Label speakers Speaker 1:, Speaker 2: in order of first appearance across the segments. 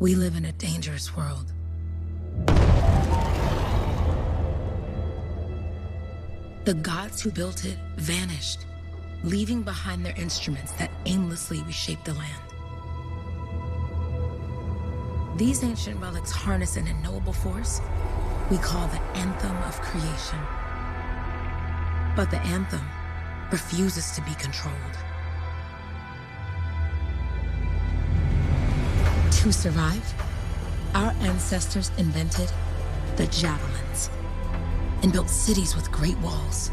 Speaker 1: We live in a dangerous world. The gods who built it vanished, leaving behind their instruments that aimlessly reshaped the land. These ancient relics harness an unknowable force we call the Anthem of Creation. But the Anthem refuses to be controlled. To survive, our ancestors invented the javelins and built cities with great walls.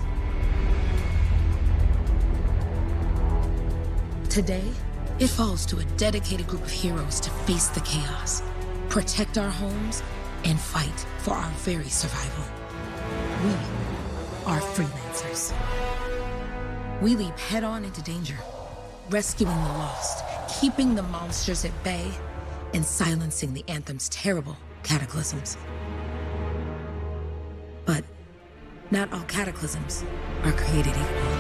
Speaker 1: Today, it falls to a dedicated group of heroes to face the chaos, protect our homes, and fight for our very survival. We are Freelancers. We leap head-on into danger, rescuing the lost, keeping the monsters at bay, and silencing the Anthem's terrible cataclysms. But not all cataclysms are created equal.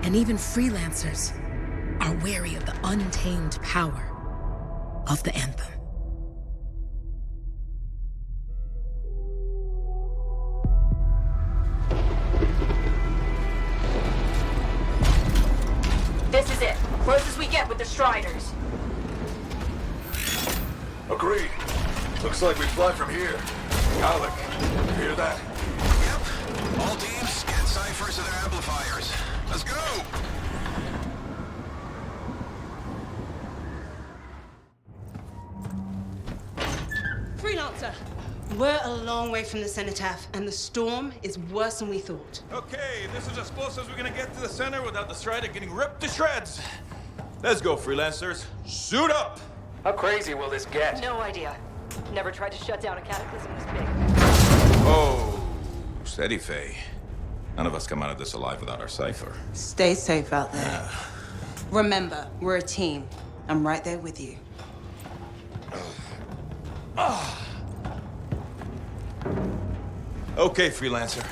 Speaker 1: And even Freelancers are wary of the untamed power of the Anthem.
Speaker 2: This is it. Closest we get with the Striders.
Speaker 3: Agreed. Looks like we fly from here. Alec, you hear that?
Speaker 4: Yep. All teams, get ciphers to their amplifiers. Let's go!
Speaker 5: Freelancer, we're a long way from the cenotaph, and the storm is worse than we thought.
Speaker 6: Okay, this is as close as we're gonna get to the center without the Strider getting ripped to shreds. Let's go, Freelancers. Suit up!
Speaker 7: How crazy will this get?
Speaker 2: No idea. Never tried to shut down a cataclysm this big.
Speaker 6: Oh, steady, Faye. None of us come out of this alive without our cipher.
Speaker 5: Stay safe out there. Remember, we're a team. I'm right there with you.
Speaker 6: Okay, Freelancer.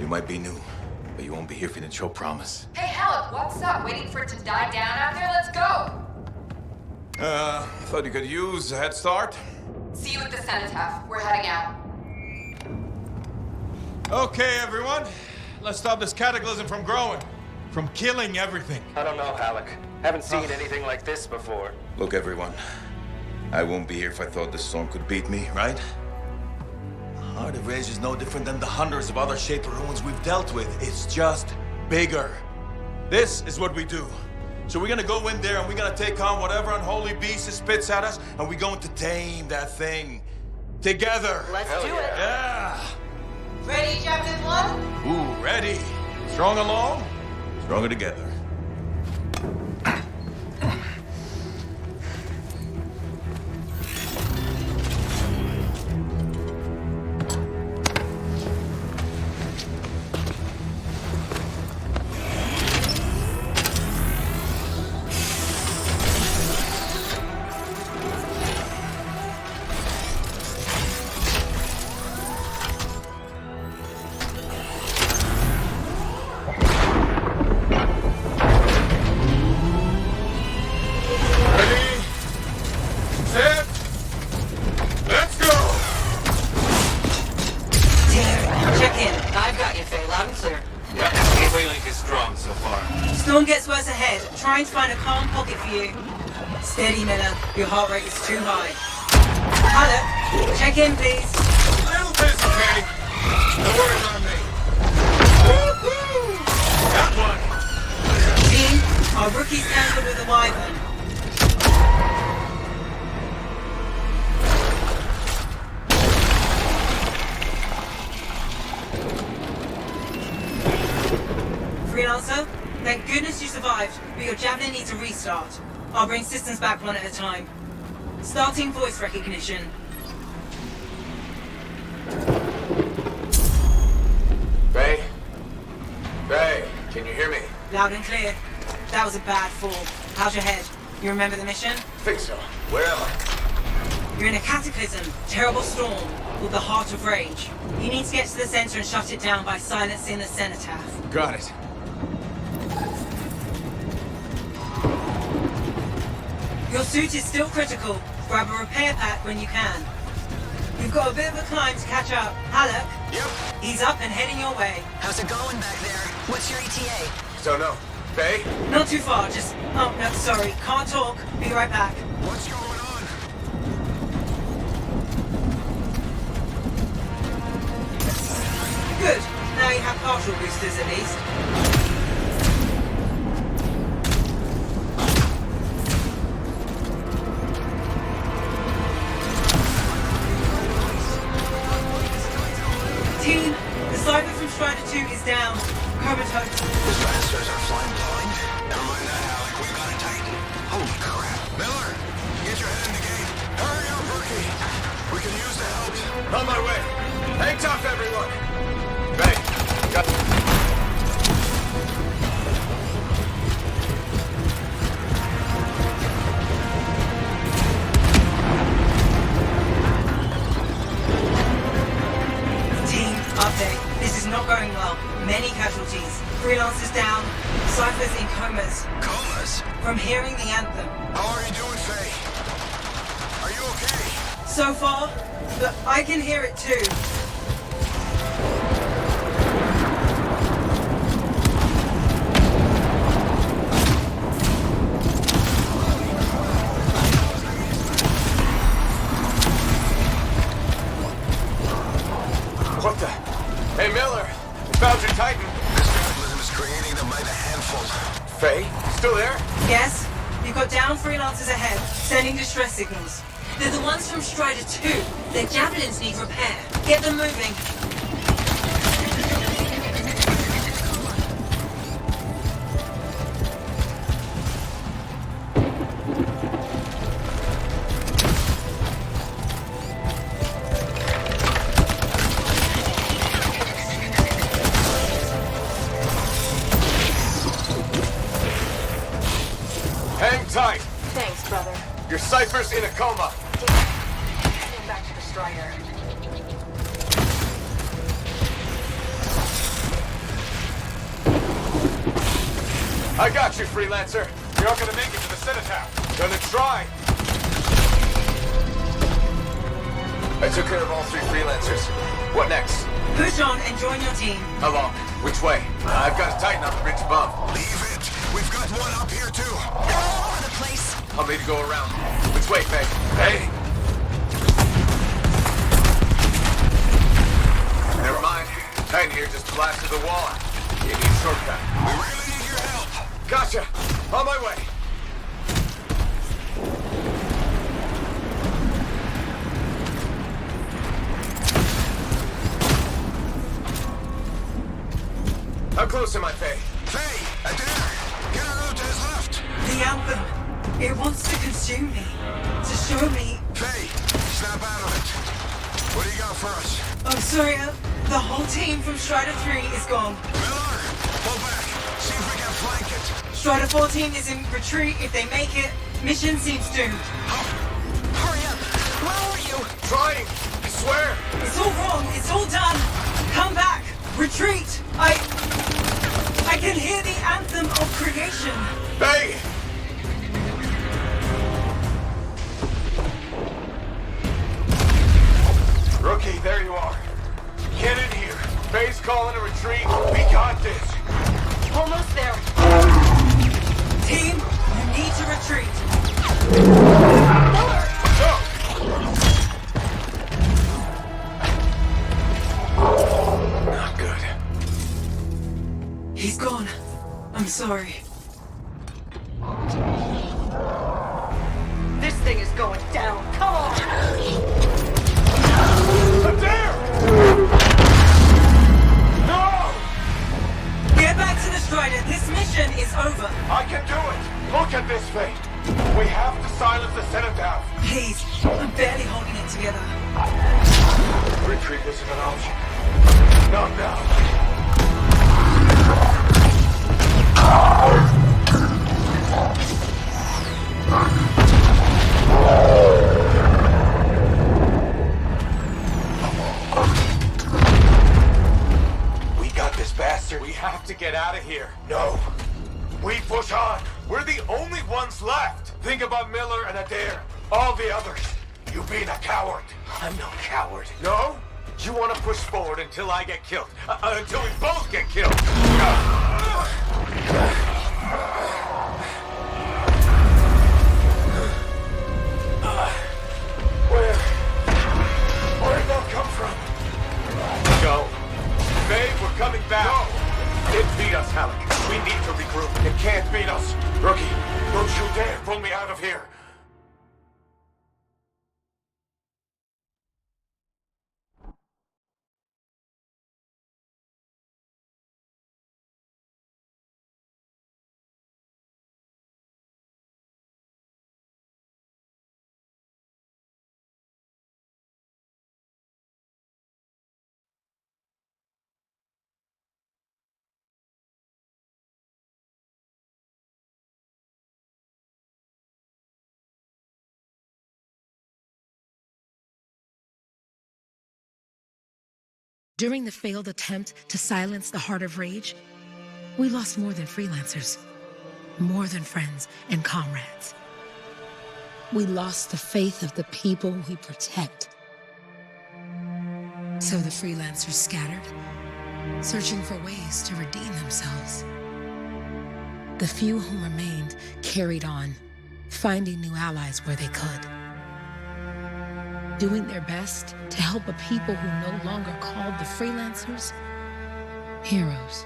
Speaker 6: You might be new, but you won't be here if you didn't show promise.
Speaker 8: Hey, Alec, what's up? Waiting for it to die down out there? Let's go!
Speaker 6: Thought you could use a head start.
Speaker 8: See you at the cenotaph. We're heading out.
Speaker 6: Okay, everyone. Let's stop this cataclysm from growing, from killing everything.
Speaker 7: I don't know, Alec. Haven't seen anything like this before.
Speaker 6: Look, everyone. I won't be here if I thought this storm could beat me, right? Heart of Rage is no different than the hundreds of other Shaper ruins we've dealt with. It's just bigger. This is what we do. So we're gonna go in there and we're gonna take on whatever unholy beast it spits at us, and we're going to tame that thing. Together.
Speaker 2: Let's do it.
Speaker 6: Yeah.
Speaker 5: Ready, Javelin 1?
Speaker 6: Ooh, ready. Strong alone, stronger together.
Speaker 5: Trying to find a calm pocket for you. Steady, Miller. Your heart rate is too high. Hello. Check in, please.
Speaker 6: A little busy, Kenny. No worries on me. Got one.
Speaker 5: Team, our rookie's tangled with a wyvern. Freelancer? Thank goodness you survived, but your Javelin needs a restart. I'll bring systems back one at a time. Starting voice recognition.
Speaker 7: Faye? Faye, can you hear me?
Speaker 5: Loud and clear. That was a bad fall. How's your head? You remember the mission?
Speaker 7: Think so. Where am I?
Speaker 5: You're in a cataclysm, terrible storm, called the Heart of Rage. You need to get to the center and shut it down by silencing the cenotaph.
Speaker 6: Got it.
Speaker 5: Your suit is still critical. Grab a repair pack when you can. You've got a bit of a climb to catch up. Halleck?
Speaker 4: Yep.
Speaker 5: He's up and heading your way.
Speaker 9: How's it going back there? What's your ETA?
Speaker 7: Don't know. Faye?
Speaker 5: Not too far, just... Oh, no, sorry. Can't talk. Be right back.
Speaker 4: What's going on?
Speaker 5: Good. Now you have partial boosters at least. Team, the Cypher from Strider 2 is down. Comatose.
Speaker 4: The bastards are flying blind? Never mind that, Alec. We've got it tight. Holy crap. Miller, get your head in the game. Hurry up, rookie. We can use the help.
Speaker 7: On my way. Hang tough, everyone. Faye, got...
Speaker 5: Team, update. This is not going well. Many casualties. Freelancers down. Cypher's in comas.
Speaker 4: Comas?
Speaker 5: From hearing the anthem.
Speaker 4: How are you doing, Faye? Are you okay?
Speaker 5: So far, but I can hear it too.
Speaker 7: What the? Hey, Miller. We found your Titan.
Speaker 4: This capitalism is creating them by the handful.
Speaker 7: Faye, still there?
Speaker 5: Yes, you've got down freelancers ahead, sending distress signals. They're the ones from Strider 2. Their javelins need repair. Get them moving.
Speaker 7: Hang tight.
Speaker 2: Thanks, brother.
Speaker 7: Your Cypher's in a coma.
Speaker 2: Getting back to the Strider.
Speaker 7: I got you, Freelancer. You're not gonna make it to the cenotaph. Gonna try. I took care of all 3 Freelancers. What next?
Speaker 5: Push on and join your team.
Speaker 7: How long? Which way? I've got a Titan on the bridge above.
Speaker 4: Leave it. We've got one up here, too.
Speaker 9: They're all over the place.
Speaker 7: I'll need to go around. Which way, Faye? Hey! Never mind. Titan here just blasted the wall. Gave me a shortcut.
Speaker 4: We really need your help.
Speaker 7: Gotcha! On my way! How close am I, Faye?
Speaker 4: Faye, at there. Get her out to his left.
Speaker 5: The anthem. It wants to consume me. To show me.
Speaker 4: Faye, snap out of it. What do you got for us?
Speaker 5: I'm sorry, the whole team from Strider 3 is gone.
Speaker 4: Miller, pull back. See if we can flank it.
Speaker 5: Strider 14 is in retreat. If they make it, mission seems doomed.
Speaker 9: Hurry up. Where are you?
Speaker 7: Trying! I swear!
Speaker 5: It's all wrong. It's all done. Come back. Retreat. I can hear the Anthem of Creation.
Speaker 7: Faye! Rookie, there you are. Get in here. Faye's calling a retreat. We got this.
Speaker 2: Almost there.
Speaker 5: Team, you need to retreat.
Speaker 2: Miller!
Speaker 7: Not good.
Speaker 5: He's gone. I'm sorry.
Speaker 2: This thing is going down. Come on!
Speaker 7: I'm there! No!
Speaker 5: Get back to the Strider. This mission is over.
Speaker 7: I can do it! Look at this, Faye! We have to silence the cenotaph!
Speaker 5: Please, I'm barely holding it together.
Speaker 7: Retreat isn't an option. Not now. We got this, bastard. We have to get out of here. No. We push on. We're the only ones left. Think about Miller and Adair. All the others. You being a coward.
Speaker 3: I'm no coward.
Speaker 7: No? You want to push forward until I get killed. Until we both get killed. Where'd that come from? Go. Babe, we're coming back. No! It beat us, Halleck. We need to regroup. It can't beat us. Rookie, don't you dare pull me out of here.
Speaker 1: During the failed attempt to silence the Heart of Rage, we lost more than freelancers, more than friends and comrades. We lost the faith of the people we protect. So the freelancers scattered, searching for ways to redeem themselves. The few who remained carried on, finding new allies where they could, doing their best to help a people who no longer called the freelancers heroes.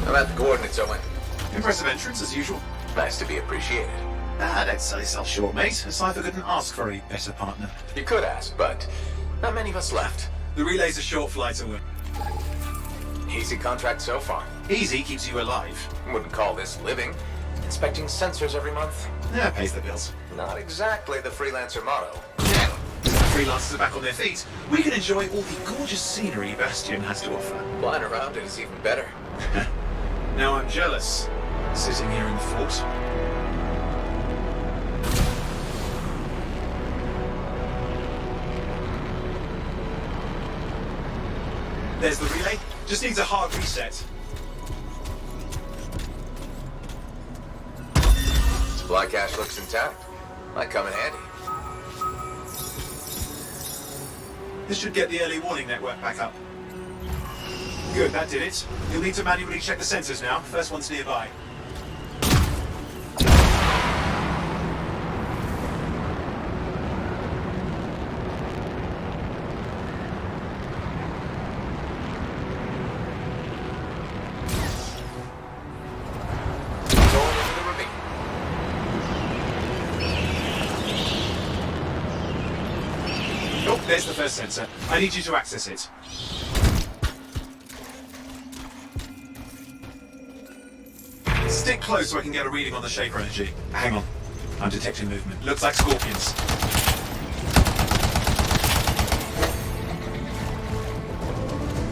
Speaker 3: How about the coordinates, Owen?
Speaker 10: Impressive entrance, as usual.
Speaker 3: Nice to be appreciated.
Speaker 10: Don't sell yourself short, mate. Cypher couldn't ask for a better partner.
Speaker 3: You could ask, but not many of us left.
Speaker 10: The relay's a short flight away.
Speaker 3: Easy contract so far.
Speaker 10: Easy keeps you alive.
Speaker 3: Wouldn't call this living. Inspecting sensors every month.
Speaker 10: Yeah, pays the bills.
Speaker 3: Not exactly the freelancer motto.
Speaker 10: Yeah. Freelancers are back on their feet. We can enjoy all the gorgeous scenery Bastion has to offer.
Speaker 3: Flying around it is even better.
Speaker 10: Now I'm jealous, sitting here in the fort. There's the relay. Just needs a hard reset.
Speaker 3: Supply cache looks intact. Might come in handy.
Speaker 10: This should get the early warning network back up. Good, that did it. You'll need to manually check the sensors now. First one's nearby.
Speaker 3: Going into the ravine.
Speaker 10: Oh, there's the first sensor. I need you to access it. Stick close so I can get a reading on the shaper energy. Hang on. I'm detecting movement. Looks like scorpions.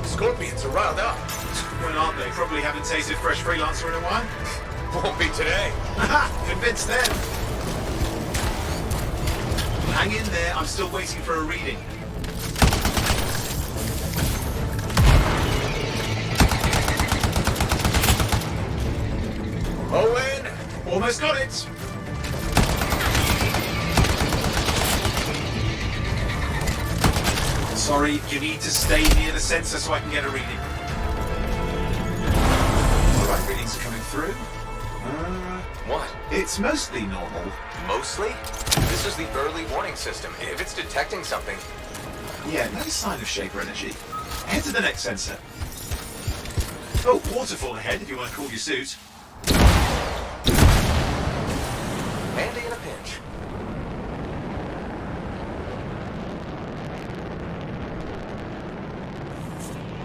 Speaker 3: Scorpions are riled up.
Speaker 10: When aren't they? Probably haven't tasted fresh Freelancer in a while.
Speaker 3: Won't be today.
Speaker 10: Aha! Convinced them! Hang in there. I'm still waiting for a reading.
Speaker 3: Owen!
Speaker 10: Almost got it! Sorry, you need to stay near the sensor so I can get a reading. All right, readings are coming through.
Speaker 3: What?
Speaker 10: It's mostly normal.
Speaker 3: Mostly? This is the early warning system. If it's detecting something...
Speaker 10: Yeah, no sign of shaper energy. Head to the next sensor. Oh, waterfall ahead if you want to cool your suit.
Speaker 3: Handy in a pinch.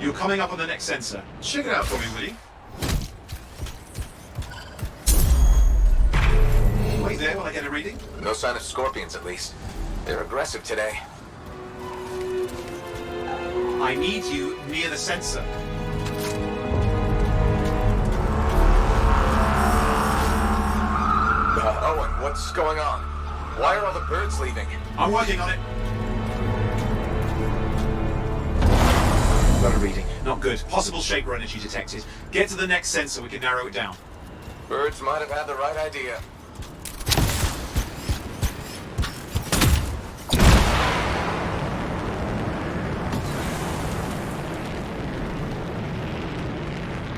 Speaker 10: You're coming up on the next sensor. Check it out for me, will you? Wait there while I get a reading.
Speaker 3: No sign of scorpions, at least. They're aggressive today.
Speaker 10: I need you near the sensor.
Speaker 7: Owen, what's going on? Why are all the birds leaving?
Speaker 10: I'm working on it. Got a reading. Not good. Possible shaper energy detected. Get to the next sensor, we can narrow it down.
Speaker 7: Birds might have had the right idea.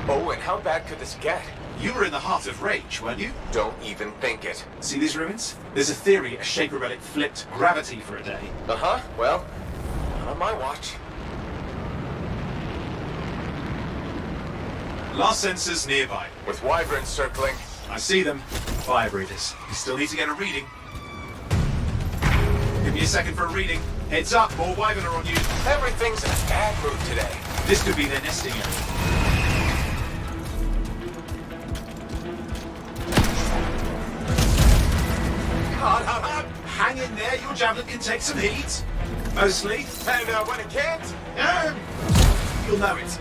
Speaker 7: Owen, how bad could this get?
Speaker 10: You were in the heart of Rage, weren't you?
Speaker 7: Don't even think it.
Speaker 10: See these ruins? There's a theory a shaper relic flipped gravity for a day.
Speaker 7: Uh-huh, well, not on my watch.
Speaker 10: Last sensors nearby.
Speaker 7: With wyverns circling.
Speaker 10: I see them. Fire breathers. You still need to get a reading. Give me a second for a reading. Heads up, more wyvern are on you.
Speaker 7: Everything's in a bad mood today.
Speaker 10: This could be their nesting area. Hang in there, your javelin can take some heat. Mostly.
Speaker 7: And when it can't?
Speaker 10: You'll know it.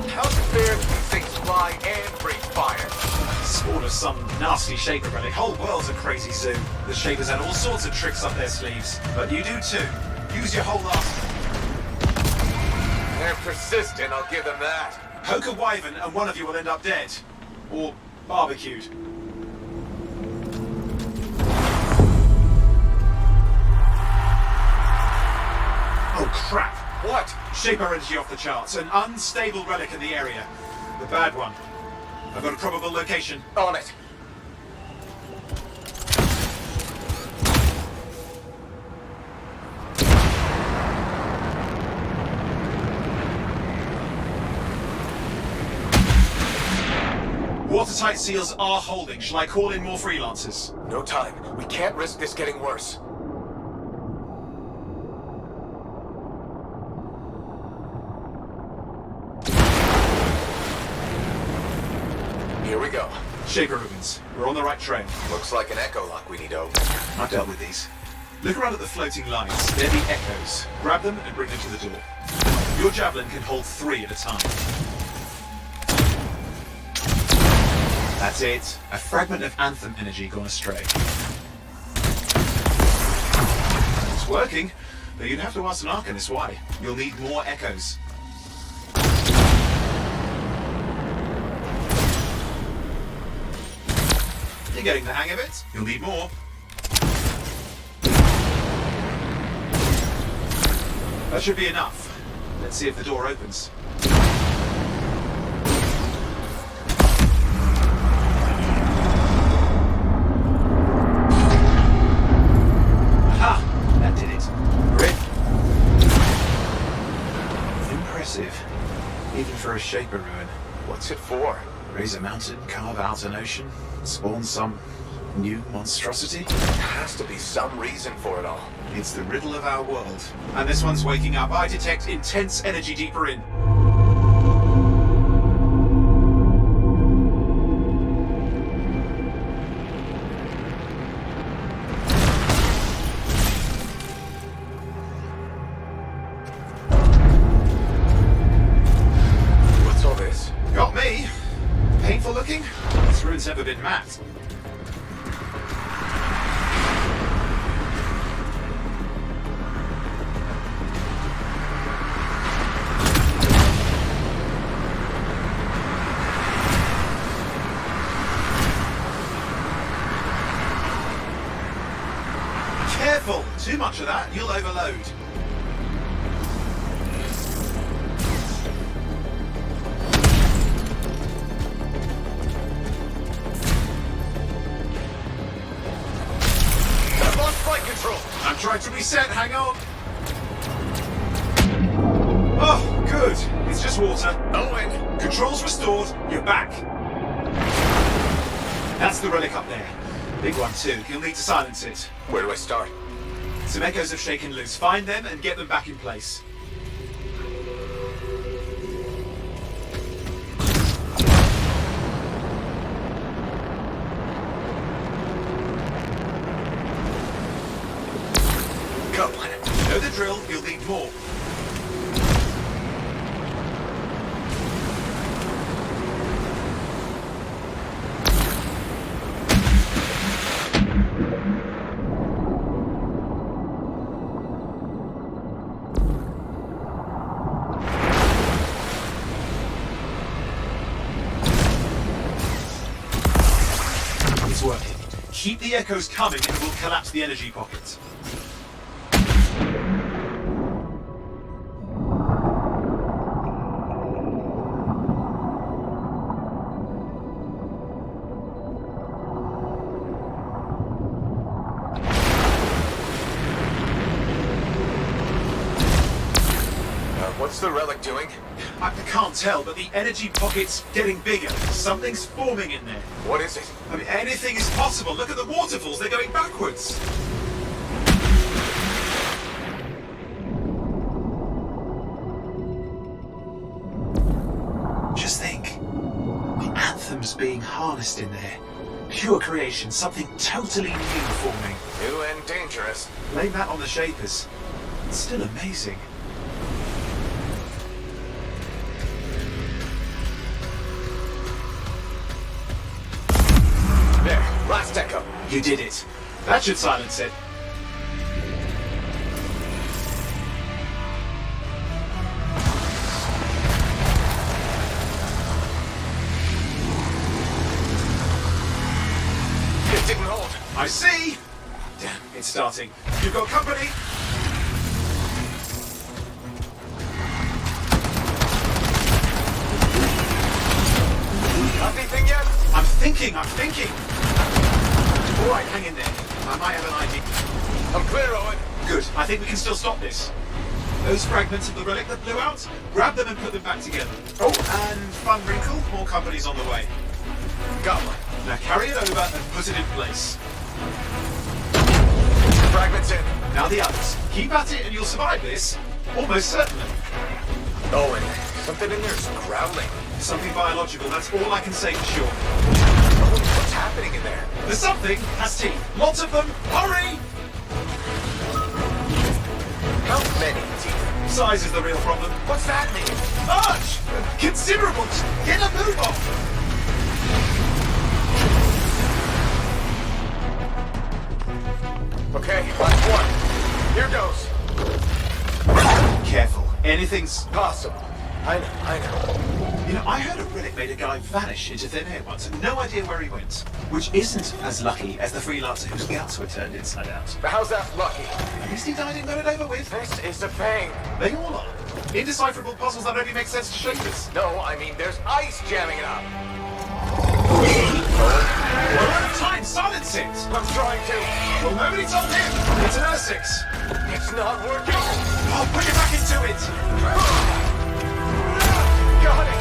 Speaker 7: How's it fair that these things fly and breathe fire?
Speaker 10: Spawn of some nasty shaper relic. Whole world's a crazy zoo. The shapers had all sorts of tricks up their sleeves. But you do too. Use your whole arsenal.
Speaker 7: They're persistent, I'll give them that.
Speaker 10: Poke a wyvern and one of you will end up dead. Or barbecued. Oh crap!
Speaker 7: What?
Speaker 10: Shaper energy off the charts. An unstable relic in the area. The bad one. I've got a probable location.
Speaker 7: On it.
Speaker 10: Watertight seals are holding. Shall I call in more freelancers?
Speaker 7: No time. We can't risk this getting worse. Here we go.
Speaker 10: Shaper ruins. We're on the right trail.
Speaker 7: Looks like an echo lock we need to open.
Speaker 10: I've dealt with these. Look around at the floating lines. They're the echoes. Grab them and bring them to the door. Your javelin can hold 3 at a time. That's it. A fragment of Anthem energy gone astray. It's working, but you'd have to ask an Arcanist why. You'll need more echoes. You're getting the hang of it. You'll need more. That should be enough. Let's see if the door opens. Aha! That did it. Great. Impressive. Even for a shaper ruin.
Speaker 7: What's it for?
Speaker 10: Raise a mountain, carve out an ocean, spawn some new monstrosity?
Speaker 7: There has to be some reason for it all.
Speaker 10: It's the riddle of our world. And this one's waking up. I detect intense energy deeper in.
Speaker 7: What's all this?
Speaker 10: Got me. Painful looking? This ruin's never been mapped. Careful! Too much of that, you'll overload.
Speaker 7: I've lost flight control!
Speaker 10: I'm trying to reset, hang on. Oh, good. It's just water.
Speaker 7: Owen!
Speaker 10: Controls restored, you're back. That's the relic up there. Big one too, you'll need to silence it.
Speaker 7: Where do I start?
Speaker 10: Some echoes have shaken loose. Find them and get them back in place. more. It's working. Keep the echoes coming and we'll collapse the energy pockets.
Speaker 7: What's the relic doing?
Speaker 10: I can't tell, but the energy pocket's getting bigger. Something's forming in there.
Speaker 7: What is it?
Speaker 10: I mean, anything is possible. Look at the waterfalls, they're going backwards. Just think. The Anthem's being harnessed in there. Pure creation, something totally new forming.
Speaker 7: New and dangerous.
Speaker 10: Blame that on the Shapers. It's still amazing.
Speaker 7: There, last echo.
Speaker 10: You did it. That should silence it.
Speaker 7: It didn't hold.
Speaker 10: I see! Damn, it's starting. You've got company!
Speaker 7: Anything yet?
Speaker 10: I'm thinking! Alright, hang in there. I might have an idea.
Speaker 7: I'm clear, Owen.
Speaker 10: Good, I think we can still stop this. Those fragments of the relic that blew out, grab them and put them back together. Oh, and fun wrinkle, more company's on the way.
Speaker 7: Got one.
Speaker 10: Now carry it over and put it in place.
Speaker 7: Fragments in.
Speaker 10: Now the others. Keep at it and you'll survive this. Almost certainly.
Speaker 7: Owen, something in there's growling.
Speaker 10: Something biological, that's all I can say for sure.
Speaker 7: Owen, what's happening in there?
Speaker 10: The something has teeth. Lots of them. Hurry!
Speaker 7: How many teeth?
Speaker 10: Size is the real problem.
Speaker 7: What's that mean?
Speaker 10: Large! Considerable! Get a move on!
Speaker 7: Okay, last one. Here goes.
Speaker 10: Careful. Anything's...
Speaker 7: Possible. I know.
Speaker 10: You know, I heard a relic made a guy vanish into thin air once, and no idea where he went. Which isn't as lucky as the freelancer whose guts were turned inside out.
Speaker 7: How's that lucky?
Speaker 10: At least he died and got it over with.
Speaker 7: This is a pain.
Speaker 10: They all are. Indecipherable puzzles that only make sense to shapers.
Speaker 7: No, I mean there's ice jamming it up.
Speaker 10: We're out of time. Silence it.
Speaker 7: I'm trying to.
Speaker 10: Well, nobody told him. It's an R6.
Speaker 7: It's not working.
Speaker 10: I'll put it back into it.
Speaker 7: Got it.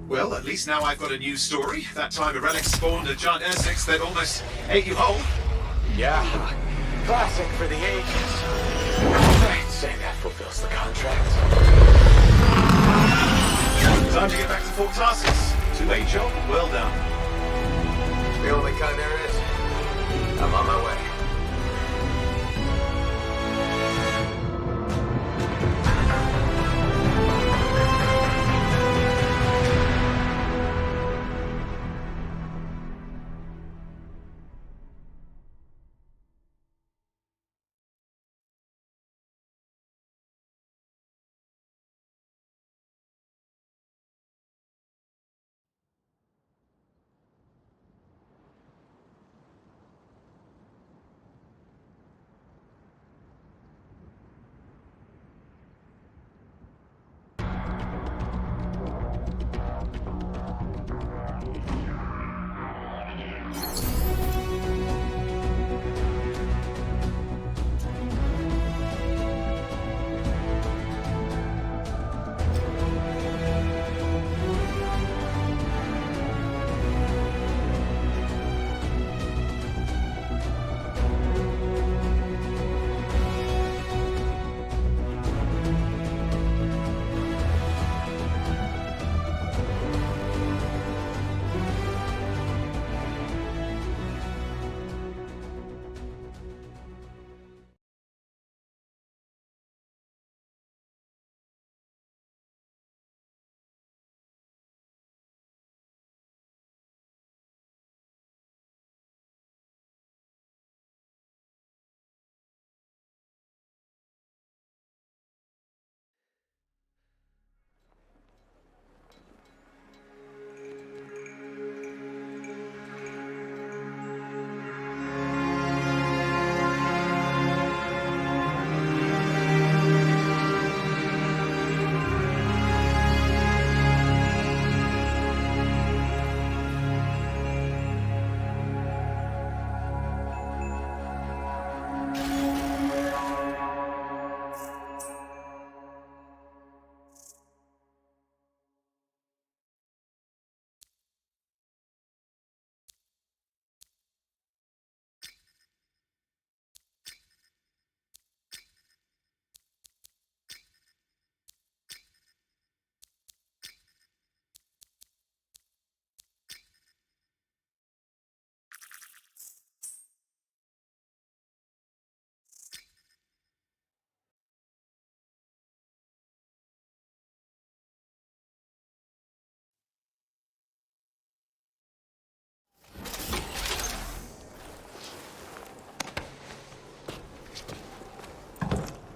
Speaker 10: Well, at least now I've got a new story. That time a relic spawned a giant R6 that almost ate you whole.
Speaker 7: Yeah. Classic for the ages. I'd say that fulfills the contract.
Speaker 10: Time to get back to Fort Tarsus. 2A job. Well done.
Speaker 7: The only kind there is. I'm on my way.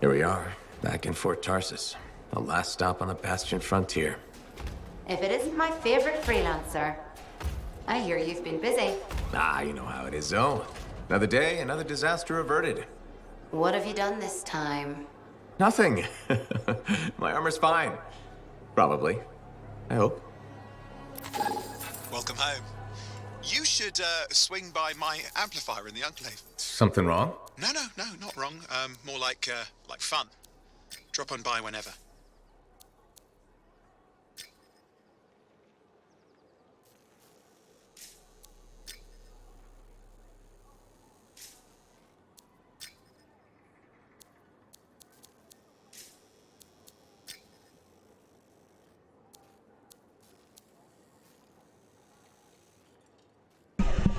Speaker 11: Here we are, back in Fort Tarsus. The last stop on the Bastion frontier.
Speaker 12: If it isn't my favorite Freelancer. I hear you've been busy.
Speaker 11: Ah, you know how it is, Zoe. Another day, another disaster averted.
Speaker 12: What have you done this time?
Speaker 11: Nothing. My armor's fine. Probably. I hope.
Speaker 13: Welcome home. You should swing by my amplifier in the Enclave.
Speaker 11: Something wrong?
Speaker 13: No, not wrong. More like fun. Drop on by whenever.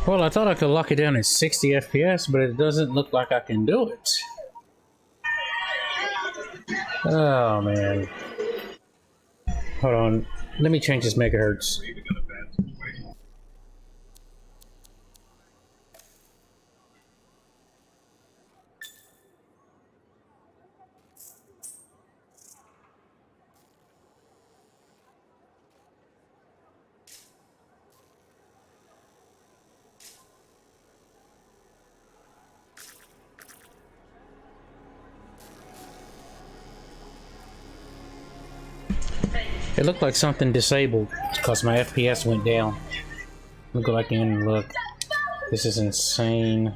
Speaker 14: Well, I thought I could lock it down at 60 FPS, but it doesn't look like I can do it. Oh, man. Hold on. Let me change this megahertz. It looked like something disabled because my FPS went down. Let me go back in and look. This is insane.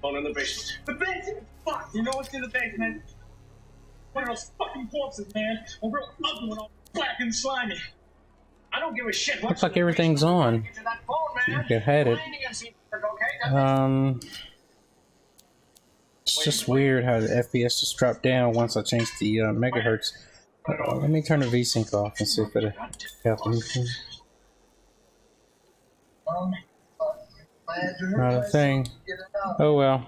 Speaker 15: Going in the basement. The basement? Fuck! You know what's in the basement? One of those fucking corpses, man. A real ugly one, all black and slimy. I don't give a shit.
Speaker 14: Looks like everything's on. I had it. It's just weird how the FPS just dropped down once I changed the megahertz. Let me turn the VSync off and see if it'll help anything. Not a thing. Oh well.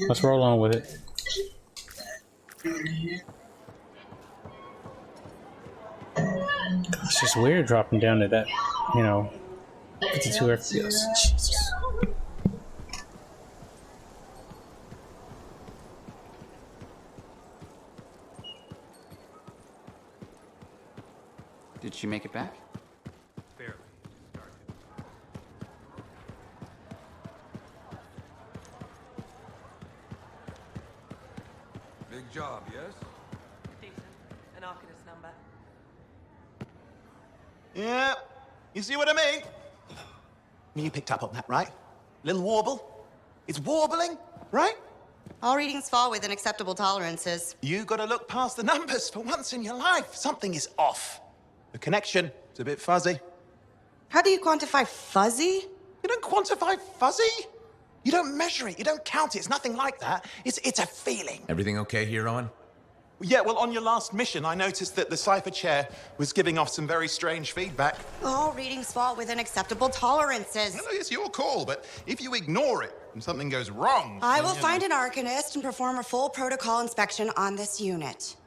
Speaker 14: Let's roll on with it. It's just weird dropping down to that, 52 FPS. Jesus.
Speaker 16: Did she make it back?
Speaker 17: Barely. Big job, yes?
Speaker 2: Decent. An Arcanist number.
Speaker 18: Yeah, you see what I mean? You picked up on that, right? Little warble. It's warbling, right?
Speaker 12: All readings fall within acceptable tolerances.
Speaker 18: You gotta look past the numbers for once in your life. Something is off. The connection is a bit fuzzy.
Speaker 12: How do you quantify fuzzy?
Speaker 18: You don't quantify fuzzy. You don't measure it. You don't count it. It's nothing like that. It's a feeling.
Speaker 11: Everything okay here, Owen?
Speaker 18: Yeah, well, on your last mission, I noticed that the cipher chair was giving off some very strange feedback.
Speaker 12: All readings fall within acceptable tolerances.
Speaker 18: No, it's your call, but if you ignore it and something goes wrong...
Speaker 12: I will find an Arcanist and perform a full protocol inspection on this unit.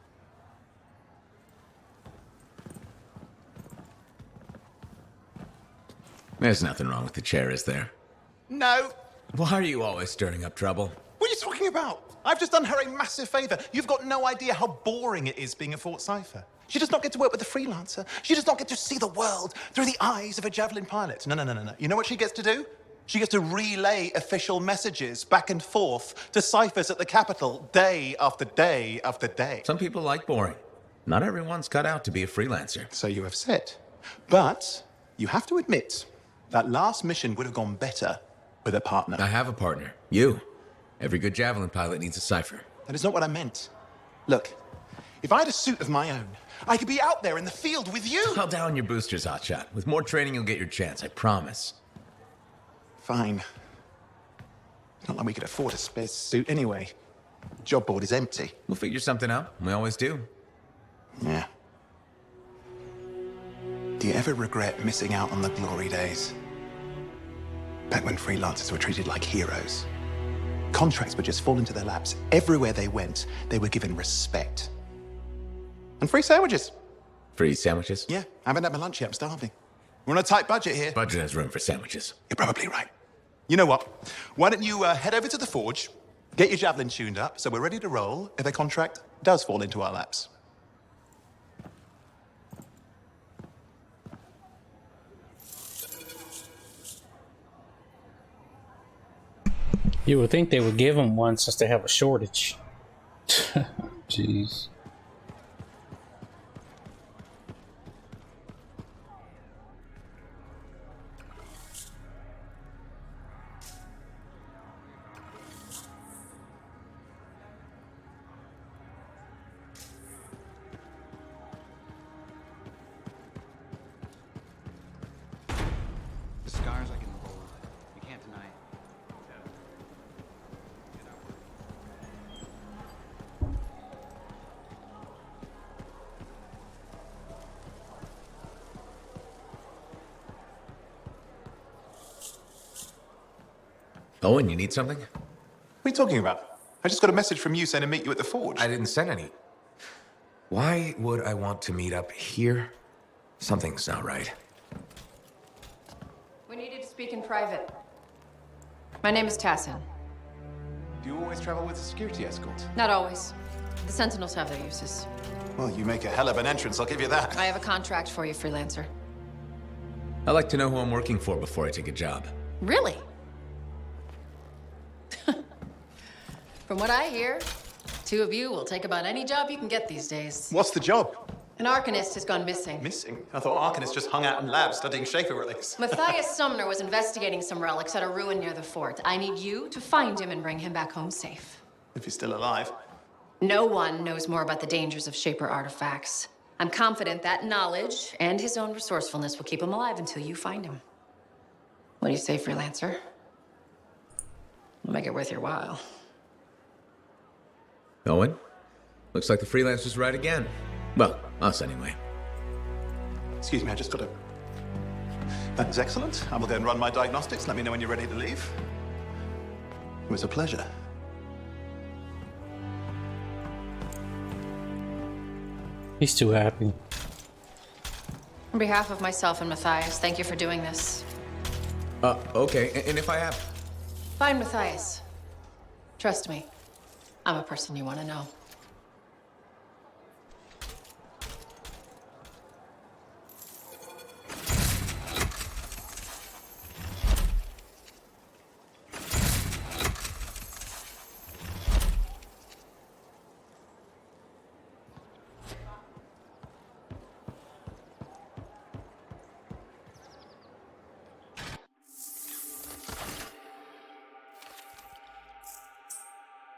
Speaker 11: There's nothing wrong with the chair, is there?
Speaker 18: No.
Speaker 11: Why are you always stirring up trouble?
Speaker 18: What are you talking about? I've just done her a massive favor. You've got no idea how boring it is being a Fort Cipher. She does not get to work with a freelancer. She does not get to see the world through the eyes of a Javelin pilot. No. You know what she gets to do? She gets to relay official messages back and forth to ciphers at the Capitol day after day after day.
Speaker 11: Some people like boring. Not everyone's cut out to be a freelancer.
Speaker 18: So you have said. But you have to admit, that last mission would have gone better with a partner.
Speaker 11: I have a partner. You. Every good Javelin pilot needs a cipher.
Speaker 18: That is not what I meant. Look, if I had a suit of my own, I could be out there in the field with you.
Speaker 11: Call down your boosters, Hotshot. With more training, you'll get your chance, I promise.
Speaker 18: Fine. Not like we could afford a spare suit anyway. Job board is empty.
Speaker 11: We'll figure something out. We always do.
Speaker 18: Yeah. Do you ever regret missing out on the glory days? Back when freelancers were treated like heroes. Contracts would just fall into their laps. Everywhere they went, they were given respect. And free sandwiches.
Speaker 11: Free sandwiches?
Speaker 18: Yeah, I haven't had my lunch yet. I'm starving. We're on a tight budget here.
Speaker 11: Budget has room for sandwiches.
Speaker 18: You're probably right. You know what? Why don't you head over to the forge, Get your Javelin tuned up, so we're ready to roll if a contract does fall into our laps.
Speaker 14: You would think they would give them one since they have a shortage. Jeez.
Speaker 16: The scars I can hold. You can't deny it.
Speaker 11: Owen, you need something?
Speaker 18: What are you talking about? I just got a message from you saying to meet you at the forge.
Speaker 11: I didn't send any. Why would I want to meet up here? Something's not right.
Speaker 8: We needed to speak in private. My name is Tassin.
Speaker 18: Do you always travel with a security escort?
Speaker 8: Not always. The Sentinels have their uses.
Speaker 18: Well, you make a hell of an entrance, I'll give you that.
Speaker 8: I have a contract for you, Freelancer.
Speaker 11: I like to know who I'm working for before I take a job.
Speaker 8: Really? From what I hear, two of you will take about any job you can get these days.
Speaker 18: What's the job?
Speaker 8: An Arcanist has gone missing.
Speaker 18: Missing? I thought Arcanists just hung out in labs studying Shaper relics.
Speaker 8: Matthias Sumner was investigating some relics at a ruin near the fort. I need you to find him and bring him back home safe.
Speaker 18: If he's still alive.
Speaker 8: No one knows more about the dangers of Shaper artifacts. I'm confident that knowledge and his own resourcefulness will keep him alive until you find him. What do you say, Freelancer? We'll make it worth your while.
Speaker 11: Owen? Looks like the Freelancers right again. Well, us anyway.
Speaker 18: Excuse me, I just got to... That is excellent. I will go and run my diagnostics. Let me know when you're ready to leave. It was a pleasure.
Speaker 14: He's too happy.
Speaker 8: On behalf of myself and Matthias, thank you for doing this.
Speaker 11: Okay. And if I have...
Speaker 8: Find Matthias. Trust me, I'm a person you want to know.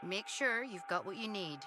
Speaker 12: Make sure you've got what you need.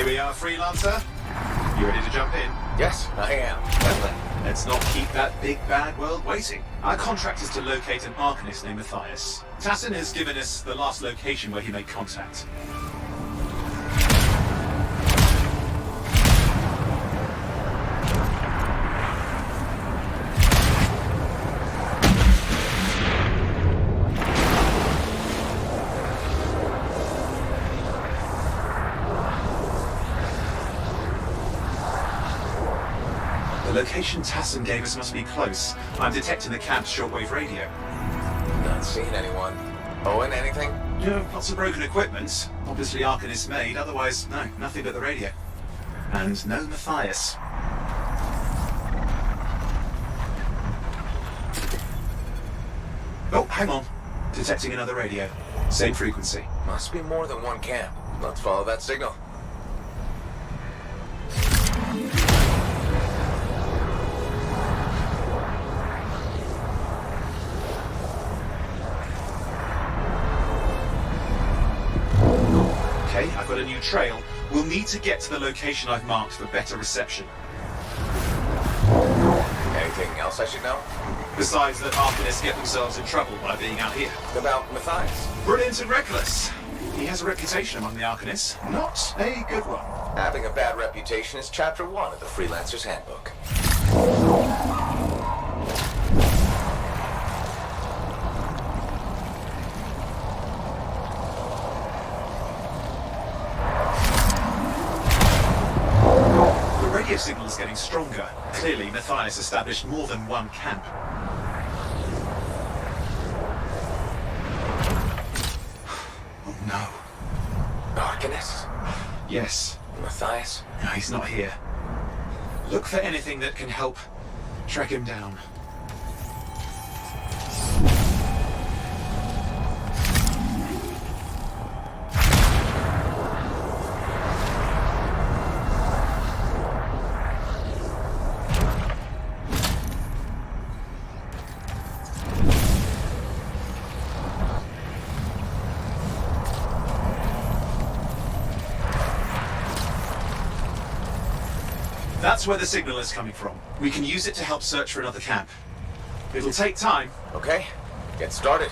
Speaker 10: Here we are, Freelancer. You ready to jump in?
Speaker 7: Yes, I am.
Speaker 10: Well then, let's not keep that big bad world waiting. Our contract is to locate an Arcanist named Matthias. Tassin has given us the last location where he made contact. The location Tassin gave us must be close. I'm detecting the camp's shortwave radio.
Speaker 7: Not seeing anyone. Owen, anything?
Speaker 10: Yeah, lots of broken equipment. Obviously Arcanist made, otherwise, no, nothing but the radio. And no Matthias. Oh, hang on. Detecting another radio. Same frequency.
Speaker 7: Must be more than one camp. Let's follow that signal.
Speaker 10: Okay, I've got a new trail. We'll need to get to the location I've marked for better reception.
Speaker 7: Anything else I should know?
Speaker 10: Besides that Arcanists get themselves in trouble by being out here.
Speaker 7: About Matthias?
Speaker 10: Brilliant and reckless. He has a reputation among the Arcanists. Not a good one.
Speaker 7: Having a bad reputation is chapter 1 of the Freelancer's Handbook.
Speaker 10: The radio signal is getting stronger. Clearly, Matthias established more than one camp. Oh no.
Speaker 7: Arcanist?
Speaker 10: Yes.
Speaker 7: Matthias?
Speaker 10: No, he's not here. Look for anything that can help track him down. That's where the signal is coming from. We can use it to help search for another camp. It'll take time.
Speaker 7: Okay, get started.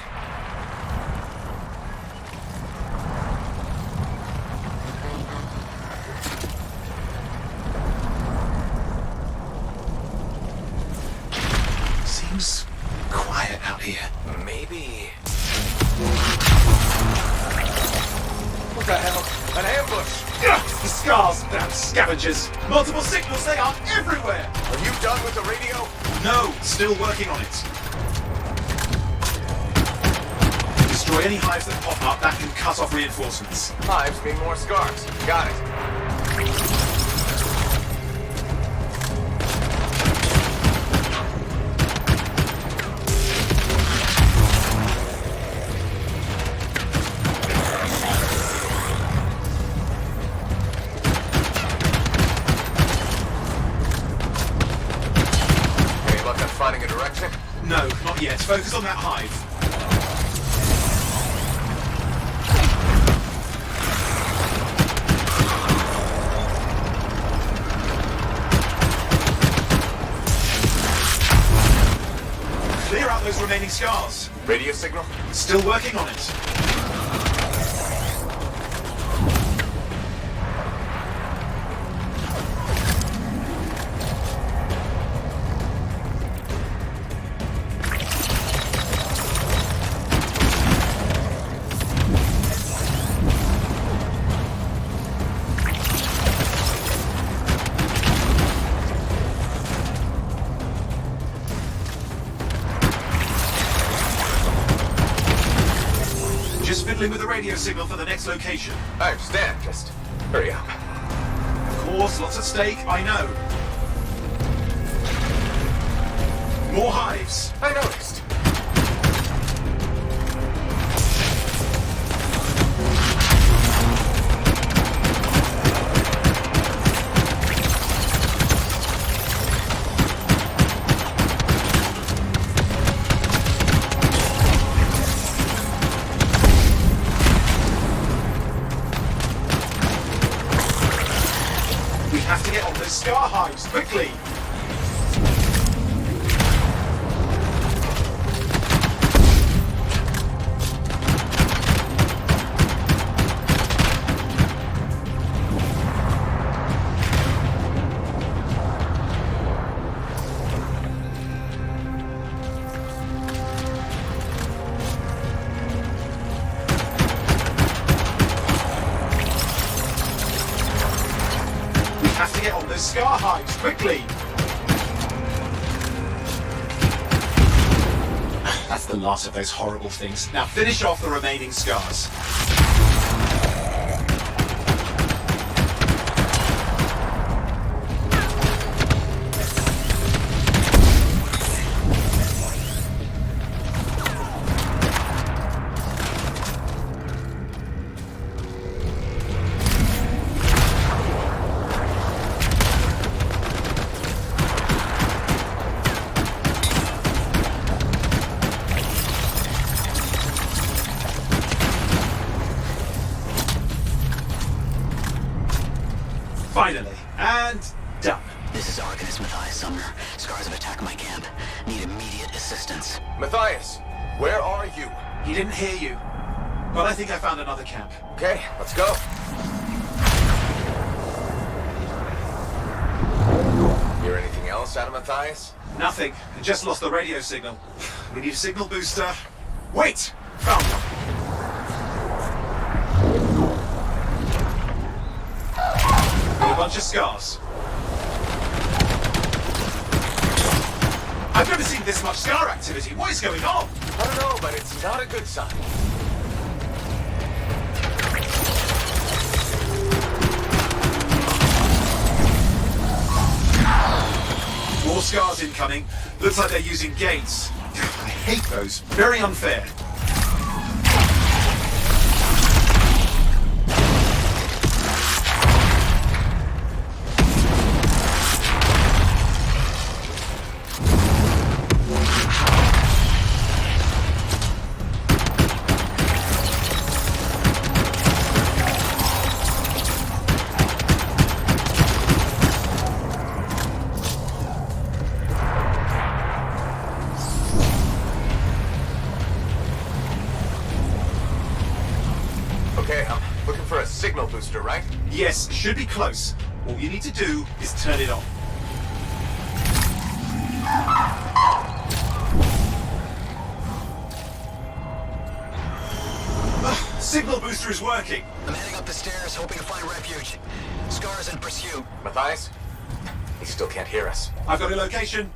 Speaker 10: Seems quiet out here.
Speaker 7: Maybe... What the hell? An ambush!
Speaker 10: Ugh, the scars, damn scavengers! Multiple signals, they are everywhere!
Speaker 7: Are you done with the radio?
Speaker 10: No, still working on it. Destroy any hives that pop up, that can cut off reinforcements.
Speaker 7: Hives mean more scars. Got it. Finding a direction?
Speaker 10: No, not yet. Focus on that hive. Clear out those remaining scars.
Speaker 7: Radio signal?
Speaker 10: Still working on it. Just fiddling with the radio signal for the next location.
Speaker 7: I understand. Just hurry up.
Speaker 10: Of course, lots at stake, I know. More hives.
Speaker 7: I noticed.
Speaker 10: on those scar hives, quickly! Have to get on those scar hives, quickly! That's the last of those horrible things. Now finish off the remaining scars. Finally, and done.
Speaker 19: This is Arcanist Matthias Sumner. Scars have attacked my camp. Need immediate assistance.
Speaker 7: Matthias, where are you?
Speaker 10: He didn't hear you, but I think I found another camp.
Speaker 7: Okay, let's go. Hear anything else out of Matthias?
Speaker 10: Nothing. I just lost the radio signal. We need a signal booster. Wait! Found one. With a bunch of scars. I've never seen this much scar activity. What is going on?
Speaker 7: I don't know, but it's not a good sign.
Speaker 10: More scars incoming. Looks like they're using gates. I hate those. Very unfair.
Speaker 7: Okay, I'm looking for a signal booster, right?
Speaker 10: Yes, should be close. All you need to do is turn it on. Signal booster is working.
Speaker 19: I'm heading up the stairs, hoping to find refuge. Scars in pursuit.
Speaker 7: Matthias? He still can't hear us.
Speaker 10: I've got a location.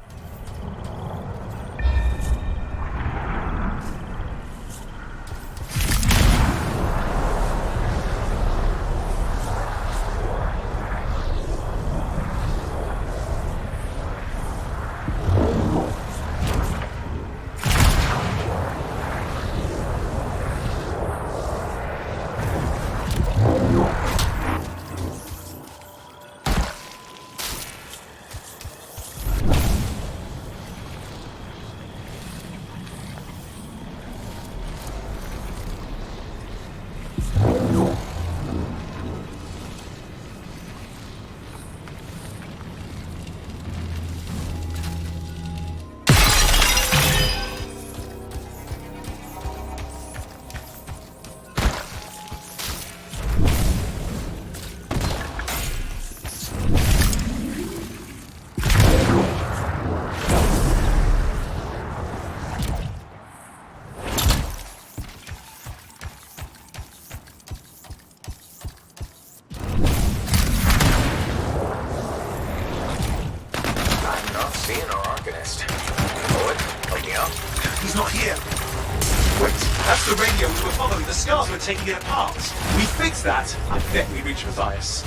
Speaker 10: He's not here. Wait, that's the radio we were following. The scars were taking it apart. We fixed that. I bet we reached Matthias.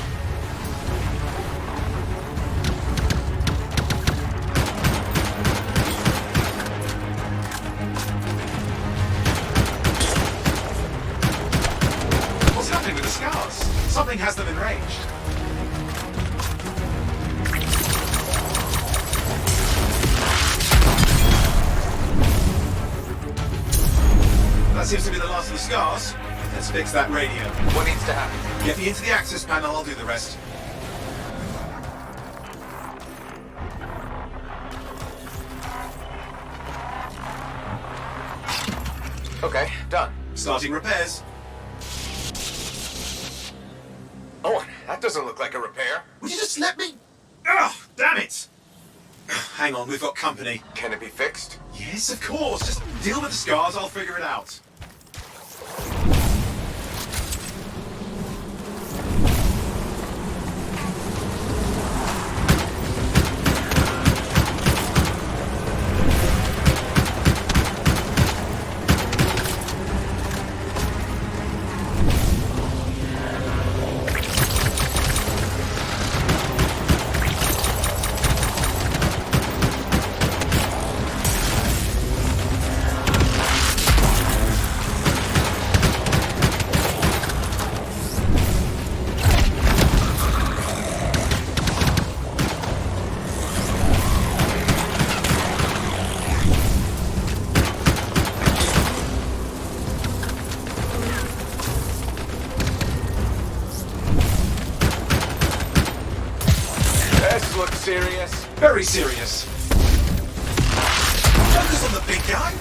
Speaker 10: What's happening with the scars? Something has them enraged. That seems to be the last of the scars. Let's fix that radio.
Speaker 7: What needs to happen?
Speaker 10: Get me into the access panel, I'll do the rest. Starting repairs.
Speaker 7: Oh, that doesn't look like a repair.
Speaker 10: Would you just let me? Ugh, damn it! Hang on, we've got company.
Speaker 7: Can it be fixed?
Speaker 10: Yes, of course. Just deal with the scars, I'll figure it out.
Speaker 7: Looks serious.
Speaker 10: Very serious. Focus on the big guy.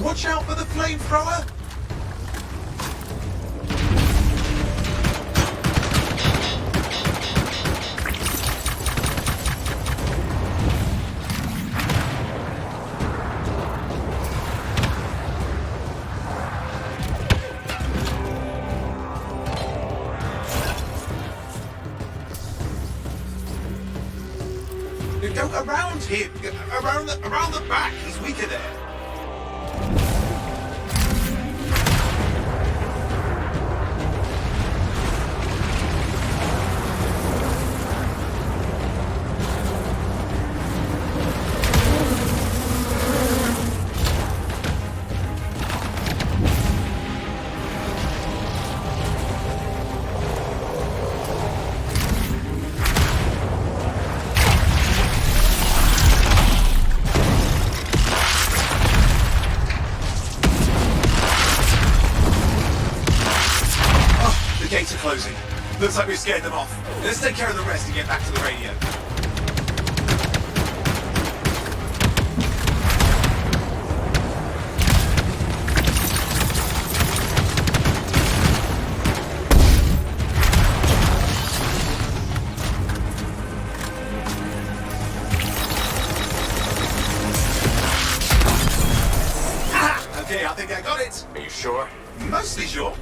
Speaker 10: Watch out for the flamethrower. Go around him, around the back. He's weaker there. Gates are closing. Looks like we've scared them off. Let's take care of the rest and get back to the radio. Ah! Okay, I think I got it.
Speaker 7: Are you sure?
Speaker 10: Mostly sure.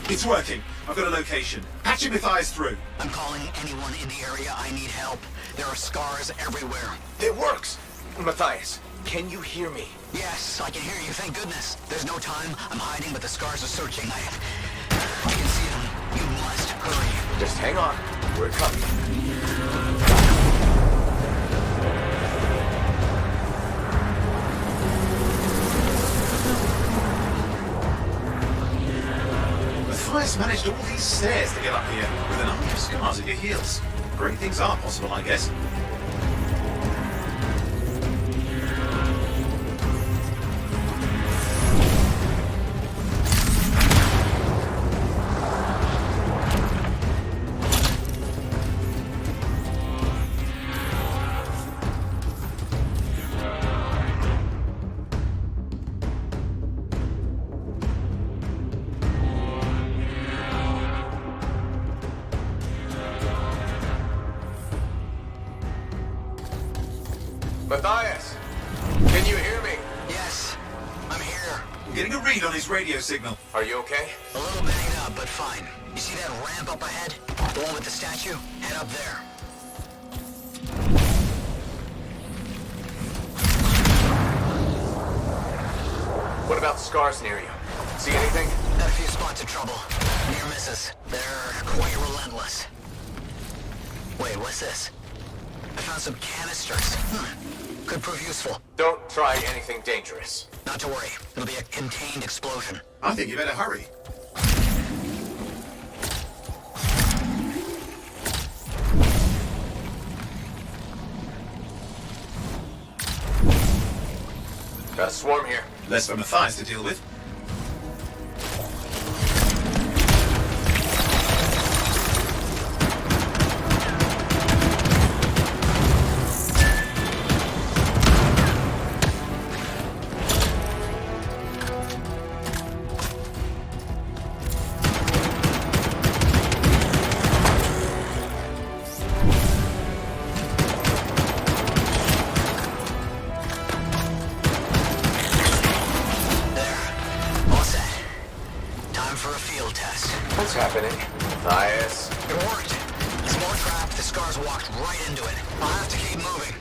Speaker 10: It's working. I've got a location. Patching Matthias through.
Speaker 19: I'm calling anyone in the area. I need help. There are scars everywhere.
Speaker 7: It works. Matthias, can you hear me?
Speaker 19: Yes, I can hear you. Thank goodness. There's no time. I'm hiding, but the scars are searching. I can see them. You must hurry.
Speaker 7: Just hang on. We're coming.
Speaker 10: Matthias managed all these stairs to get up here with an army of scars at your heels. Great things are possible, I guess.
Speaker 7: Matthias, can you hear me?
Speaker 19: Yes, I'm here.
Speaker 10: I'm getting a read on his radio signal.
Speaker 7: Are you okay?
Speaker 19: A little banged up, but fine. You see that ramp up ahead? The one with the statue? Head up there.
Speaker 7: What about scars near you? See anything?
Speaker 19: Got a few spots of trouble. Near misses. They're quite relentless. Wait, what's this? I found some canisters. Could prove useful.
Speaker 7: Don't try anything dangerous.
Speaker 19: Not to worry. It'll be a contained explosion.
Speaker 10: I think you better hurry.
Speaker 7: Got a swarm here.
Speaker 10: Less for Matthias to deal with.
Speaker 7: What's happening? Matthias.
Speaker 19: It worked. Small trap, the scars walked right into it. I'll have to keep moving.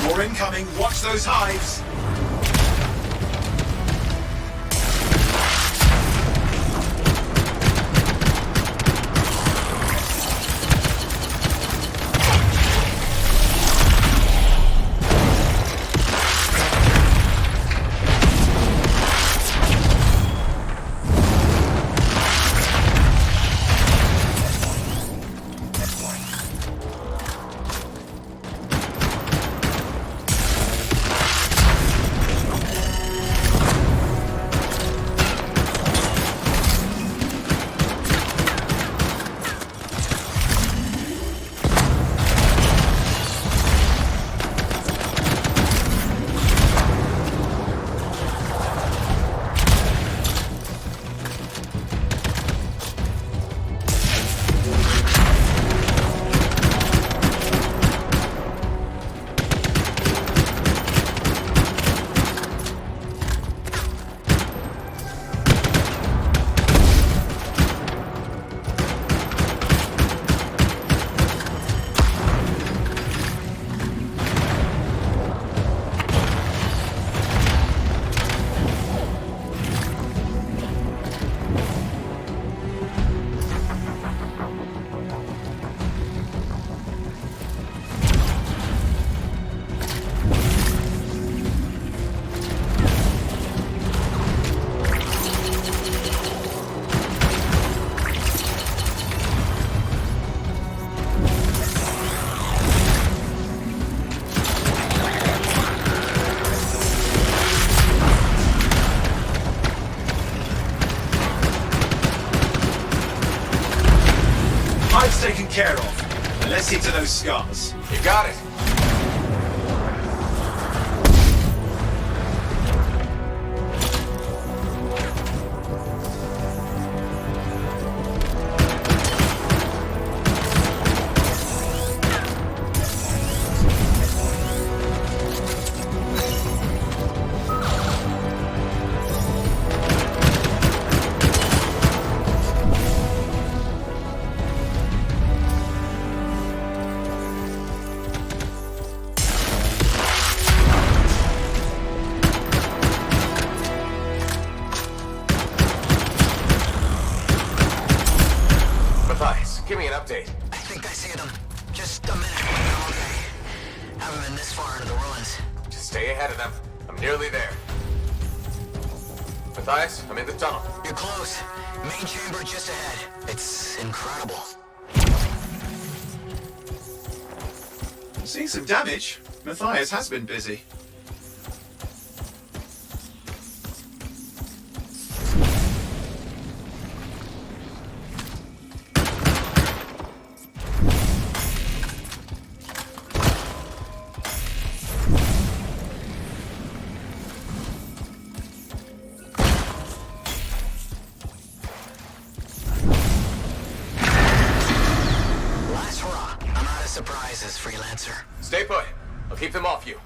Speaker 10: More incoming. Watch those hives. Hive's taken care of. Now let's hit to those scars.
Speaker 7: You got it. Give me an update.
Speaker 19: I think I see them. Just a minute. Okay. Haven't been this far into the ruins.
Speaker 7: Just stay ahead of them. I'm nearly there. Matthias, I'm in the tunnel.
Speaker 19: You're close. Main chamber just ahead. It's incredible.
Speaker 10: Seeing some damage. Matthias has been busy.
Speaker 19: Last hurrah. I'm out of surprises, Freelancer.
Speaker 7: Stay put. I'll keep them off you.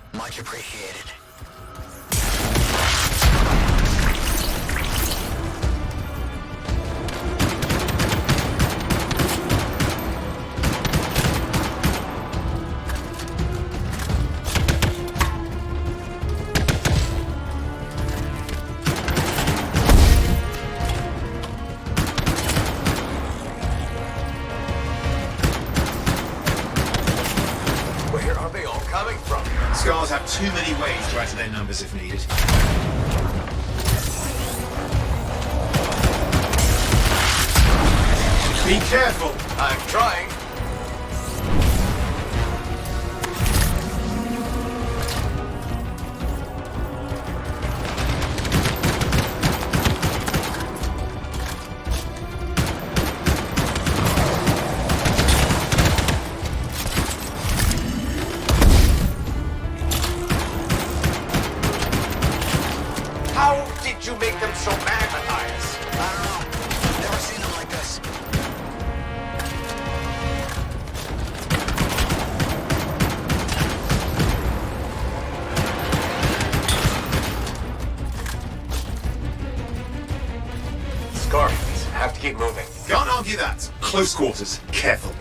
Speaker 10: many ways to add to their numbers if needed. Be careful.
Speaker 7: I'm trying. How did you make them so mad, Matthias?
Speaker 19: I don't know. Never seen them like this.
Speaker 7: Scarface, have to keep moving.
Speaker 10: Can't argue that. Close quarters. Careful.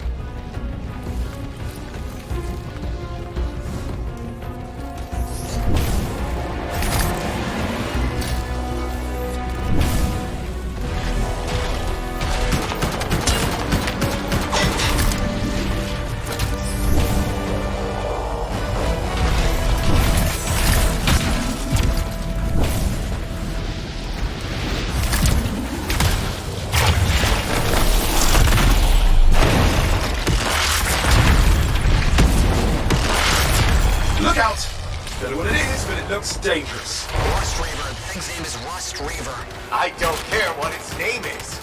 Speaker 10: Look out! Don't know what it is, but it looks dangerous.
Speaker 19: Rust Reaver. The thing's name is Rust Reaver.
Speaker 7: I don't care what its name is.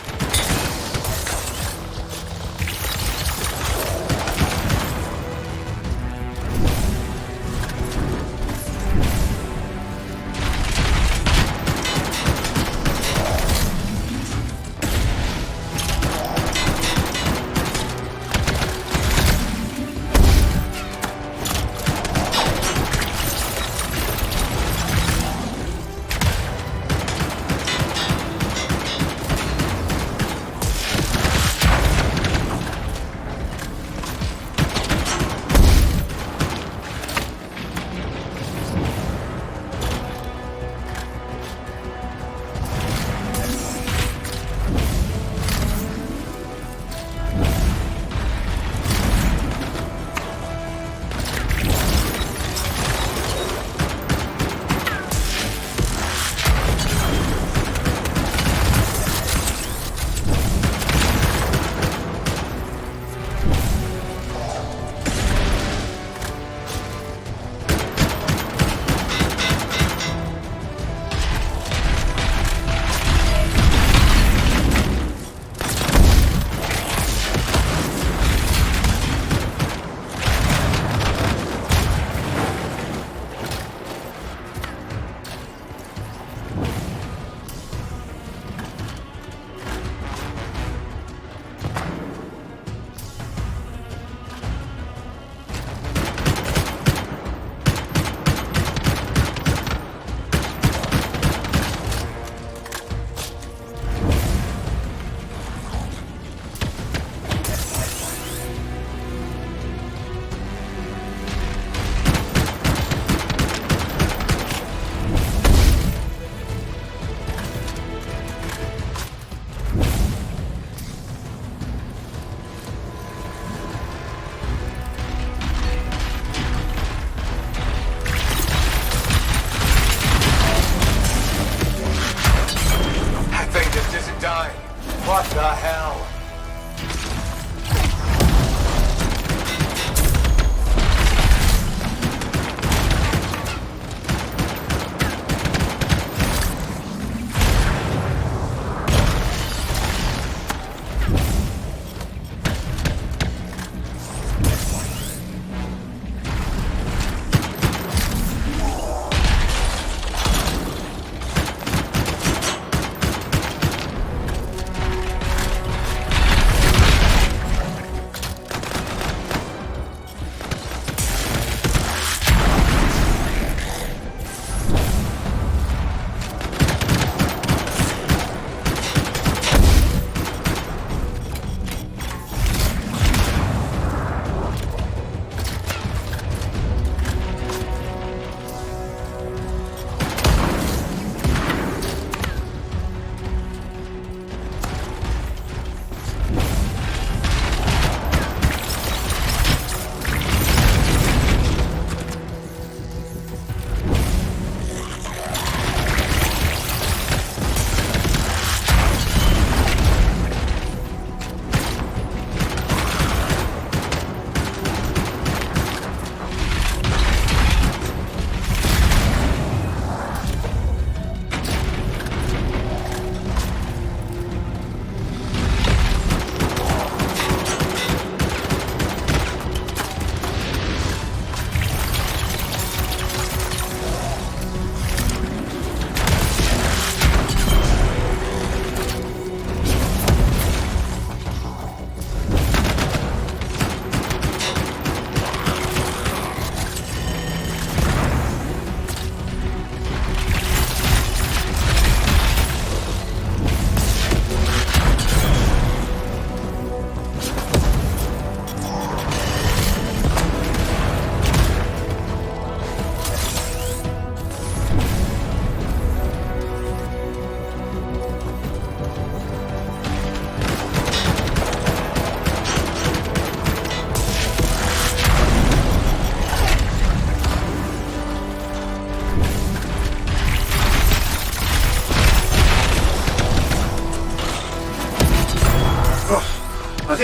Speaker 7: What the hell?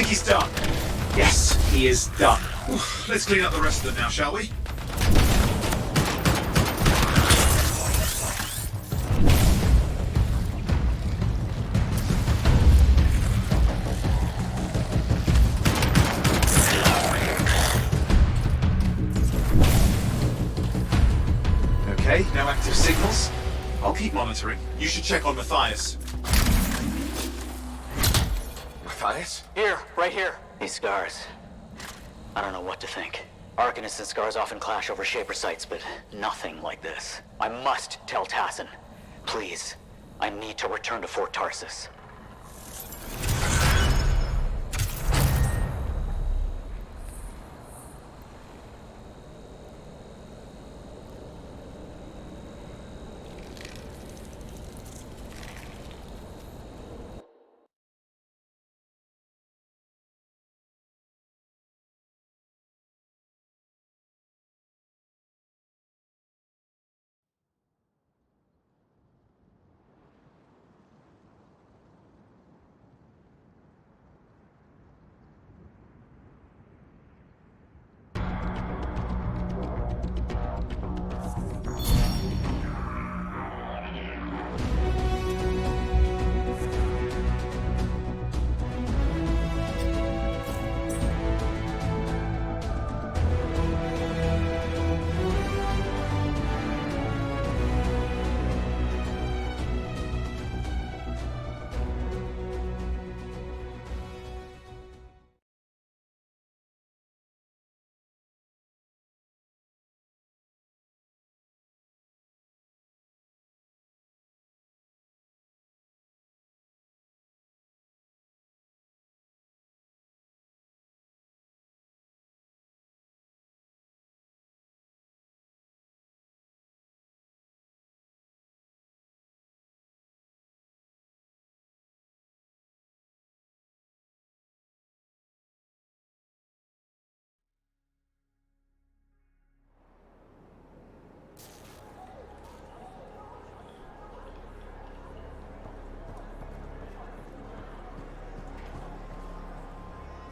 Speaker 10: think he's done. Yes, he is done. Let's clean up the rest of them now, shall we? Okay, no active signals. I'll keep monitoring. You should check on Matthias.
Speaker 7: Matthias?
Speaker 19: Here, right here. These scars. I don't know what to think. Arcanists and scars often clash over Shaper sites, but nothing like this. I must tell Tassin. Please, I need to return to Fort Tarsus.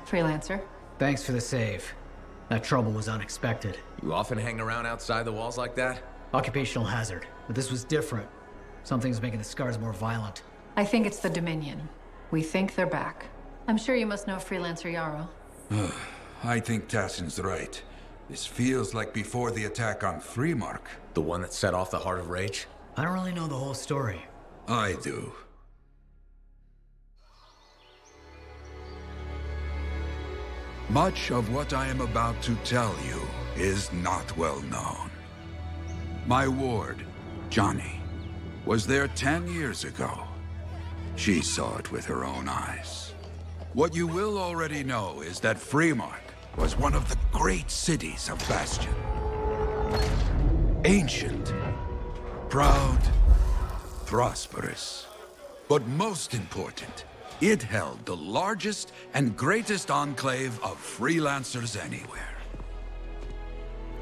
Speaker 8: Freelancer.
Speaker 20: Thanks for the save. That trouble was unexpected.
Speaker 11: You often hang around outside the walls like that?
Speaker 20: Occupational hazard, but this was different. Something's making the scars more violent.
Speaker 8: I think it's the Dominion. We think they're back. I'm sure you must know Freelancer Yarrow.
Speaker 17: I think Tassin's right. This feels like before the attack on Freemark.
Speaker 11: The one that set off the Heart of Rage?
Speaker 20: I don't really know the whole story.
Speaker 17: I do. Much of what I am about to tell you is not well known. My ward, Johnny, was there 10 years ago. She saw it with her own eyes. What you will already know is that Freemark was one of the great cities of Bastion. Ancient, proud, prosperous. But most important, it held the largest and greatest enclave of Freelancers anywhere.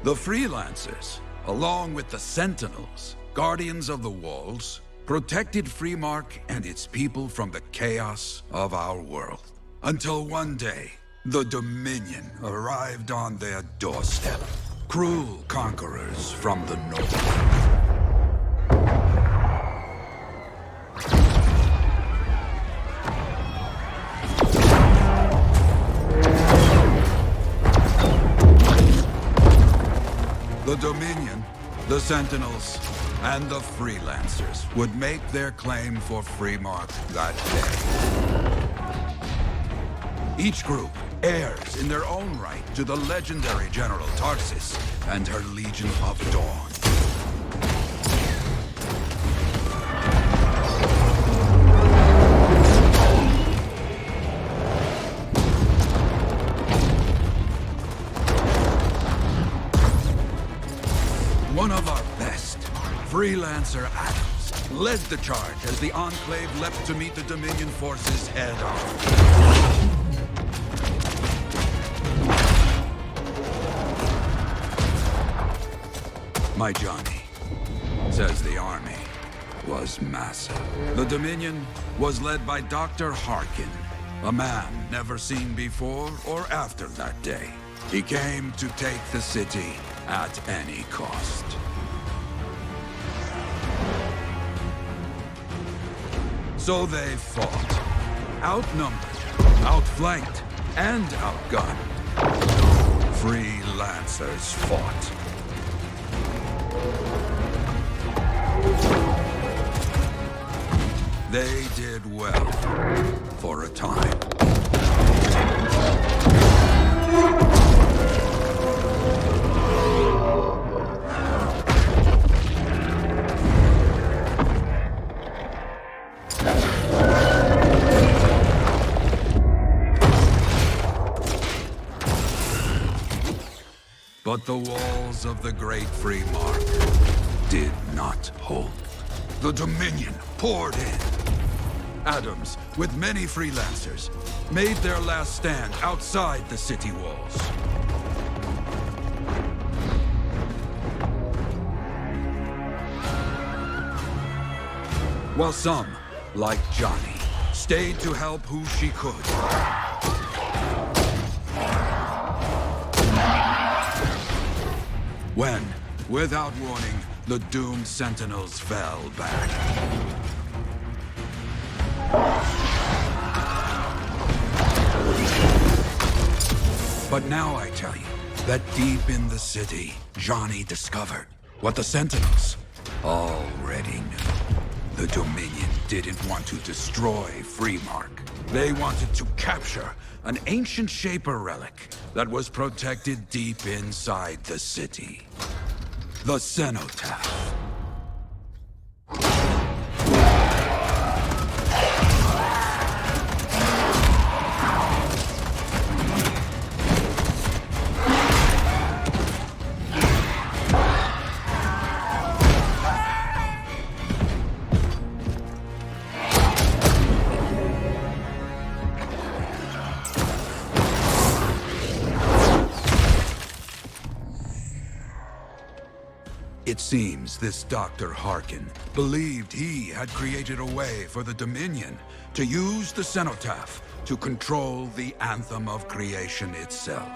Speaker 17: The Freelancers, along with the Sentinels, guardians of the walls, protected Freemark and its people from the chaos of our world. Until one day, the Dominion arrived on their doorstep. Cruel conquerors from the north. The Dominion, the Sentinels, and the Freelancers would make their claim for Freemark that day. Each group heirs in their own right to the legendary General Tarsus and her Legion of Dawn. One of our best, Freelancer Adams, led the charge as the Enclave leapt to meet the Dominion forces head-on. My Johnny says the army was massive. The Dominion was led by Dr. Harkin, A man never seen before or after that day. He came to take the city at any cost. So they fought. Outnumbered, outflanked, and outgunned. Freelancers fought. They did well, for a time. But the walls of the Great Free Mark did not hold. The Dominion poured in. Atoms, with many freelancers, made their last stand outside the city walls. While some, like Johnny, stayed to help who she could. When, without warning, the doomed sentinels fell back. But now I tell you that deep in the city, Johnny discovered what the sentinels already knew. The Dominion didn't want to destroy Freemark. They wanted to capture an ancient Shaper relic that was protected deep inside the city. The Cenotaph. It seems this Dr. Harkin believed he had created a way for the Dominion to use the Cenotaph to control the Anthem of Creation itself.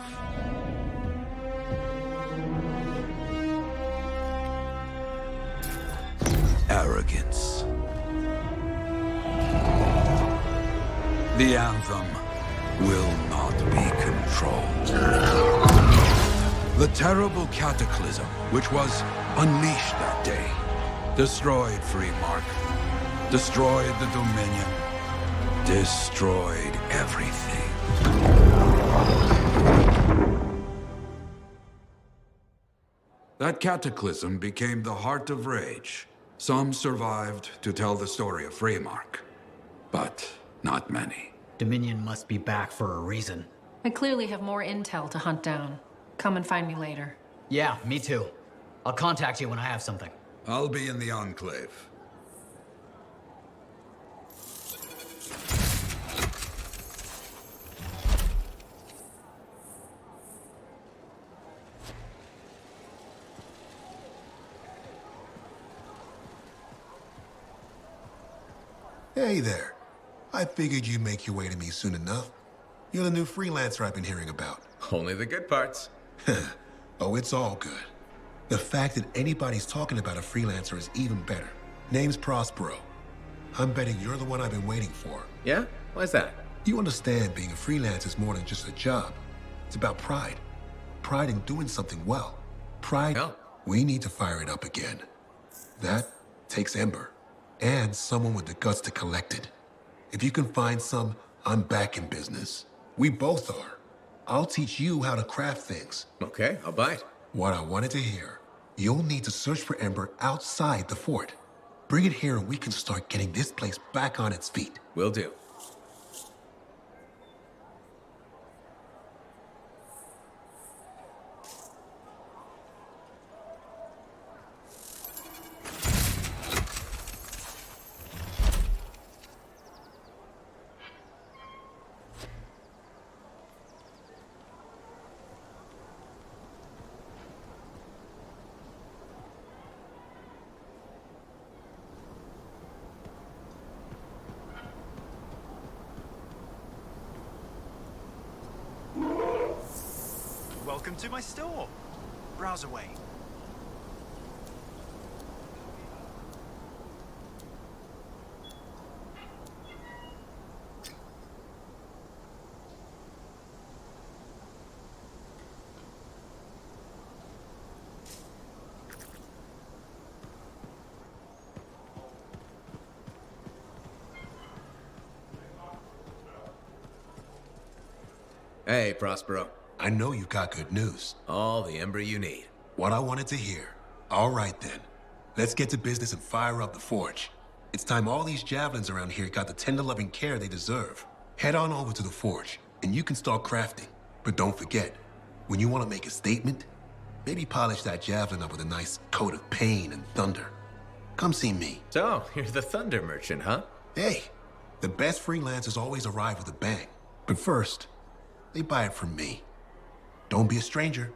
Speaker 17: Arrogance. The Anthem will not be controlled. The terrible cataclysm, which was unleashed that day, destroyed Freemark, destroyed the Dominion, destroyed everything. That cataclysm became the heart of rage. Some survived to tell the story of Freemark, but not many.
Speaker 20: Dominion must be back for a reason.
Speaker 8: I clearly have more intel to hunt down. Come and find me later.
Speaker 20: Yeah, me too. I'll contact you when I have something.
Speaker 17: I'll be in the Enclave.
Speaker 21: Hey there. I figured you'd make your way to me soon enough. You're the new freelancer I've been hearing about.
Speaker 11: Only the good parts.
Speaker 21: Oh, it's all good. The fact that anybody's talking about a freelancer is even better. Name's Prospero. I'm betting you're the one I've been waiting for.
Speaker 11: Yeah? Why's that?
Speaker 21: You understand being a freelancer is more than just a job. It's about pride. Pride in doing something well. Pride.
Speaker 11: Oh.
Speaker 21: We need to fire it up again. That takes Ember. And someone with the guts to collect it. If you can find some, I'm back in business. We both are. I'll teach you how to craft things.
Speaker 11: Okay, I'll bite.
Speaker 21: What I wanted to hear. You'll need to search for Ember outside the fort. Bring it here and we can start getting this place back on its feet.
Speaker 11: Will do.
Speaker 16: Welcome to my store. Browse away.
Speaker 21: Hey, Prospero. I know you got good news. All the Ember you need. What I wanted to hear. All right, then. Let's get to business and fire up the forge. It's time all these javelins around here got the tender loving care they deserve. Head on over to the forge, and you can start crafting. But don't forget, when you want to make a statement, maybe polish that javelin up with a nice coat of pain and thunder. Come see me. So, you're the thunder merchant, huh? Hey, the best freelancers always arrive with a bang. But first, they buy it from me. Don't be a stranger.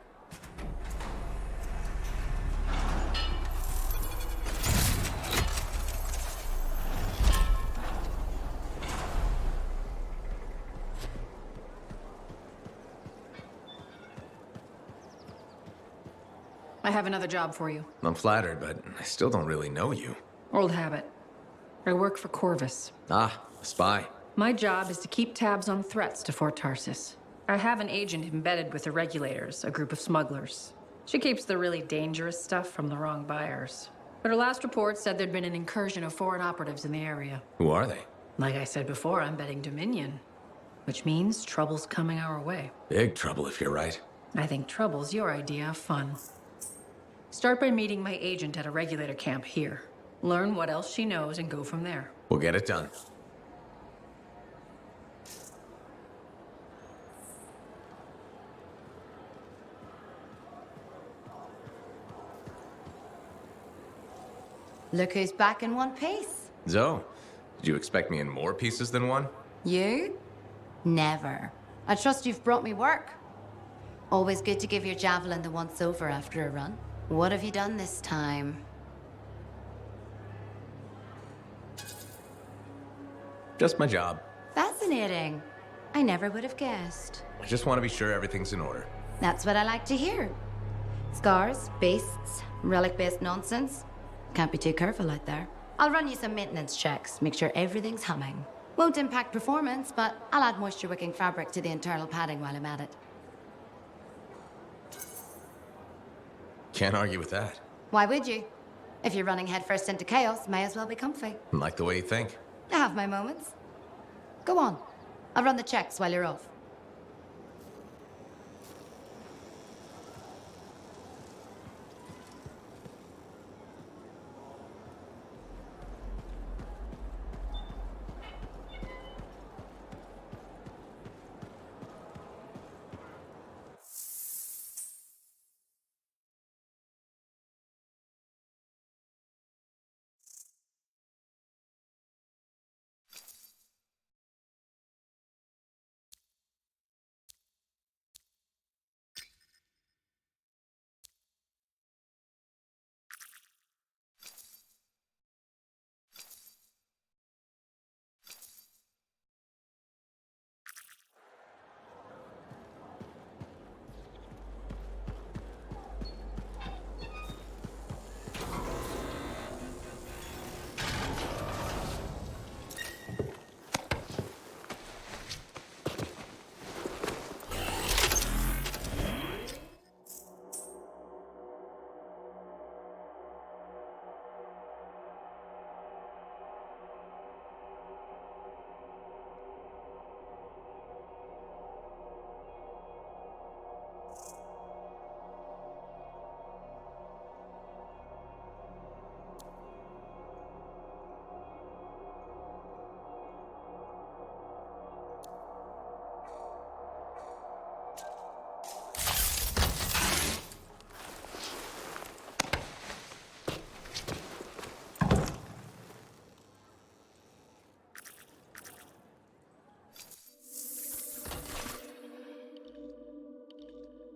Speaker 8: I have another job for you.
Speaker 11: I'm flattered, but I still don't really know you.
Speaker 8: Old habit. I work for Corvus.
Speaker 11: Ah, a spy.
Speaker 8: My job is to keep tabs on threats to Fort Tarsis. I have an agent embedded with the regulators, a group of smugglers. She keeps the really dangerous stuff from the wrong buyers. But her last report said there'd been an incursion of foreign operatives in the area.
Speaker 11: Who are they?
Speaker 8: Like I said before, I'm betting Dominion. Which means trouble's coming our way.
Speaker 11: Big trouble if you're right.
Speaker 8: I think trouble's your idea of fun. Start by meeting my agent at a regulator camp here. Learn what else she knows and go from there.
Speaker 11: We'll get it done.
Speaker 12: Look who's back in one piece.
Speaker 11: Zoe, did you expect me in more pieces than one?
Speaker 12: You? Never. I trust you've brought me work. Always good to give your javelin the once-over after a run. What have you done this time?
Speaker 11: Just my job.
Speaker 12: Fascinating. I never would have guessed.
Speaker 11: I just want to be sure everything's in order.
Speaker 12: That's what I like to hear. Scars, beasts, relic-based nonsense. Can't be too careful out there. I'll run you some maintenance checks, make sure everything's humming. Won't impact performance, but I'll add moisture-wicking fabric to the internal padding while I'm at it.
Speaker 11: Can't argue with that.
Speaker 12: Why would you? If you're running headfirst into chaos, may as well be comfy.
Speaker 11: Like the way you think.
Speaker 12: I have my moments. Go on. I'll run the checks while you're off.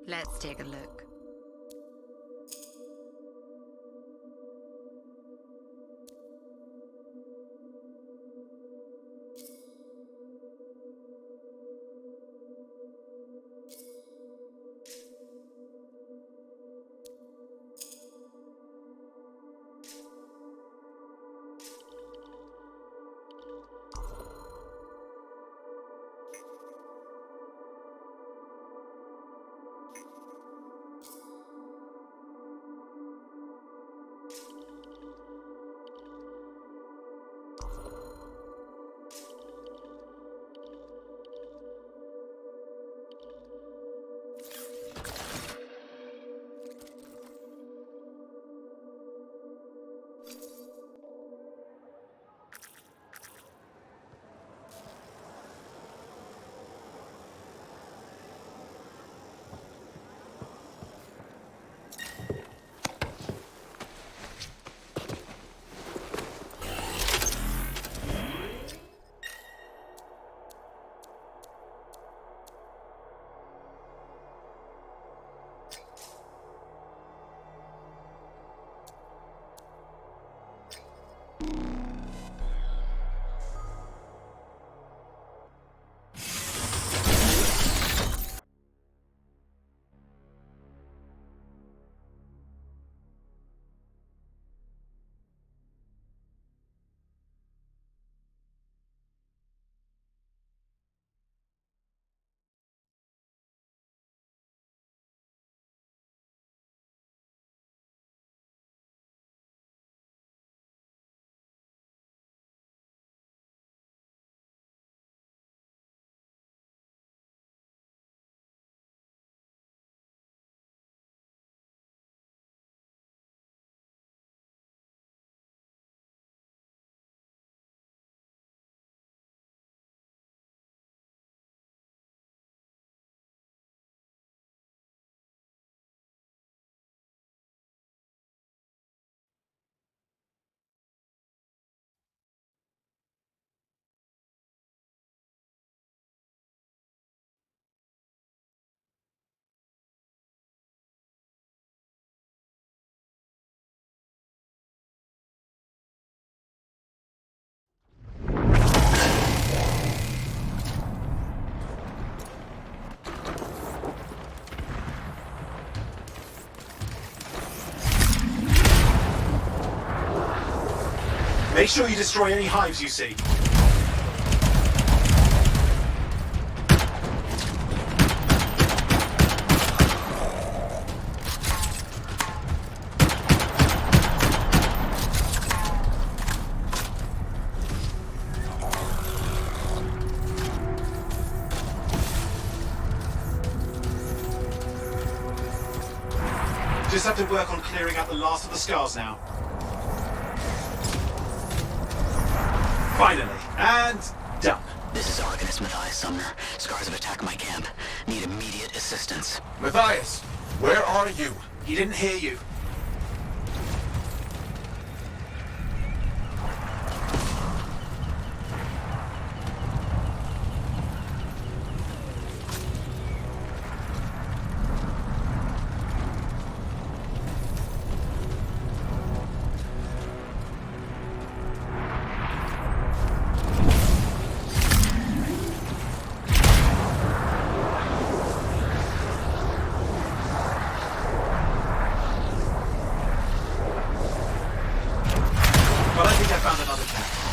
Speaker 12: Let's take a look.
Speaker 10: Make sure you destroy any hives you see. Just have to work on clearing out the last of the scars now. Finally, and done.
Speaker 19: This is Arcanist Matthias Sumner. Scars have attacked my camp. Need immediate assistance.
Speaker 7: Matthias, where are you?
Speaker 10: He didn't hear you.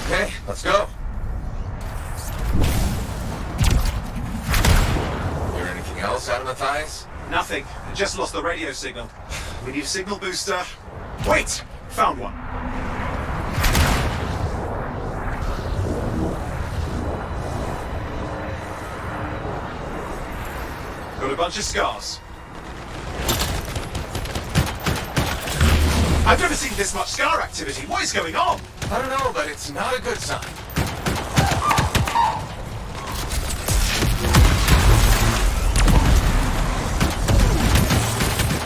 Speaker 7: Okay, let's go. Hear anything else out of Matthias?
Speaker 10: Nothing. Just lost the radio signal. We need a signal booster. Wait! Found one. Got a bunch of scars. I've never seen this much scar activity. What is going on?
Speaker 7: I don't know, but it's not a good sign.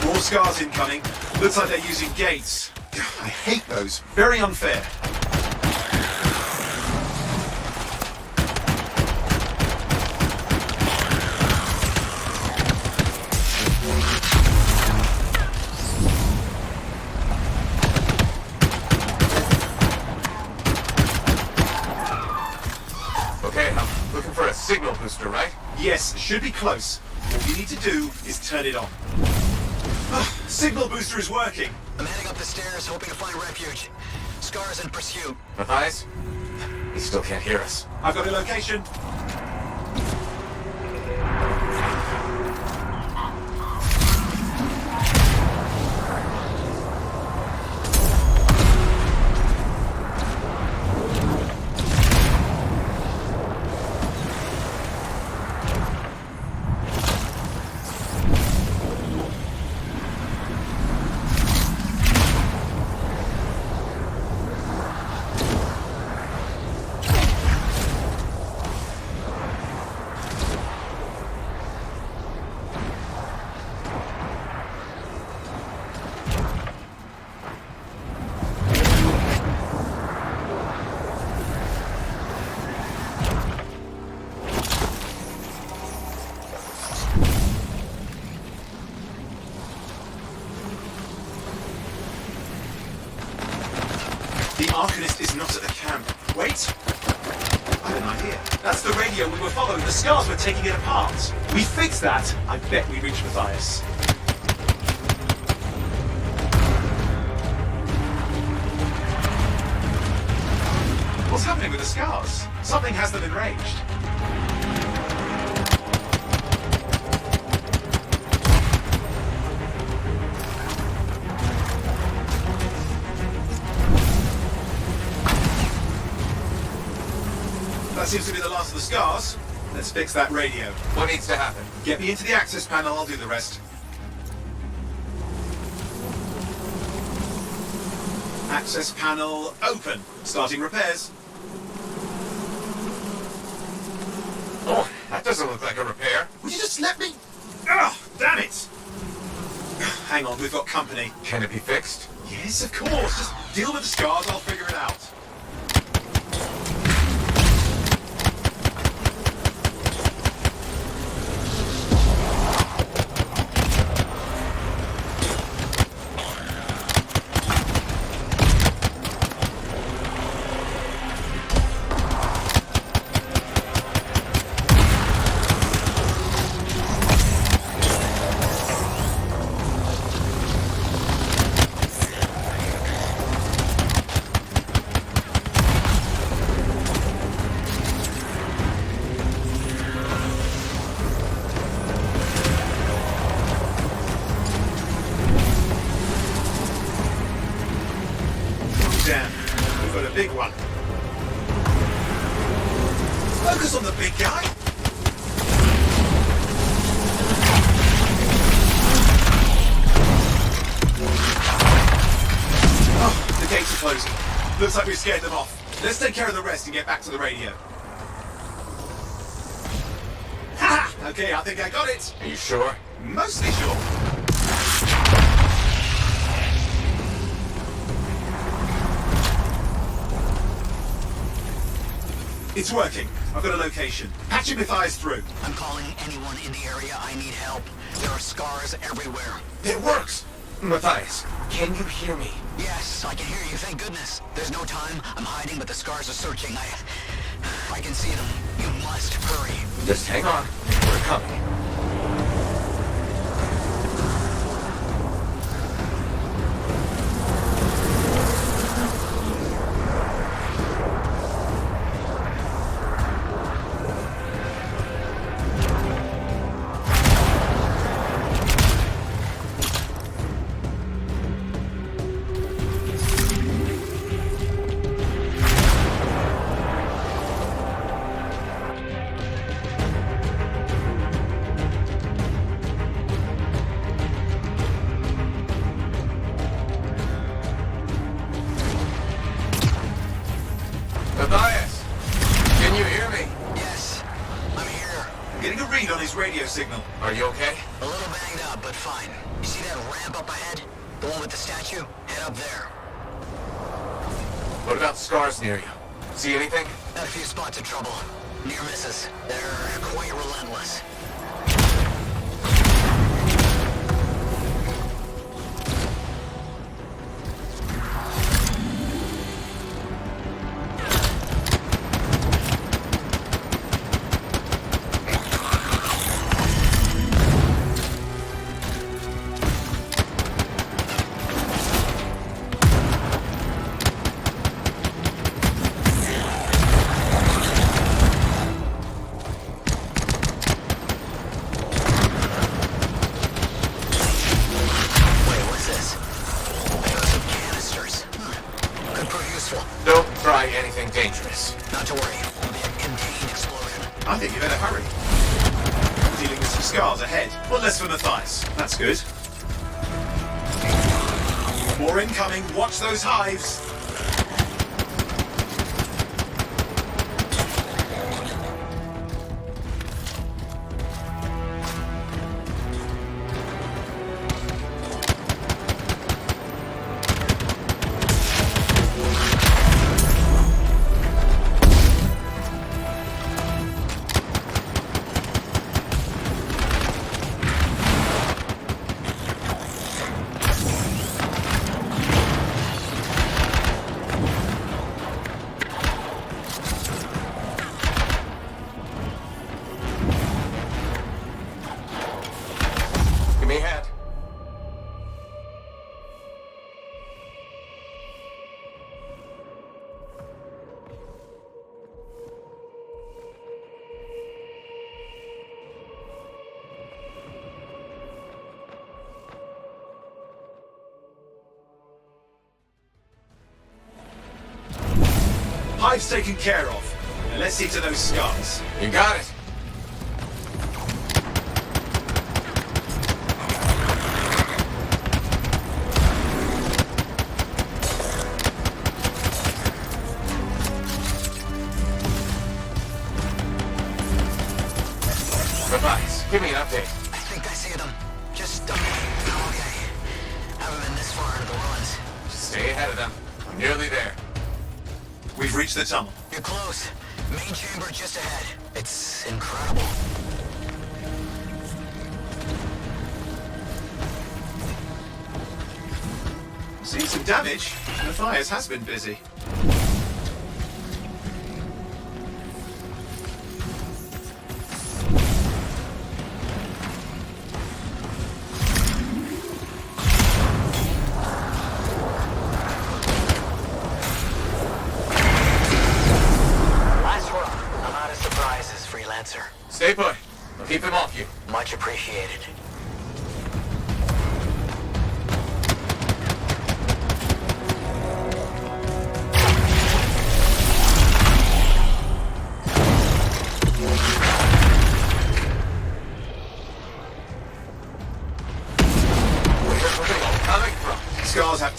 Speaker 10: More scars incoming. Looks like they're using gates. I hate those. Very unfair.
Speaker 7: Okay, I'm looking for a signal booster, right?
Speaker 10: Yes, should be close. All you need to do is turn it on. Signal booster is working.
Speaker 19: I'm heading up the stairs, hoping to find refuge. Scars in pursuit.
Speaker 7: Matthias? He still can't hear us.
Speaker 10: I've got a location. The Arcanist is not at the camp. Wait! I have an idea. That's the radio we were following. The scars were taking it apart. We fixed that. I bet we reached Matthias. What's happening with the scars? Something has them enraged. That seems to be the last of the scars. Let's fix that radio.
Speaker 7: What needs to happen?
Speaker 10: Get me into the access panel, I'll do the rest. Access panel open. Starting repairs.
Speaker 7: Oh, that doesn't look like a repair.
Speaker 10: Would you just let me? Ah, damn it! Hang on, we've got company.
Speaker 7: Can it be fixed?
Speaker 10: Yes, of course. Just deal with the scars, I'll figure it out. can. We've got a big one. Focus on the big guy. Oh, the gates are closing. Looks like we scared them off. Let's take care of the rest and get back to the radio. Ha! Okay, I think I got it.
Speaker 7: Are you sure?
Speaker 10: Mostly sure. It's working. I've got a location. Patching Matthias through.
Speaker 19: I'm calling anyone in the area. I need help. There are scars everywhere.
Speaker 7: It works! Matthias, can you hear me?
Speaker 19: Yes, I can hear you, thank goodness. There's no time. I'm hiding, but the scars are searching. I can see them. You must hurry.
Speaker 7: Just hang on. We're coming. Matthias, can you hear me?
Speaker 19: Yes, I'm here.
Speaker 10: Getting a read on his radio signal.
Speaker 7: Are you okay?
Speaker 19: A little banged up, but fine. You see that ramp up ahead? The one with the statue? Head up there.
Speaker 7: What about scars near you? See anything?
Speaker 19: Got a few spots of trouble. Near misses. They're quite relentless.
Speaker 7: Dangerous.
Speaker 19: Not to worry. It'll be a contained explosion.
Speaker 10: I think you better hurry. Dealing with some scars ahead. One less for Matthias. That's good. More incoming. Watch those hives. Hive's taken care of. Now let's see to those scars.
Speaker 7: You got it. Matthias, give me an update.
Speaker 19: I think I see them. Just okay. Haven't been this far into the ruins.
Speaker 7: Stay ahead of them. I'm nearly there.
Speaker 10: We've reached the tunnel.
Speaker 19: You're close. Main chamber just ahead. It's incredible.
Speaker 10: Seen some damage. Matthias has been busy.
Speaker 19: Freelancer.
Speaker 7: Stay put. I'll keep them off you.
Speaker 19: Much appreciated.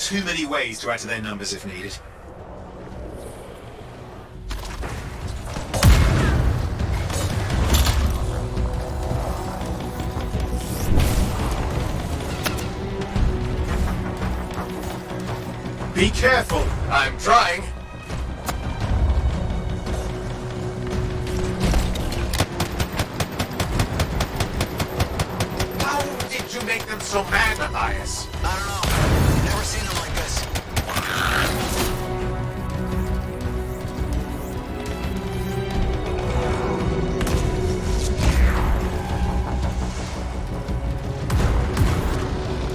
Speaker 10: too many ways to add to their numbers if needed. Be careful! I'm trying! How did you make them so mad, Matthias?
Speaker 4: I don't know. Never seen them like this.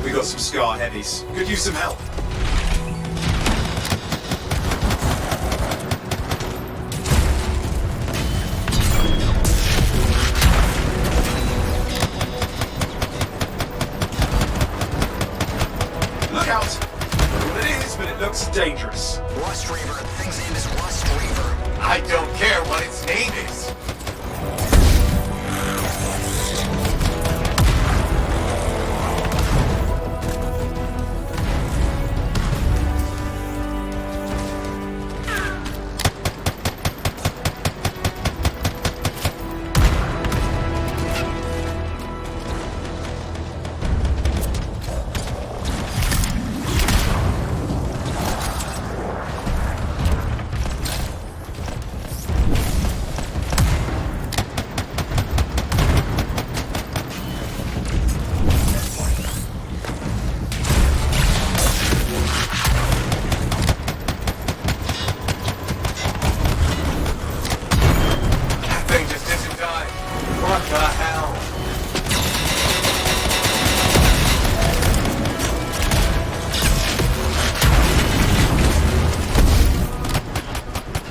Speaker 10: We got some Scar heavies. Could use some help. Look out! What it is, but it looks dangerous.
Speaker 4: Rust Reaver. The thing's name is Rust Reaver.
Speaker 10: I don't care what its name is.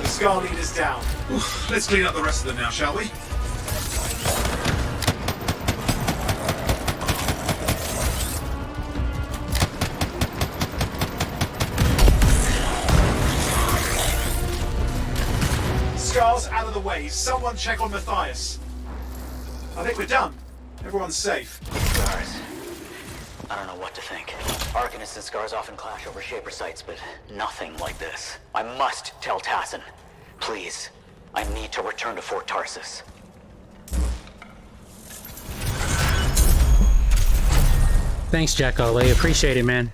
Speaker 10: Scar leader's down. Oof, let's clean up the rest of them now, shall we? Scar's out of the way. Someone check on Matthias. I think we're done. Everyone's safe.
Speaker 19: Scars. I don't know what to think. Arcanists and Scars often clash over Shaper sites, but nothing like this. I must tell Tassin. Please, I need to return to Fort Tarsus.
Speaker 14: Thanks, Jack Olay. Appreciate it, man.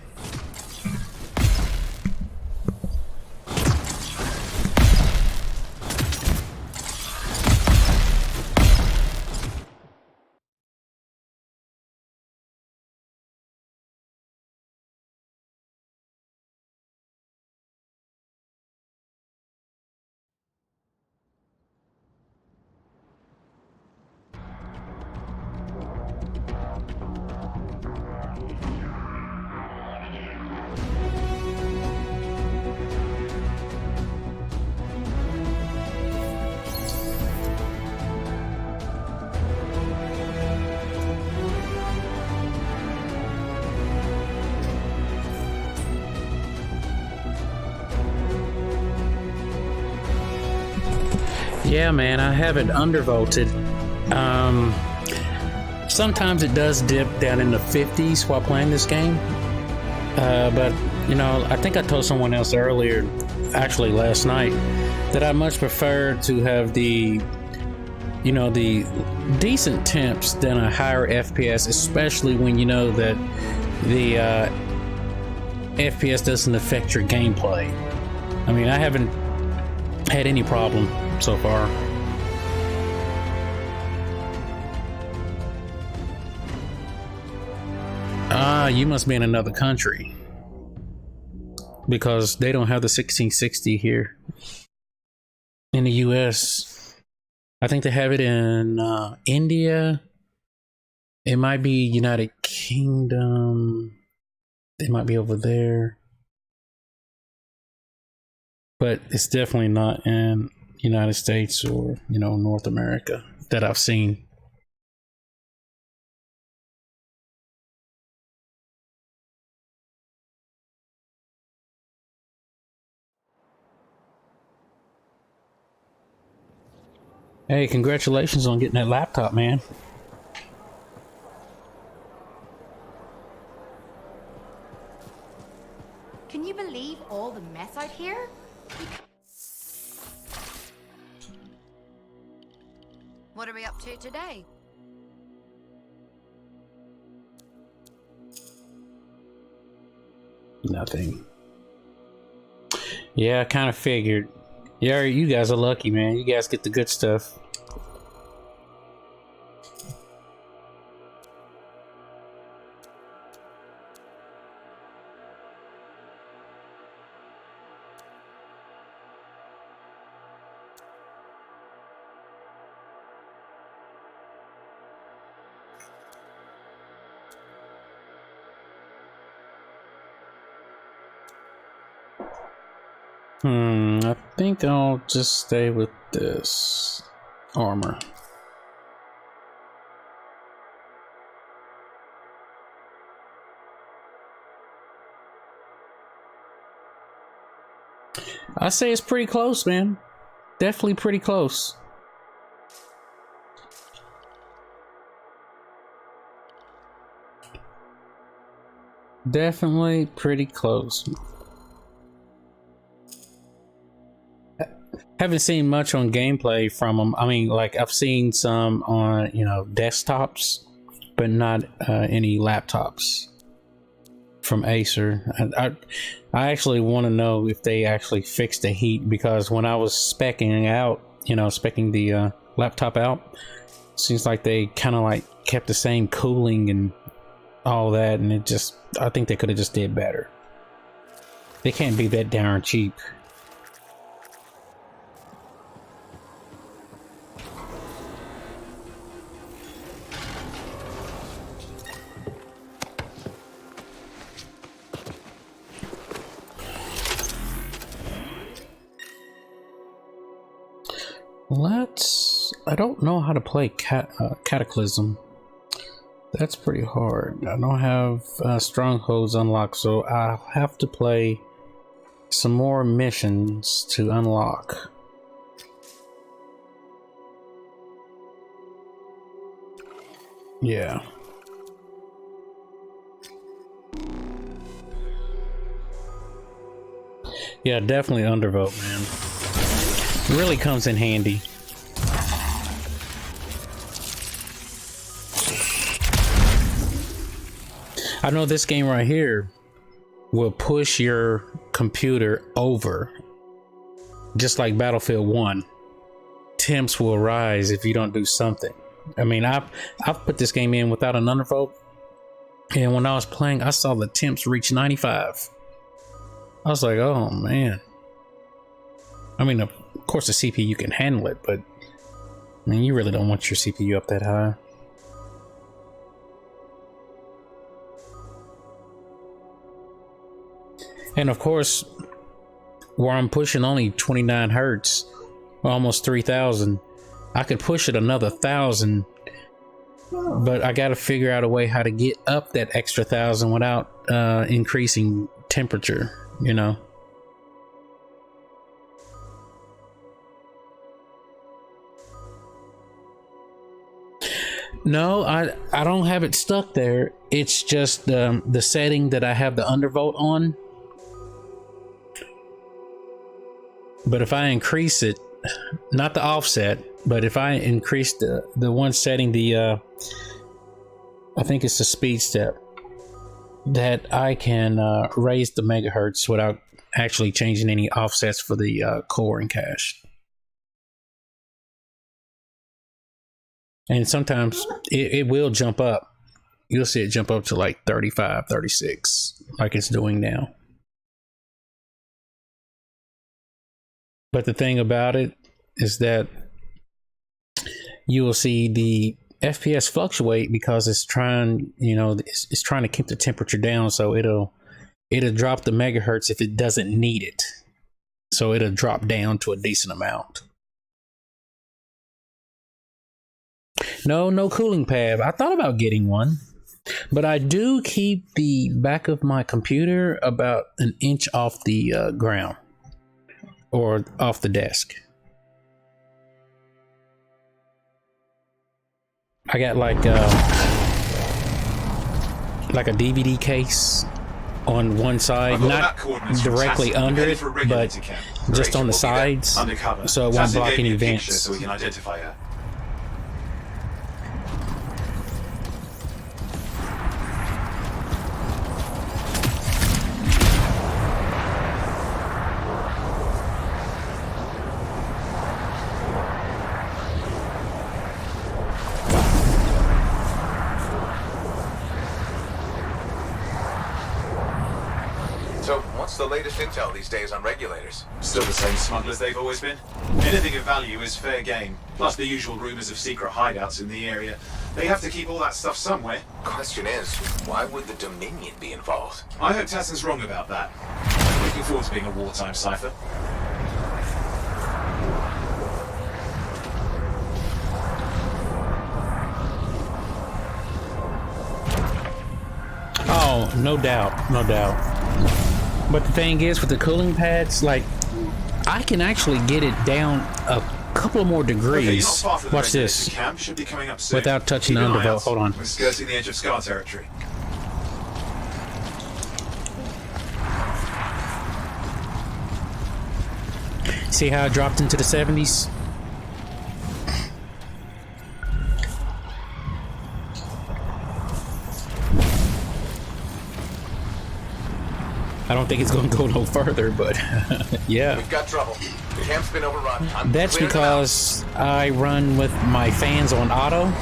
Speaker 14: Yeah, man, I have it undervolted. Sometimes it does dip down in the 50s while playing this game. But, you know, I think I told someone else earlier, actually last night, that I much prefer to have the, you know, the decent temps than a higher FPS, especially when you know that the FPS doesn't affect your gameplay. I mean, I haven't had any problem so far. Ah, you must be in another country, because they don't have the 1660 here in the US. I think they have it in India. It might be United Kingdom. They might be over there. But it's definitely not in United States or, you know, North America that I've seen. Hey, congratulations on getting that laptop, man.
Speaker 12: What are we up to today?
Speaker 14: Nothing. Yeah, I kind of figured. Yeah, you guys are lucky, man. You guys get the good stuff. I think I'll just stay with this armor. I say it's pretty close, man. Definitely pretty close. Definitely pretty close. Haven't seen much on gameplay from them. I mean, like I've seen some on, you know, desktops, but not any laptops from Acer. I actually want to know if they actually fixed the heat, because when I was specking out, you know, specking the laptop out, seems like they kind of like kept the same cooling and all that, and it just, I think they could have just did better. They can't be that darn cheap. I don't know how to play Cataclysm. That's pretty hard. I don't have strongholds unlocked, so I'll have to play some more missions to unlock. Yeah. Yeah, definitely undervote, man. It really comes in handy. I know this game right here will push your computer over, just like Battlefield 1. Temps will rise if you don't do something. I mean, I've put this game in without an undervote, and when I was playing, I saw the temps reach 95. I was like, oh man. I mean, of course the CPU can handle it, but I mean, you really don't want your CPU up that high. And of course, where I'm pushing only 29 hertz, almost 3000, I could push it another 1000, but I got to figure out a way how to get up that extra 1000 without increasing temperature, you know. No, I don't have it stuck there. It's just the setting that I have the undervote on. But if I increase it, not the offset, but if I increase the one setting, the I think it's the speed step, that I can raise the megahertz without actually changing any offsets for the core and cache. And sometimes it will jump up. You'll see it jump up to like 35, 36, like it's doing now. But the thing about it is that you will see the FPS fluctuate because it's trying, you know, it's trying to keep the temperature down, so it'll drop the megahertz if it doesn't need it. So it'll drop down to a decent amount. No cooling pad. I thought about getting one, but I do keep the back of my computer about an inch off the ground. Or off the desk. I got like a DVD case on one side, not directly under it, but just on the sides, so it won't block any vents.
Speaker 10: So we can identify her.
Speaker 3: What's the latest intel these days on regulators?
Speaker 10: Still the same smugglers they've always been. Anything of value is fair game. Plus the usual rumors of secret hideouts in the area. They have to keep all that stuff somewhere.
Speaker 3: Question is, why would the Dominion be involved?
Speaker 10: I hope Tassin's wrong about that. I'm looking forward to being a wartime cipher.
Speaker 14: Oh, no doubt, no doubt. But the thing is, with the cooling pads, like, I can actually get it down a couple more degrees. Watch this.
Speaker 10: Camp should be coming up soon.
Speaker 14: Without touching the undervolt. Hold on.
Speaker 10: We're skirting the edge of Scar territory.
Speaker 14: See how it dropped into the 70s? I don't think it's going to go no further, but yeah.
Speaker 3: We've got trouble. The camp's been overrun.
Speaker 14: That's because I run with my fans on auto.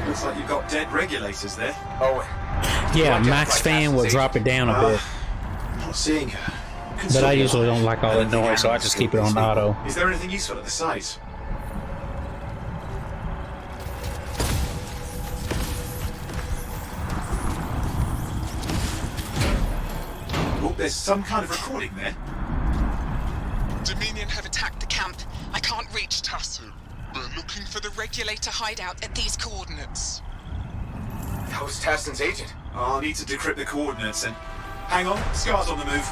Speaker 10: Looks like you've got dead regulators there.
Speaker 3: Oh,
Speaker 14: yeah, max fan will drop it down a bit.
Speaker 10: Not seeing her.
Speaker 14: But I usually don't like all that noise, so I just keep it on auto.
Speaker 10: Is there anything useful at the site? Oh, there's some kind of recording there.
Speaker 6: Dominion have attacked the camp. I can't reach Tassin. We're looking for the regulator hideout at these coordinates.
Speaker 3: That was Tassin's agent.
Speaker 10: I'll need to decrypt the coordinates and... Hang on, Scar's on the move.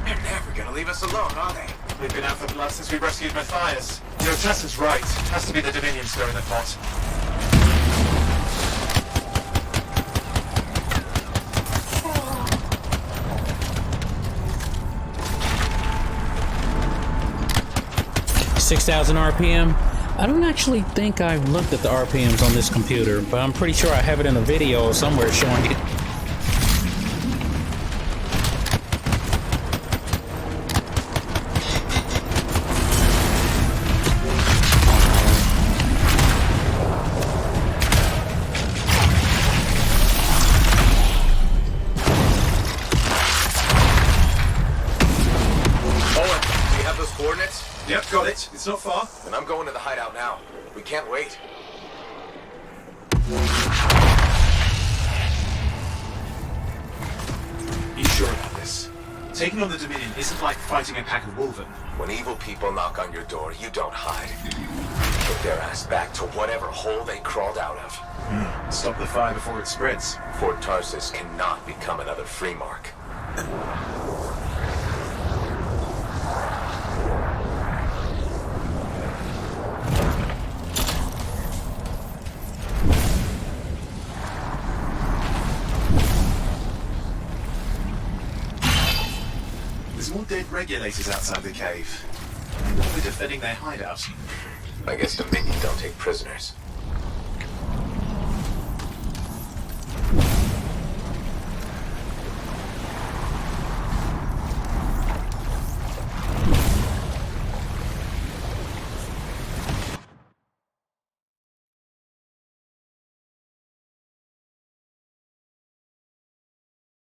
Speaker 3: They're never gonna leave us alone, are they?
Speaker 10: They've been out for blood since we rescued Matthias. You know, Tassin's right. It has to be the Dominion stirring the pot.
Speaker 14: $6,000 RPM. I don't actually think I've looked at the RPMs on this computer, but I'm pretty sure I have it in a video somewhere showing it.
Speaker 10: Yep, got it. It's not far.
Speaker 3: Then I'm going to the hideout now. We can't wait.
Speaker 10: You sure about this? Taking on the Dominion isn't like fighting a pack of wolven.
Speaker 3: When evil people knock on your door, you don't hide. Put their ass back to whatever hole they crawled out of.
Speaker 10: Stop the fire before it spreads.
Speaker 3: Fort Tarsus cannot become another free mark.
Speaker 10: There's more dead regulators outside the cave. They're defending their hideout.
Speaker 3: I guess Dominion don't take prisoners.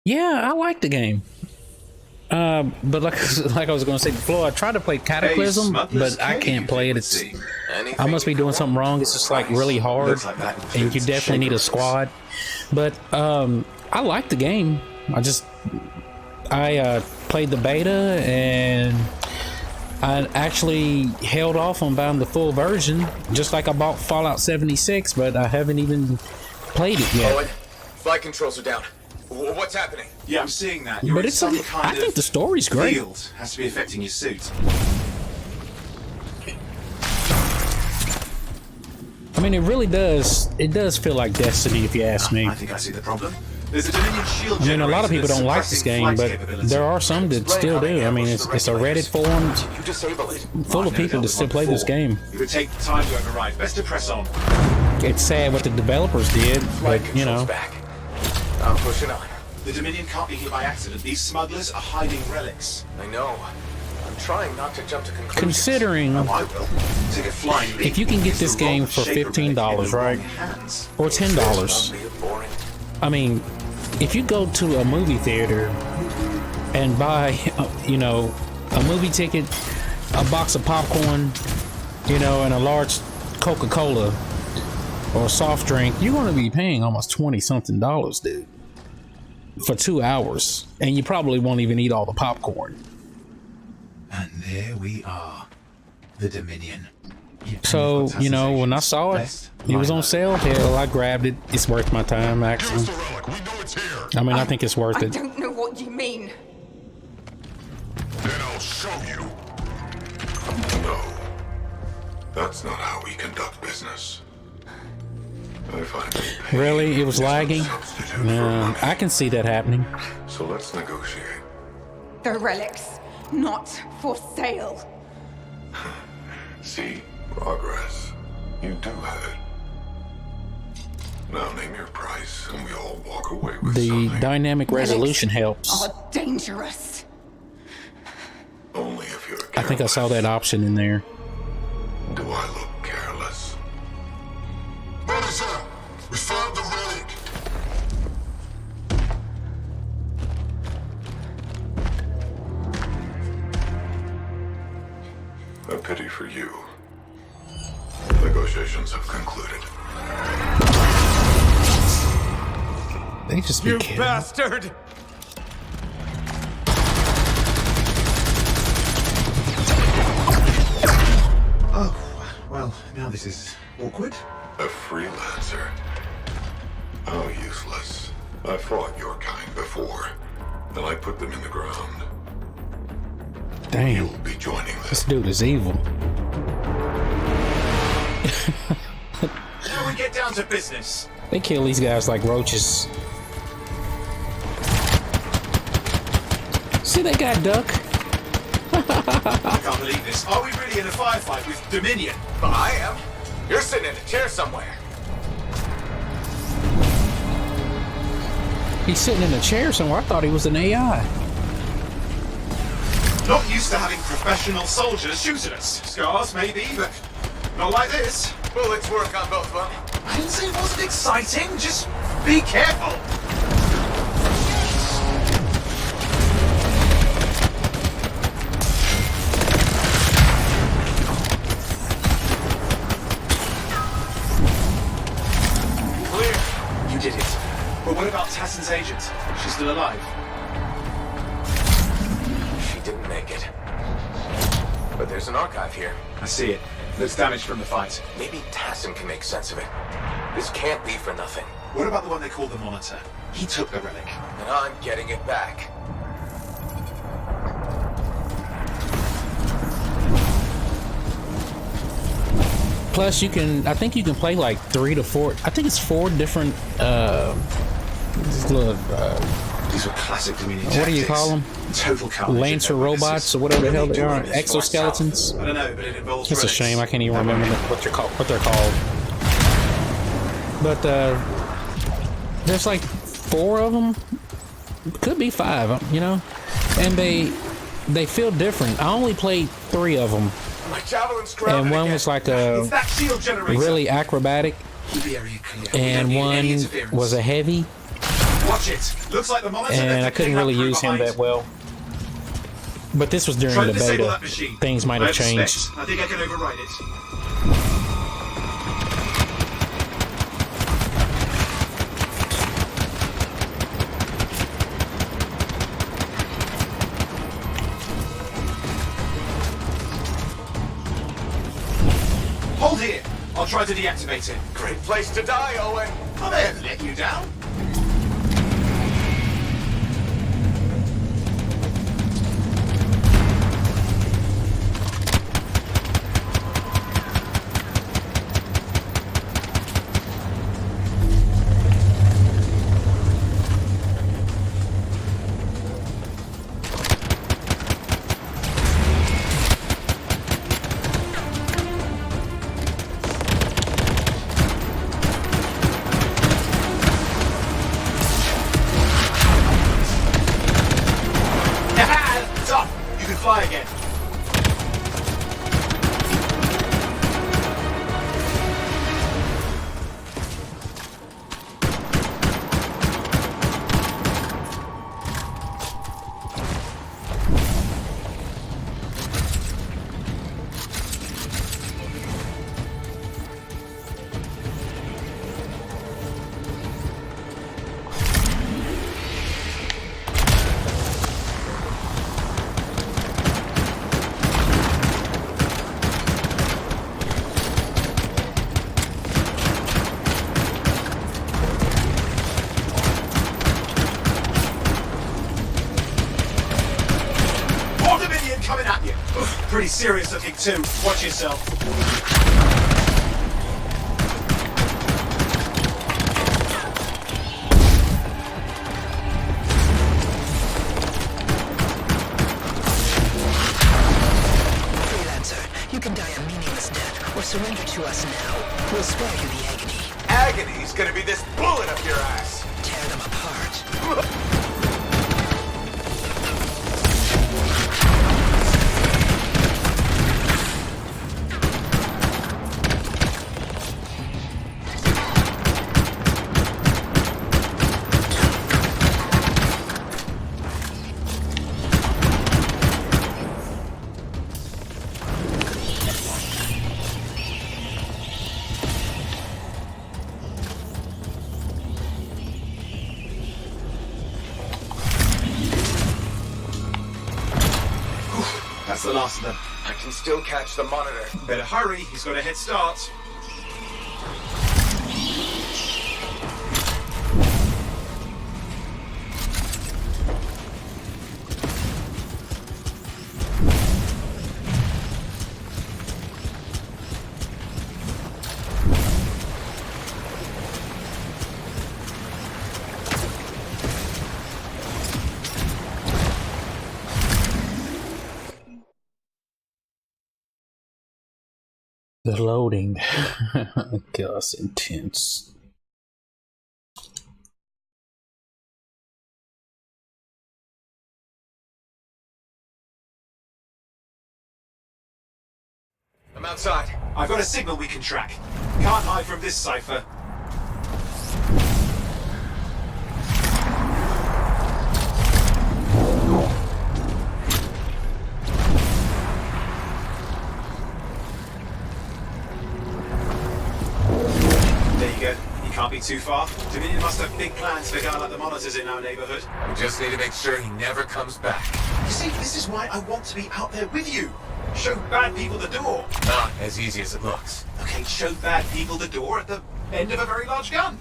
Speaker 14: Yeah, I like the game. But like I was going to say before, I tried to play Cataclysm, but I can't play it. It's I must be doing something wrong. It's just like really hard, and you definitely need a squad. But I like the game. I played the beta, and I actually held off on buying the full version, just like I bought Fallout 76, but I haven't even played it yet.
Speaker 3: Owen, flight controls are down. What's happening?
Speaker 10: Yeah, I'm seeing that.
Speaker 14: But it's I think the story's great.
Speaker 10: Field has to be affecting your suit.
Speaker 14: mean, it really does. It does feel like Destiny, if you ask me.
Speaker 10: I think I see the problem. There's a Dominion shield
Speaker 14: I mean, a lot of
Speaker 10: generator
Speaker 14: people don't like this
Speaker 10: suppressing
Speaker 14: game,
Speaker 10: flight
Speaker 14: but
Speaker 10: capability.
Speaker 14: there are some that still do. I mean, it's a Reddit forum
Speaker 3: You disable it.
Speaker 14: full of people that still play this game.
Speaker 10: It would take time to override. Best to press on.
Speaker 14: It's sad what the developers did, but you know.
Speaker 3: Back. I'm pushing on.
Speaker 10: The Dominion can't be here by accident. These smugglers are hiding relics.
Speaker 3: I know. I'm trying not to jump to conclusions.
Speaker 14: Considering
Speaker 10: I will. Take a flying leap.
Speaker 14: if you can get this game for $15, right, or $10, I mean, if you go to a movie theater and buy, you know, a movie ticket, a box of popcorn, you know, and a large Coca-Cola or a soft drink, you're going to be paying almost $20-something, dude, for 2 hours, and you probably won't even eat all the popcorn.
Speaker 10: And there we are, the Dominion.
Speaker 14: So, you know, when I saw it, it was on sale. Hell, I grabbed it. It's worth my time, actually. I mean, I think it's worth
Speaker 6: I
Speaker 14: it.
Speaker 6: don't know what you mean.
Speaker 21: Then I'll show you. No. That's not how we conduct business. I find it
Speaker 14: Really? It was lagging? No, I can see that happening.
Speaker 21: So let's negotiate.
Speaker 6: The relics, not for sale.
Speaker 21: See? Progress. You do have it. Now name your price and we all walk away with
Speaker 14: The
Speaker 21: something.
Speaker 14: dynamic resolution helps.
Speaker 6: Are dangerous.
Speaker 21: Only if you're
Speaker 14: I think I saw that option in there.
Speaker 21: Do I look careless?
Speaker 4: Officer, we found the relic.
Speaker 21: A pity for you. Negotiations have concluded.
Speaker 14: They just be
Speaker 18: You
Speaker 14: kidding.
Speaker 18: bastard!
Speaker 10: Oh, well, now this is awkward.
Speaker 21: A freelancer? How useless. I fought your kind before, and I put them in the ground.
Speaker 14: Damn.
Speaker 21: You'll be joining them.
Speaker 14: This dude is evil.
Speaker 10: Now we get down to business.
Speaker 14: They kill these guys like roaches. See that guy duck?
Speaker 10: I can't believe this. Are we really in a firefight with Dominion?
Speaker 3: But I am. You're sitting in a chair somewhere.
Speaker 14: He's sitting in a chair somewhere. I thought he was an AI.
Speaker 10: Not used to having professional soldiers shoot at us. Scars, maybe, but not like this.
Speaker 3: Bullets work on both of them.
Speaker 10: I didn't say it wasn't exciting. Just be careful.
Speaker 3: Clear.
Speaker 10: You did it. But what about Tassin's agent? She's still alive.
Speaker 3: She didn't make it. But there's an archive here.
Speaker 10: I see it. Looks damaged from the fight.
Speaker 3: Maybe Tassin can make sense of it. This can't be for nothing.
Speaker 10: What about the one they call the Monitor? He took the relic.
Speaker 3: And I'm getting it back.
Speaker 14: Plus, you can. I think you can play like 3 to 4. I think it's 4 different. Little,
Speaker 10: These were classic Dominion
Speaker 14: what do you call them?
Speaker 10: Total carnage.
Speaker 14: Lancer robots or whatever the hell they are. Exoskeletons.
Speaker 10: I don't know, but it involves
Speaker 14: It's a
Speaker 10: relics.
Speaker 14: shame I can't even remember what they're called. But there's like 4 of them. Could be 5. You know, and they feel different. I only played 3 of them.
Speaker 3: My javelin's
Speaker 14: And one was like a
Speaker 10: It's that shield generator.
Speaker 14: really acrobatic,
Speaker 10: Keep the area clear.
Speaker 14: and
Speaker 10: We don't need any
Speaker 14: one
Speaker 10: interference.
Speaker 14: was a heavy,
Speaker 10: Watch it. Looks like the Monitor.
Speaker 14: and I couldn't really use him that well. But this was during
Speaker 10: Try
Speaker 14: the
Speaker 10: to disable
Speaker 14: beta.
Speaker 10: that machine.
Speaker 14: Things might have
Speaker 10: I suspect.
Speaker 14: changed.
Speaker 10: I think I can override it. Hold here. I'll try to deactivate it.
Speaker 3: Great place to die, Owen.
Speaker 10: I may have let you down. He's serious looking too. Watch yourself.
Speaker 9: Freelancer, you can die a meaningless death or surrender to us now. We'll spare you the agony.
Speaker 7: Agony's gonna be this bullet up your ass.
Speaker 9: Tear them apart.
Speaker 10: That's the last of them.
Speaker 7: I can still catch the monitor.
Speaker 10: Better hurry, he's got a head start.
Speaker 14: The loading. Gosh, intense.
Speaker 7: I'm outside.
Speaker 10: I've got a signal we can track. Can't hide from this cipher. There you go. You can't be too far. Dominion must have big plans for a guy like the monitors in our neighborhood.
Speaker 7: We just need to make sure he never comes back.
Speaker 10: You see, this is why I want to be out there with you. Show bad people the door.
Speaker 7: Not as easy as it looks.
Speaker 10: Okay, show bad people the door at the end of a very large gun.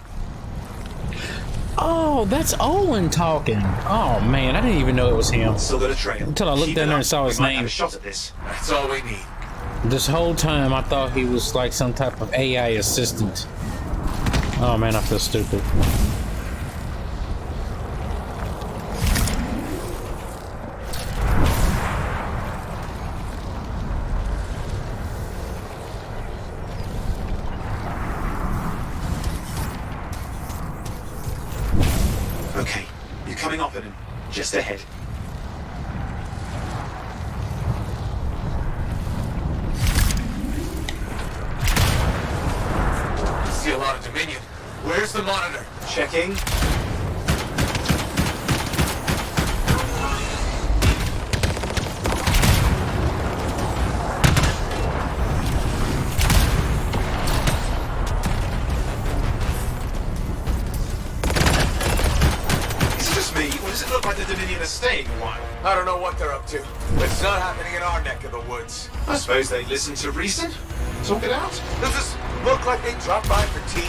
Speaker 14: Oh, that's Owen talking. Oh man, I didn't even know it was him.
Speaker 10: Still got a trail.
Speaker 14: Until I looked down there and saw his name.
Speaker 10: Have a shot at this.
Speaker 7: That's all we need.
Speaker 14: This whole time I thought he was like some type of AI assistant. Oh man, I feel stupid.
Speaker 10: Okay, you're coming up at him. Just ahead.
Speaker 7: See a lot of Dominion. Where's the monitor?
Speaker 10: Checking. Is it just me, or does it look like the Dominion are staying a while?
Speaker 7: I don't know what they're up to, but it's not happening in our neck of the woods.
Speaker 10: I suppose they listen to reason. Talk it out.
Speaker 7: Does this look like they dropped by for tea?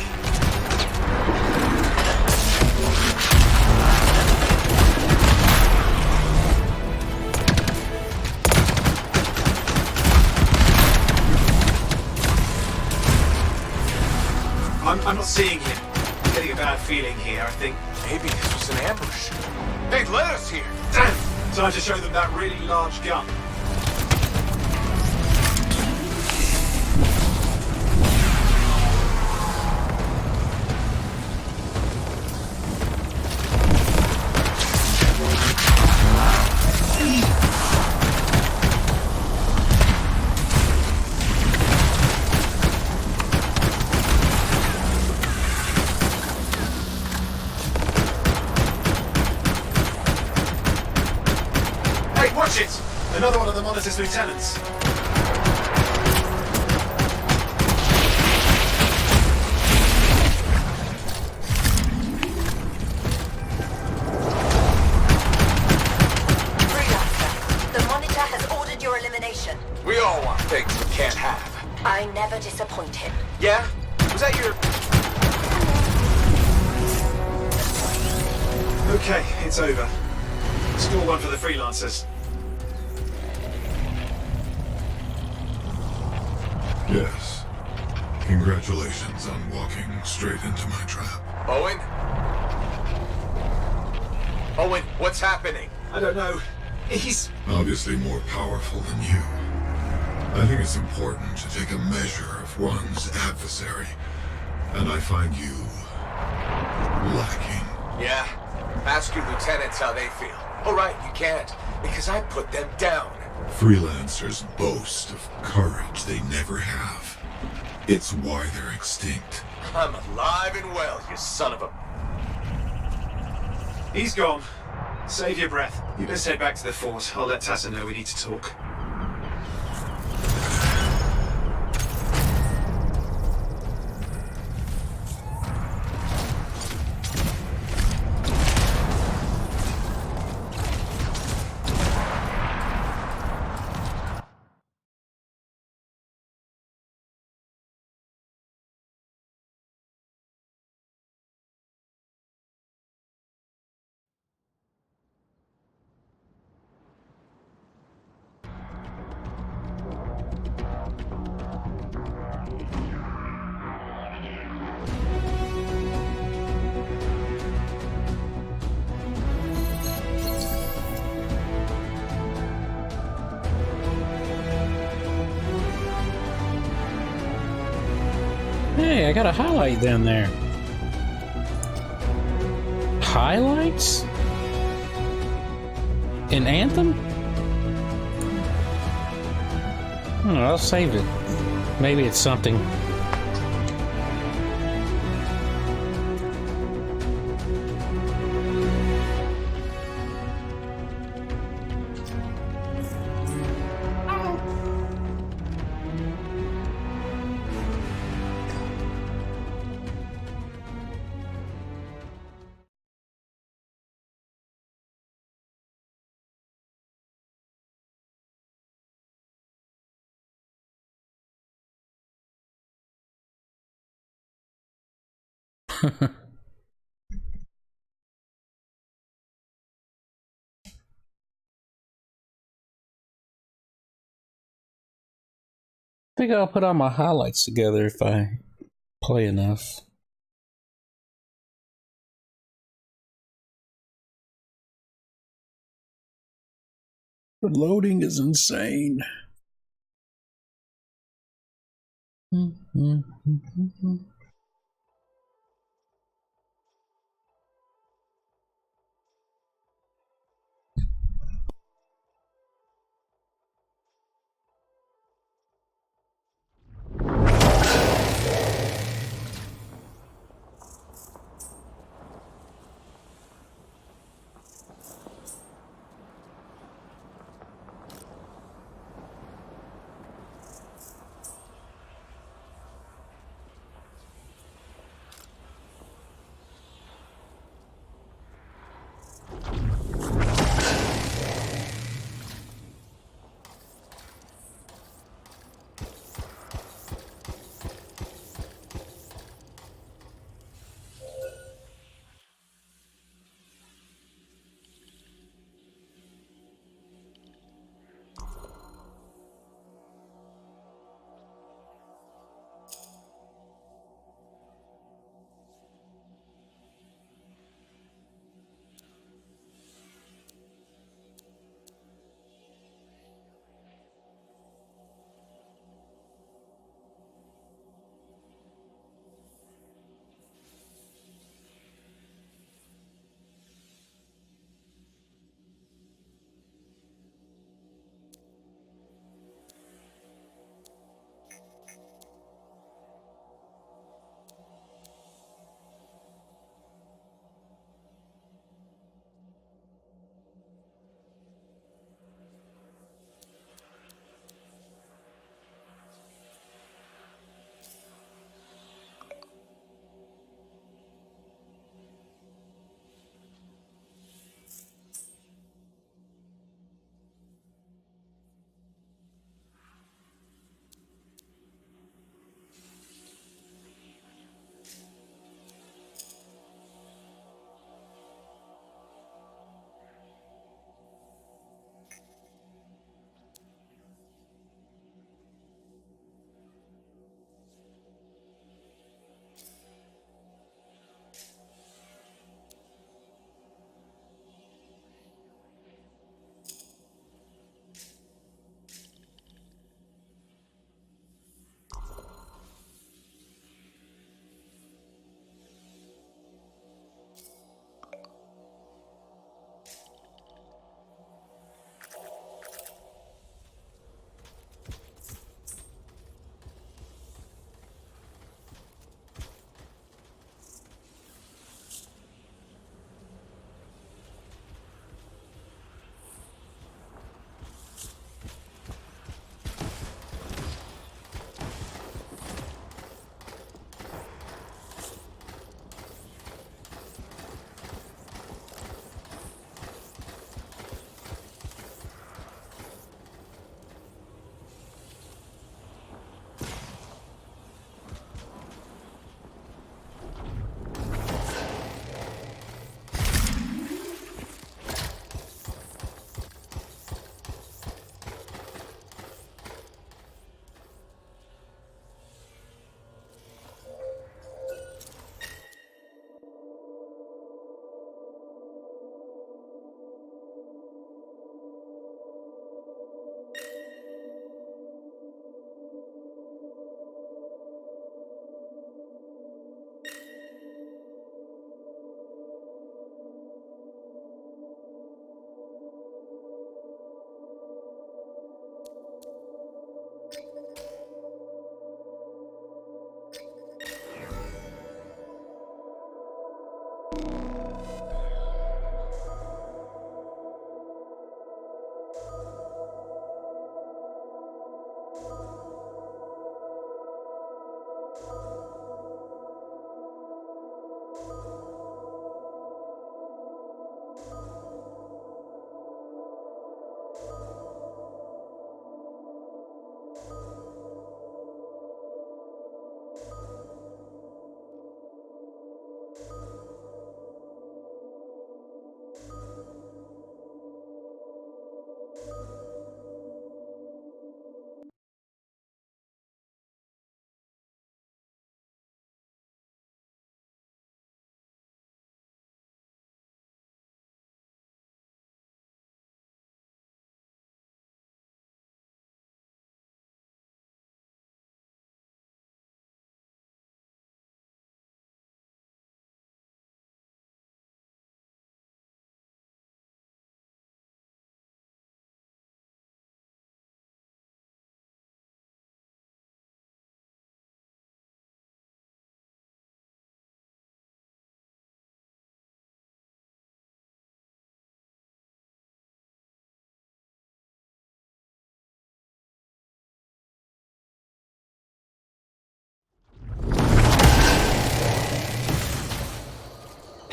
Speaker 10: I'm not seeing him. I'm getting a bad feeling here, I think.
Speaker 7: Maybe this was an ambush. They've led us here.
Speaker 10: Damn! Time to show them that really large gun. Watch it! Another one of the monitor's lieutenants.
Speaker 22: Freelancer, the monitor has ordered your elimination.
Speaker 7: We all want things we can't have.
Speaker 22: I never disappoint him.
Speaker 7: Yeah? Was that your...
Speaker 10: Okay, it's over. Score one for the Freelancers.
Speaker 21: Yes. Congratulations on walking straight into my trap.
Speaker 3: Owen? Owen, what's happening?
Speaker 10: I don't know. He's
Speaker 21: Obviously more powerful than you. I think it's important to take a measure of one's adversary. And I find you lacking.
Speaker 3: Yeah? Ask your lieutenants how they feel. All right, you can't, because I put them down.
Speaker 21: Freelancers boast of courage they never have. It's why they're extinct.
Speaker 3: I'm alive and well, you son of a...
Speaker 10: He's gone. Save your breath. You best head back to the fort. I'll let Tassa know we need to talk.
Speaker 14: Hey, I got a highlight down there. Highlights? In Anthem? I'll save it. Maybe it's something. I think I'll put all my highlights together if I play enough. The loading is insane.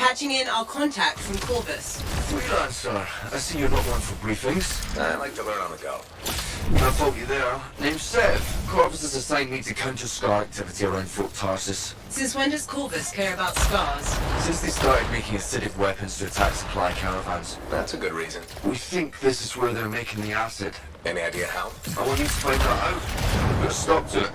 Speaker 2: Patching in our contact from Corvus.
Speaker 3: Freelancer, I see you're not one for briefings. I like to learn on the go. Can't fault you there. Name's Sev. Corvus has assigned me to counter Scar activity around Fort Tarsus.
Speaker 2: Since when does Corvus care about scars?
Speaker 3: Since they started making acidic weapons to attack supply caravans. That's a good reason. We think this is where they're making the acid. Any idea how? I want you to find that out. Put a stop to it.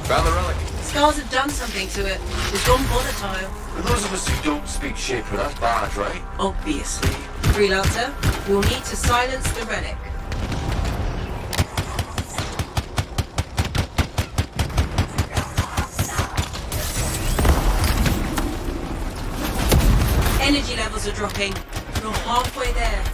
Speaker 3: Found the relic.
Speaker 2: Scars have done something to it. It's gone volatile.
Speaker 3: For those of us who don't speak Shaper, that's bad, right?
Speaker 2: Obviously. Freelancer, we'll need to silence the relic. Energy levels are dropping. We're halfway there.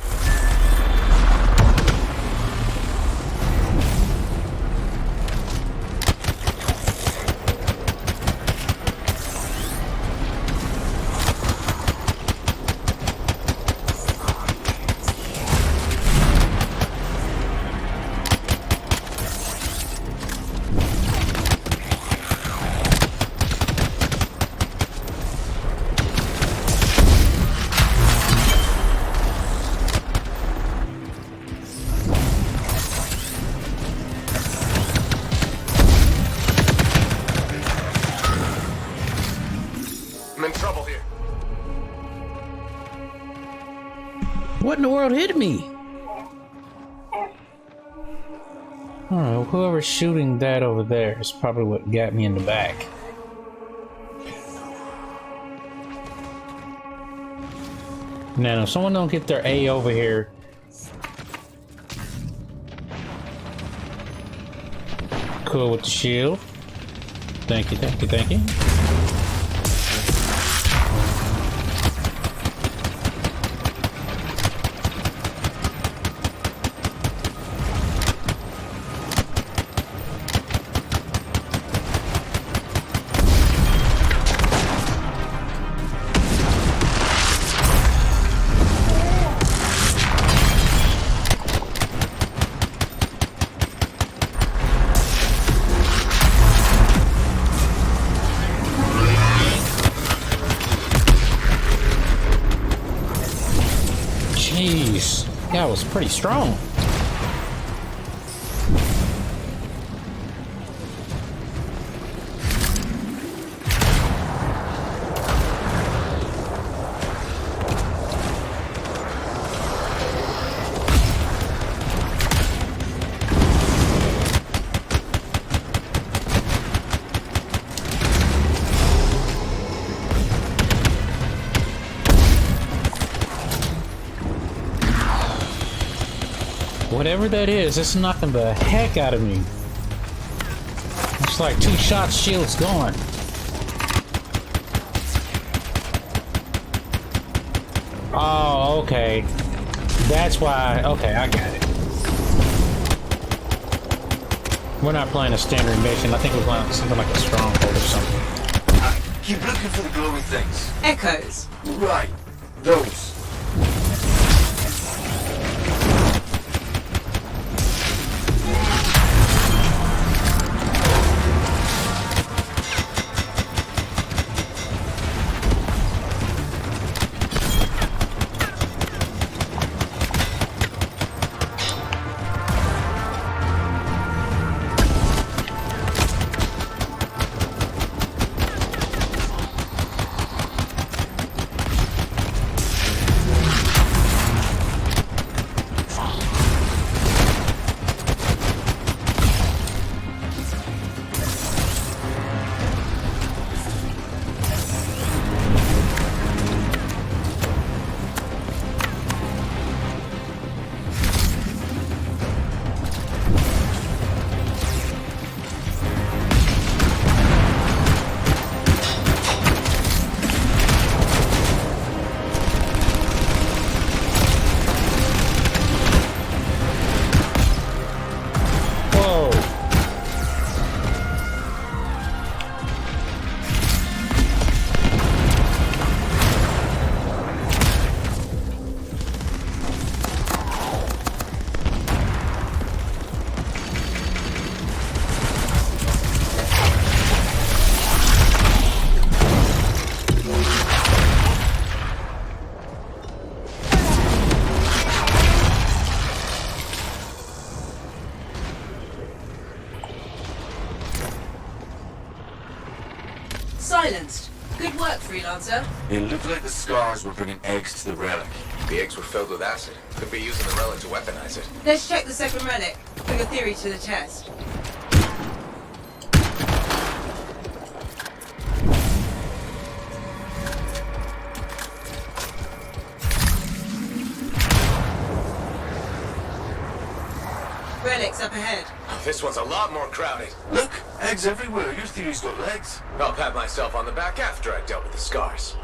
Speaker 14: What in the world hit me? Oh, whoever's shooting that over there is probably what got me in the back. Now, if someone don't get their A over here, cool with the shield. Thank you, thank you, thank you. Jeez, that was pretty strong. Whatever that is, it's knocking the heck out of me. It's like 2 shots, shield's gone. Oh, okay. That's why. Okay, I got it. We're not playing a standard mission. I think we're playing something like a stronghold or something.
Speaker 3: Keep looking for the glowing things.
Speaker 2: Echoes.
Speaker 3: Right. Those.
Speaker 2: silenced. Good work, Freelancer.
Speaker 3: It looked like the scars were bringing eggs to the relic.
Speaker 10: The eggs were filled with acid. Could be using the relic to weaponize it.
Speaker 2: Let's check the second relic. Put your theory to the test. Relic's up ahead.
Speaker 10: This one's a lot more crowded.
Speaker 3: Look, eggs everywhere. Your theory's got legs.
Speaker 10: I'll pat myself on the back after I dealt with the scars.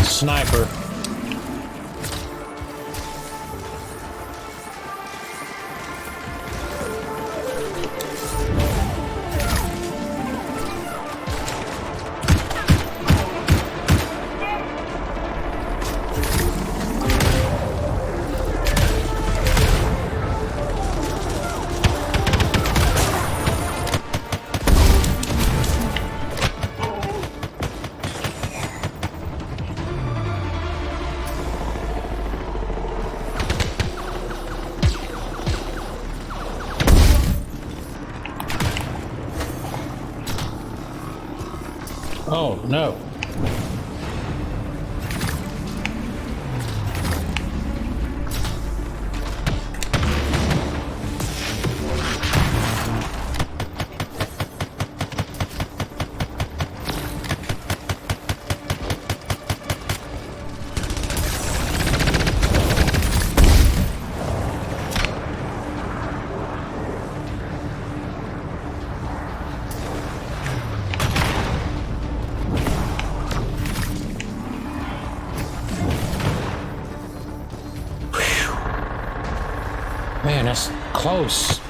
Speaker 14: Sniper. Oh, no. Man, that's close.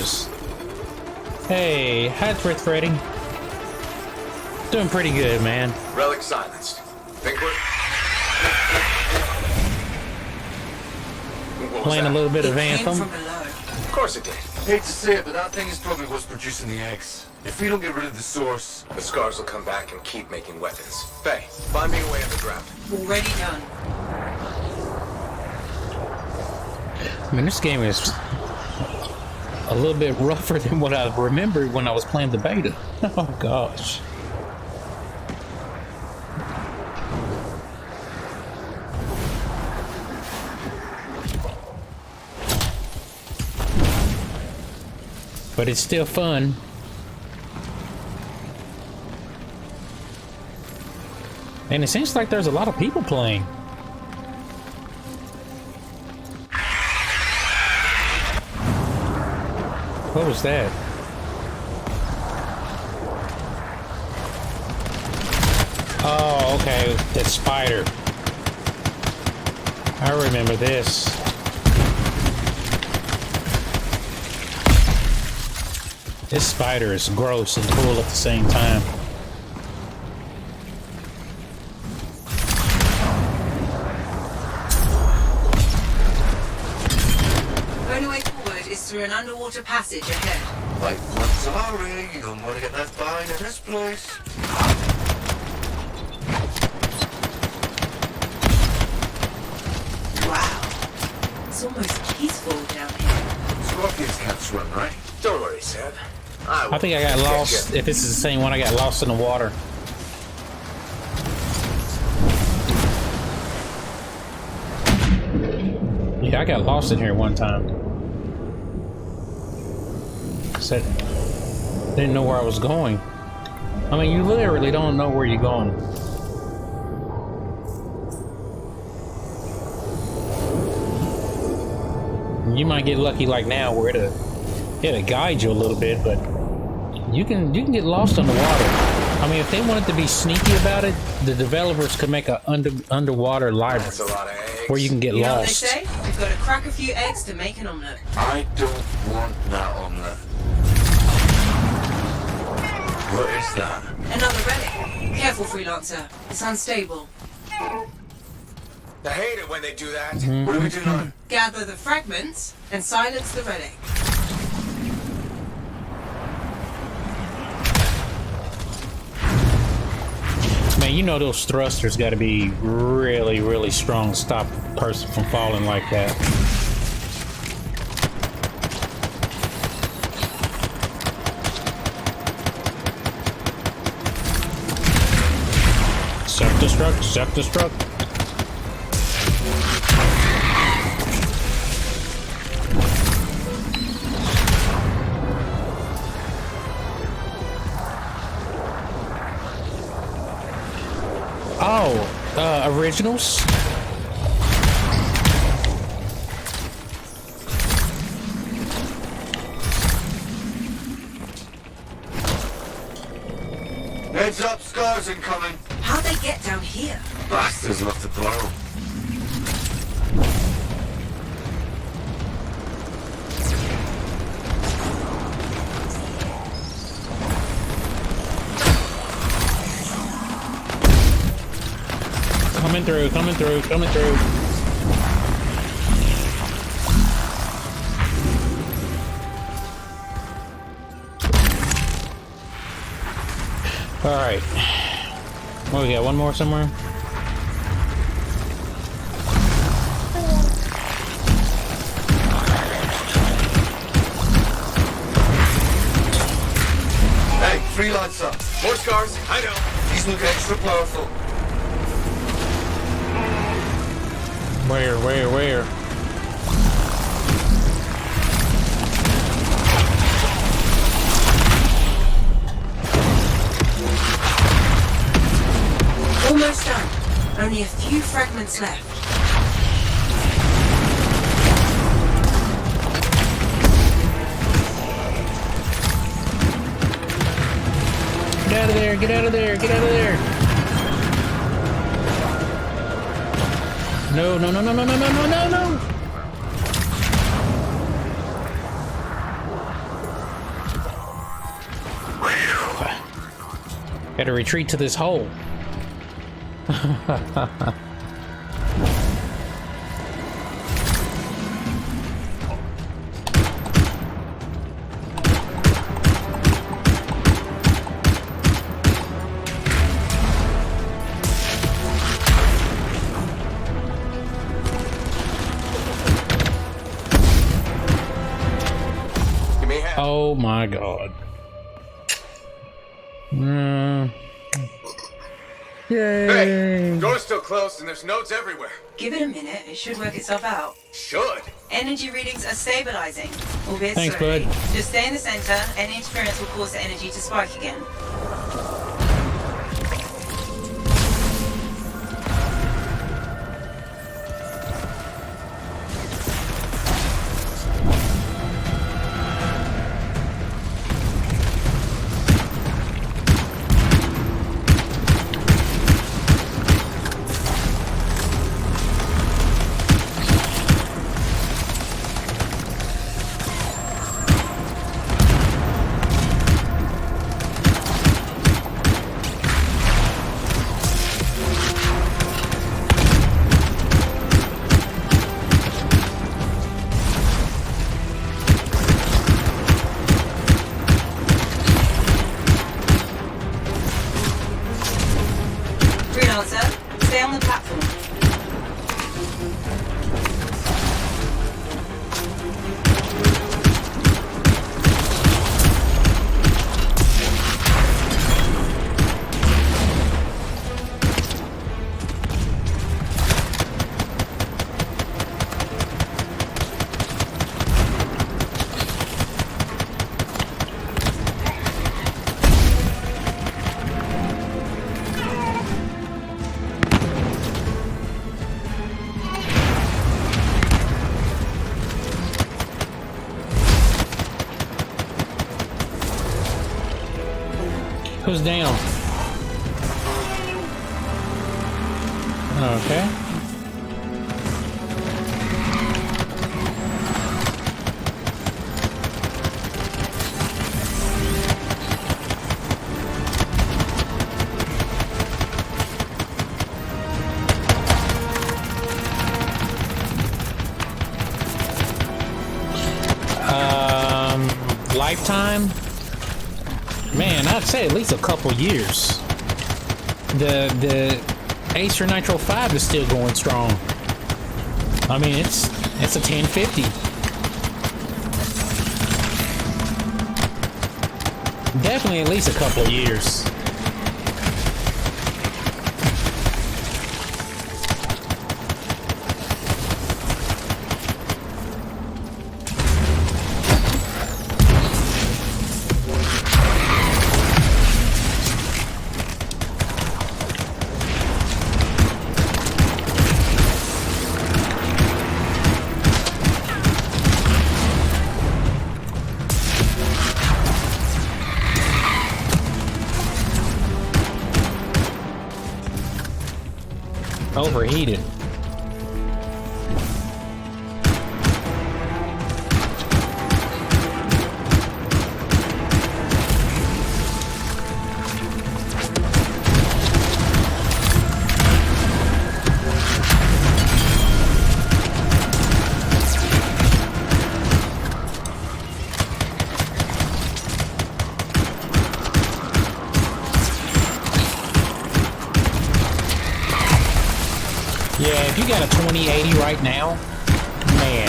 Speaker 14: is. Hey, hi Freddy. Doing pretty good, man.
Speaker 7: Relic silenced. Think we're...
Speaker 14: Playing a little bit of
Speaker 2: It came
Speaker 14: Anthem.
Speaker 2: from below.
Speaker 7: Of course it did.
Speaker 3: Hate to say it, but that thing is probably what's producing the eggs. If we don't get rid of the source,
Speaker 7: The Scars will come back and keep making weapons. Faye, find me a way underground.
Speaker 2: Already done.
Speaker 14: I mean, this game is a little bit rougher than what I remembered when I was playing the beta. Oh gosh. But it's still fun. And it seems like there's a lot of people playing. What was that? Oh, okay. That spider. I remember this. This spider is gross and cool at the same time.
Speaker 2: The only way forward is through an underwater passage ahead.
Speaker 3: like, I'm sorry, you don't want to get left behind in this place.
Speaker 2: Wow. It's almost peaceful down here.
Speaker 3: Scorpions can't swim, right?
Speaker 7: Don't worry, Seb.
Speaker 14: I think I got lost. If this is the same one, I got lost in the water. Yeah, I got lost in here one time. Said, didn't know where I was going. I mean, you literally don't know where you're going. You might get lucky like now where it'll guide you a little bit, but you can get lost on the water. I mean, if they wanted to be sneaky about it, the developers could make an underwater library where you can get
Speaker 2: You know what they
Speaker 14: lost.
Speaker 2: say? You've got to crack a few eggs to make an omelette.
Speaker 3: I don't want that omelette. What is that?
Speaker 2: Another relic. Careful, Freelancer. It's unstable.
Speaker 7: I hate it when they do that.
Speaker 3: What do we do now?
Speaker 2: Gather the fragments and silence the relic.
Speaker 14: Man, you know those thrusters got to be really, really strong to stop a person from falling like that. Self-destruct, self-destruct. Oh, originals?
Speaker 3: Heads up, Scars incoming.
Speaker 2: How'd they get down here?
Speaker 3: Bastards love to blow.
Speaker 14: Coming through, coming through, coming through. All right. What, we got one more somewhere?
Speaker 3: Hey, Freelancer.
Speaker 7: More Scars, I know.
Speaker 3: These look extra powerful.
Speaker 14: Where?
Speaker 2: Almost done. Only a few fragments left.
Speaker 14: Get out of there, get out of there, get out of there. No, no, no, no, no, no, no, no, no, no. Gotta retreat to this hole. Oh my god. Yay.
Speaker 7: Hey, door's still closed and there's nodes everywhere.
Speaker 2: Give it a minute, it should work itself out.
Speaker 7: Should?
Speaker 2: Energy readings are stabilizing, albeit
Speaker 14: Thanks,
Speaker 2: slowly.
Speaker 14: bud.
Speaker 2: Just stay in the center, any interference will cause the energy to spike again. Freelancer, stay on the platform.
Speaker 14: Who's down? Okay. Lifetime? Man, I'd say at least a couple years. The Acer Nitro 5 is still going strong. I mean, it's a 1050. Definitely at least a couple of years. Overheated. Yeah, if you got a 2080 right now, man,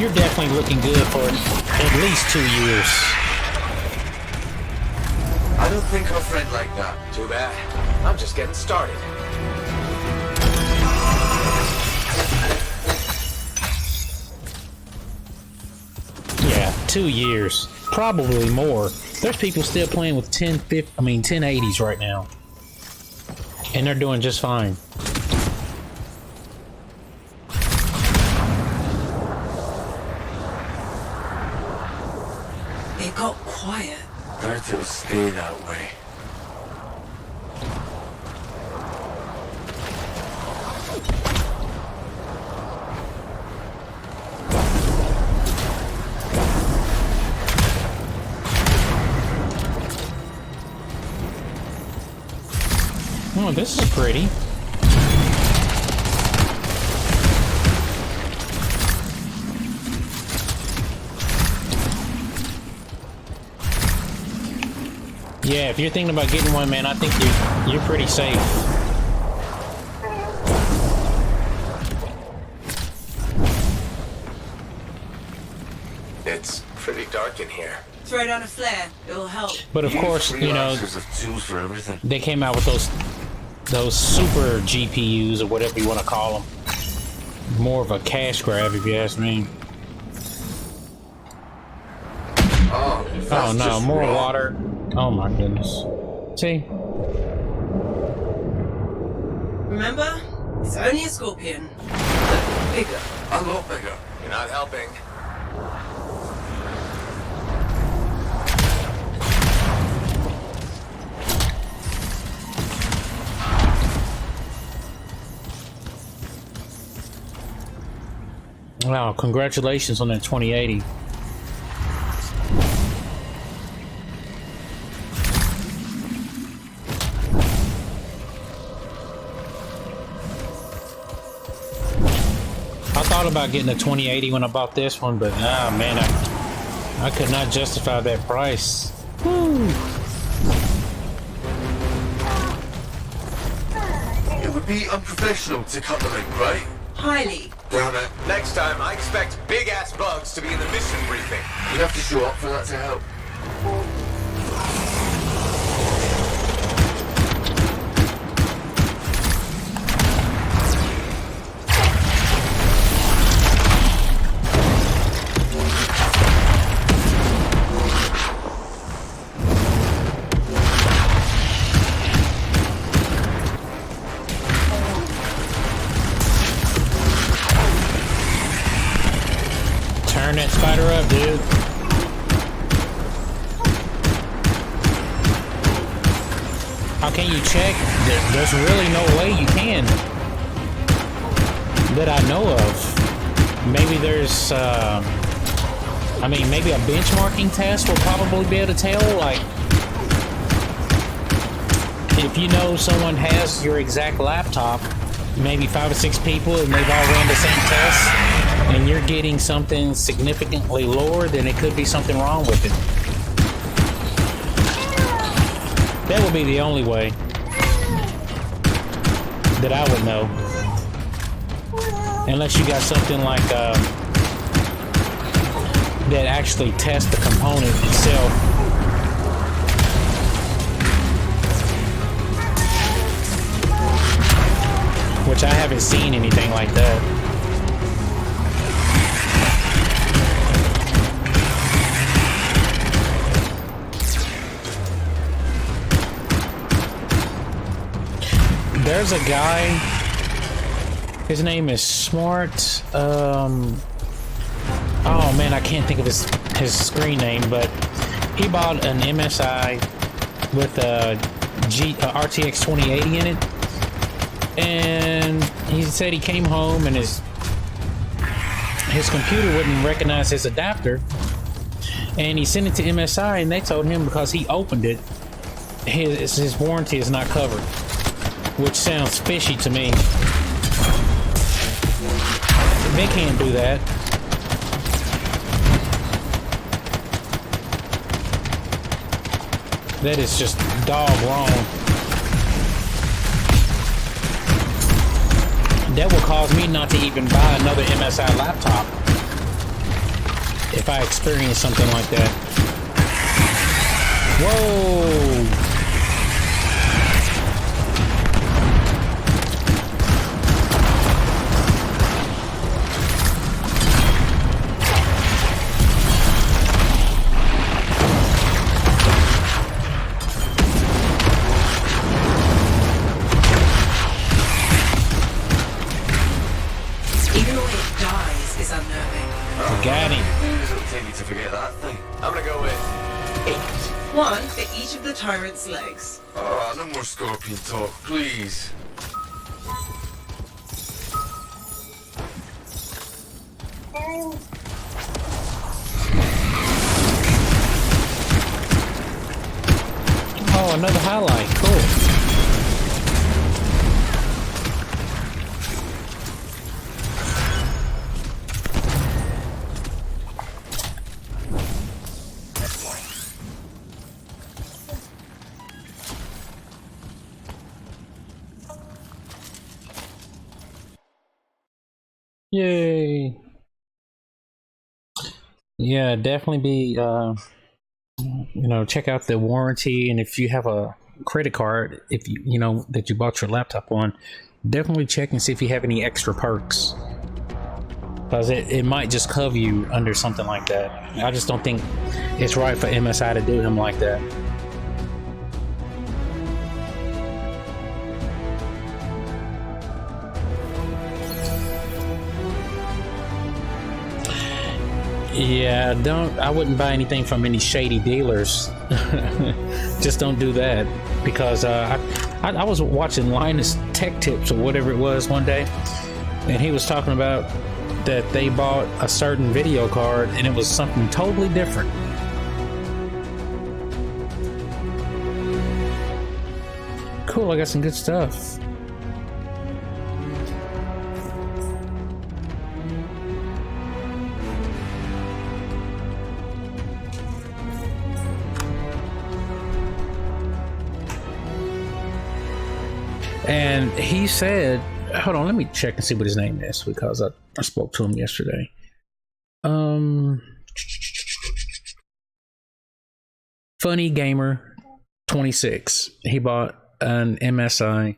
Speaker 14: you're definitely looking good for at least 2 years.
Speaker 3: I don't think I'll friend like that.
Speaker 7: Too bad. I'm just getting started.
Speaker 14: Yeah, 2 years, probably more. There's people still playing with 1080s right now, and they're doing just fine.
Speaker 2: It got quiet.
Speaker 3: That it'll stay that way.
Speaker 14: Oh, this is pretty. Yeah, if you're thinking about getting one, man, I think you're pretty safe.
Speaker 3: It's pretty dark in here.
Speaker 2: Throw down a flare. It'll help.
Speaker 14: But of course, you know,
Speaker 3: tools for everything.
Speaker 14: They came out with those super GPUs or whatever you want to call them. More of a cash grab, if you ask me. Oh no, more water. Oh my goodness. See?
Speaker 2: Remember? It's only a scorpion. But bigger.
Speaker 3: A lot bigger. You're not helping.
Speaker 14: Wow, congratulations on that 2080. I thought about getting a 2080 when I bought this one, but man, I could not justify that price. Woo.
Speaker 3: It would be unprofessional to cut the link, right?
Speaker 2: Highly.
Speaker 3: Damn it.
Speaker 7: Next time, I expect big-ass bugs to be in the mission briefing.
Speaker 3: You have to show up for that to help.
Speaker 14: Turn that spider up, dude. How can you check? There's really no way you can. That I know of. Maybe there's, I mean, maybe a benchmarking test will probably be able to tell, like, if you know someone has your exact laptop, maybe 5 or 6 people, and they've all ran the same test, and you're getting something significantly lower, then it could be something wrong with it. That would be the only way that I would know. Unless you got something like that actually tests the component itself. Which I haven't seen anything like that. There's a guy, his name is Smart, oh man, I can't think of his screen name, but he bought an MSI with a RTX 2080 in it, and he said he came home and his computer wouldn't recognize his adapter, and he sent it to MSI, and they told him because he opened it, his warranty is not covered. Which sounds fishy to me. They can't do that. That is just dog wrong. That will cause me not to even buy another MSI laptop if I experience something like that. Whoa! Got him.
Speaker 3: It'll take you to forget that thing.
Speaker 7: I'm gonna go with
Speaker 2: 8. 1 for each of the tyrant's legs.
Speaker 3: No more scorpion talk, please.
Speaker 14: Oh, another highlight. Cool. Yay. Yeah, definitely be check out the warranty, and if you have a credit card, if you know that you bought your laptop on, definitely check and see if you have any extra perks, because it might just cover you under something like that. I just don't think it's right for MSI to do him like that. Yeah, I wouldn't buy anything from any shady dealers. Just don't do that, because I was watching Linus Tech Tips or whatever it was one day, and he was talking about that they bought a certain video card and it was something totally different. Cool, I got some good stuff. And he said, hold on, let me check and see what his name is, because I spoke to him yesterday. Funny Gamer 26. He bought an MSI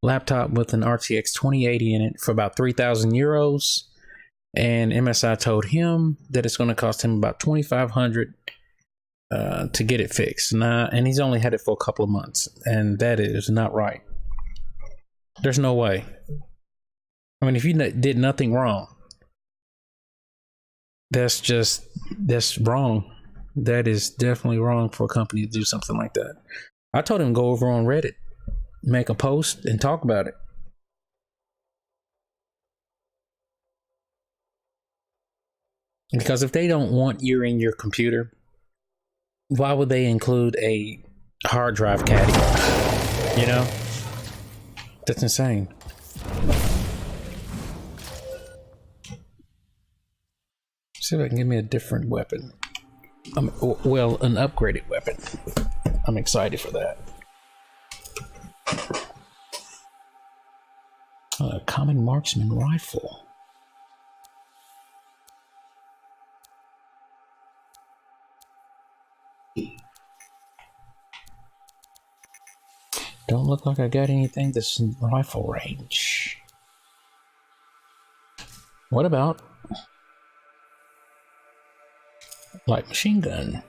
Speaker 14: laptop with an RTX 2080 in it for about 3,000 euros. And MSI told him that it's going to cost him about 2,500 to get it fixed. And he's only had it for a couple of months. And that is not right. There's no way. I mean, if you did nothing wrong, that's wrong. That is definitely wrong for a company to do something like that. I told him go over on Reddit, make a post, and talk about it. Because if they don't want you in your computer, why would they include a hard drive caddy? You know? That's insane. See if I can give me a different weapon. Well, an upgraded weapon. I'm excited for that. A common marksman rifle. Don't look like I got anything that's in rifle range. What about light machine gun?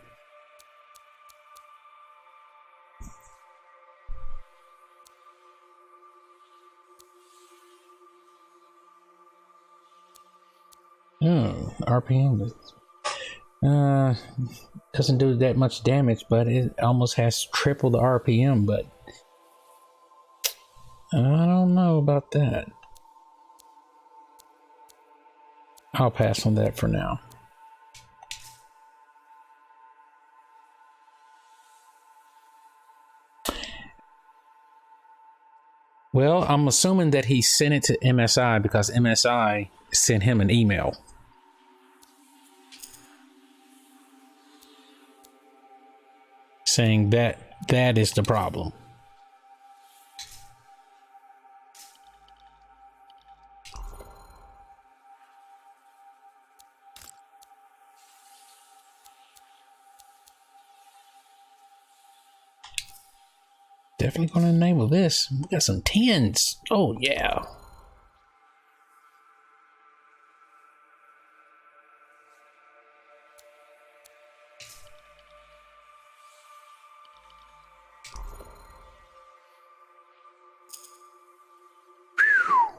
Speaker 14: Oh, RPM doesn't do that much damage, but it almost has triple the RPM, but I don't know about that. I'll pass on that for now. Well, I'm assuming that he sent it to MSI because MSI sent him an email. Saying that is the problem. Definitely gonna enable this. We got some 10s. Oh yeah.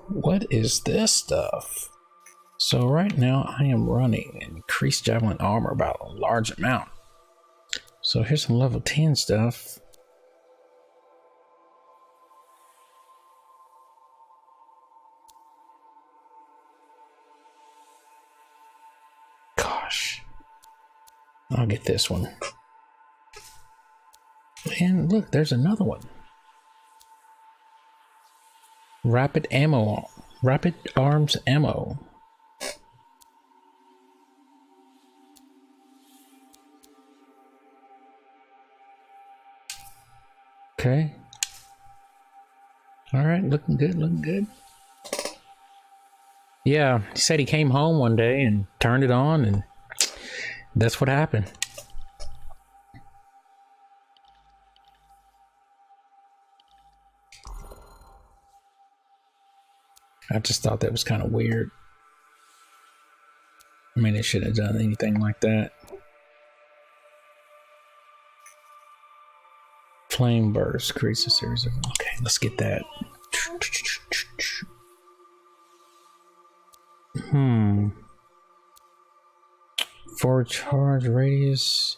Speaker 14: What is this stuff? So right now I am running increased javelin armor by a large amount. So here's some level 10 stuff. Gosh. I'll get this one. And look, there's another one. Rapid arms ammo. Okay. All right, looking good, looking good. Yeah, he said he came home one day and turned it on, and that's what happened. I just thought that was kind of weird. I mean, it shouldn't have done anything like that. Flame burst creates a series of... Okay, let's get that. For charge radius.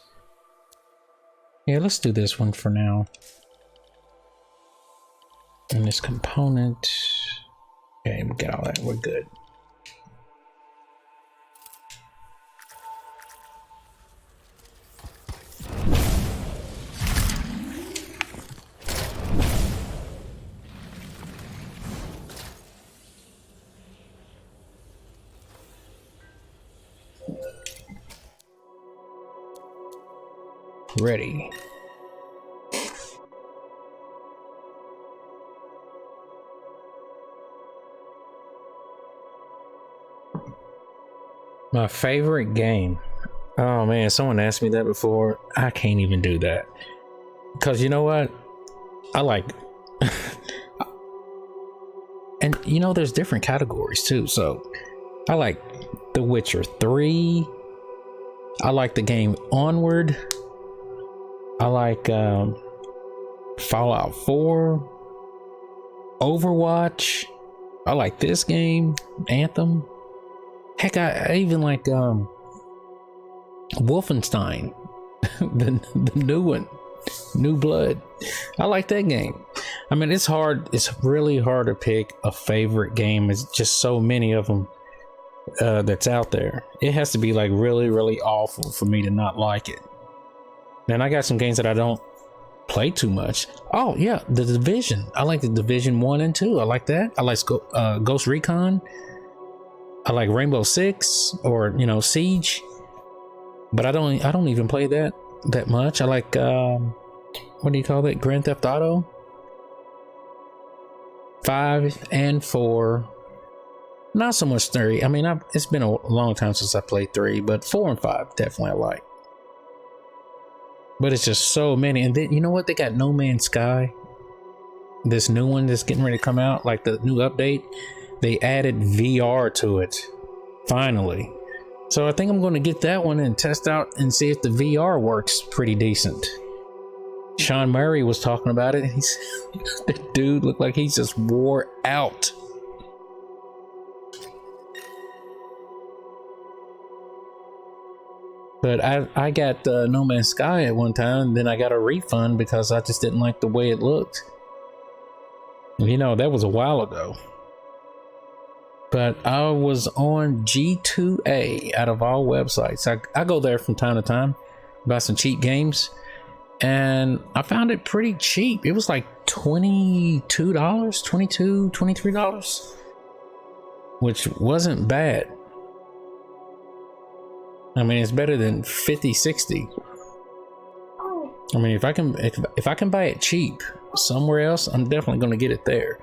Speaker 14: Yeah, let's do this one for now. And this component. Okay, we got all that. We're good. Ready. My favorite game. Oh man, someone asked me that before. I can't even do that. Because you know what? I like... and you know, there's different categories too. So I like The Witcher 3. I like the game Onward. I like Fallout 4. Overwatch. I like this game. Anthem. Heck, I even like Wolfenstein, the new one, New Blood. I like that game. I mean, it's hard. It's really hard to pick a favorite game. It's just so many of them that's out there. It has to be like really, really awful for me to not like it. And I got some games that I don't play too much. Oh yeah, The Division. I like The Division 1 and 2. I like that. I like Ghost Recon. I like Rainbow Six, or you know, Siege, but I don't even play that much. I like what do you call it? Grand Theft Auto 5 and 4. Not so much 3. I mean, it's been a long time since I played 3, but 4 and 5 definitely I like. But it's just so many, and then you know what? They got No Man's Sky, this new one that's getting ready to come out, like the new update. They added VR to it, finally. So I think I'm going to get that one and test out and see if the VR works pretty decent. Sean Murray was talking about it. He's the dude looked like he just wore out. But I got No Man's Sky at one time, and then I got a refund because I just didn't like the way it looked. You know, that was a while ago. But I was on G2A out of all websites. I go there from time to time, buy some cheap games, and I found it pretty cheap. It was like $22, $22, $23, which wasn't bad. I mean, it's better than 50, 60. I mean, if I can buy it cheap somewhere else, I'm definitely going to get it there.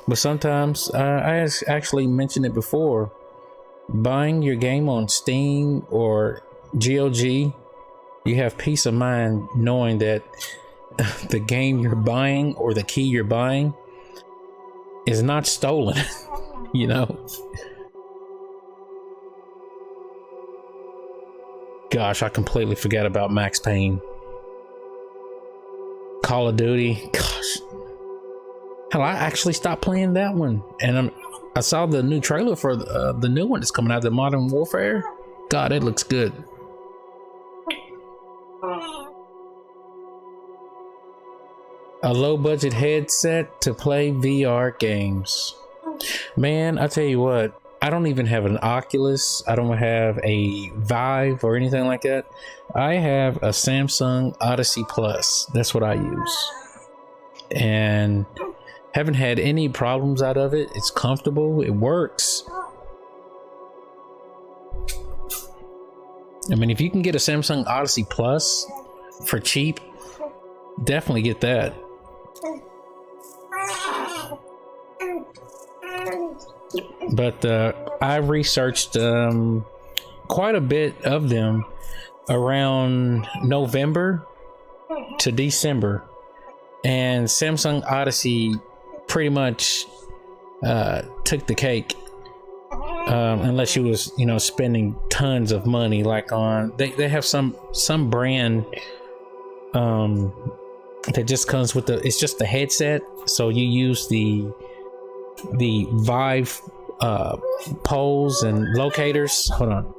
Speaker 14: But sometimes, I actually mentioned it before, buying your game on Steam or GOG, you have peace of mind knowing that the game you're buying or the key you're buying is not stolen, you know? Gosh, I completely forgot about Max Payne. Call of Duty, gosh. Hell, I actually stopped playing that one, and I saw the new trailer for the new one that's coming out, the Modern Warfare. God, it looks good. A low-budget headset to play VR games. Man, I tell you what, I don't even have an Oculus. I don't have a Vive or anything like that. I have a Samsung Odyssey Plus. That's what I use. And haven't had any problems out of it. It's comfortable. It works. I mean, if you can get a Samsung Odyssey Plus for cheap, definitely get that. but I researched quite a bit of them around November to December, and Samsung Odyssey pretty much took the cake, unless you was spending tons of money, like on they have some brand that just comes with it's just the headset, so you use the Vive poles and locators. Hold on.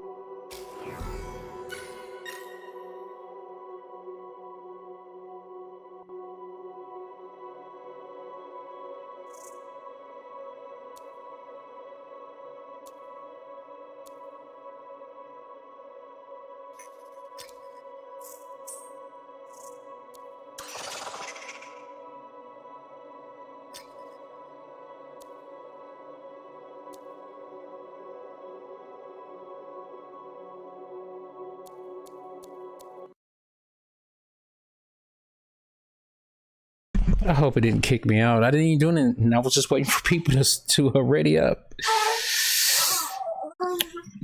Speaker 14: I hope it didn't kick me out. I didn't even do it, and I was just waiting for people to ready up.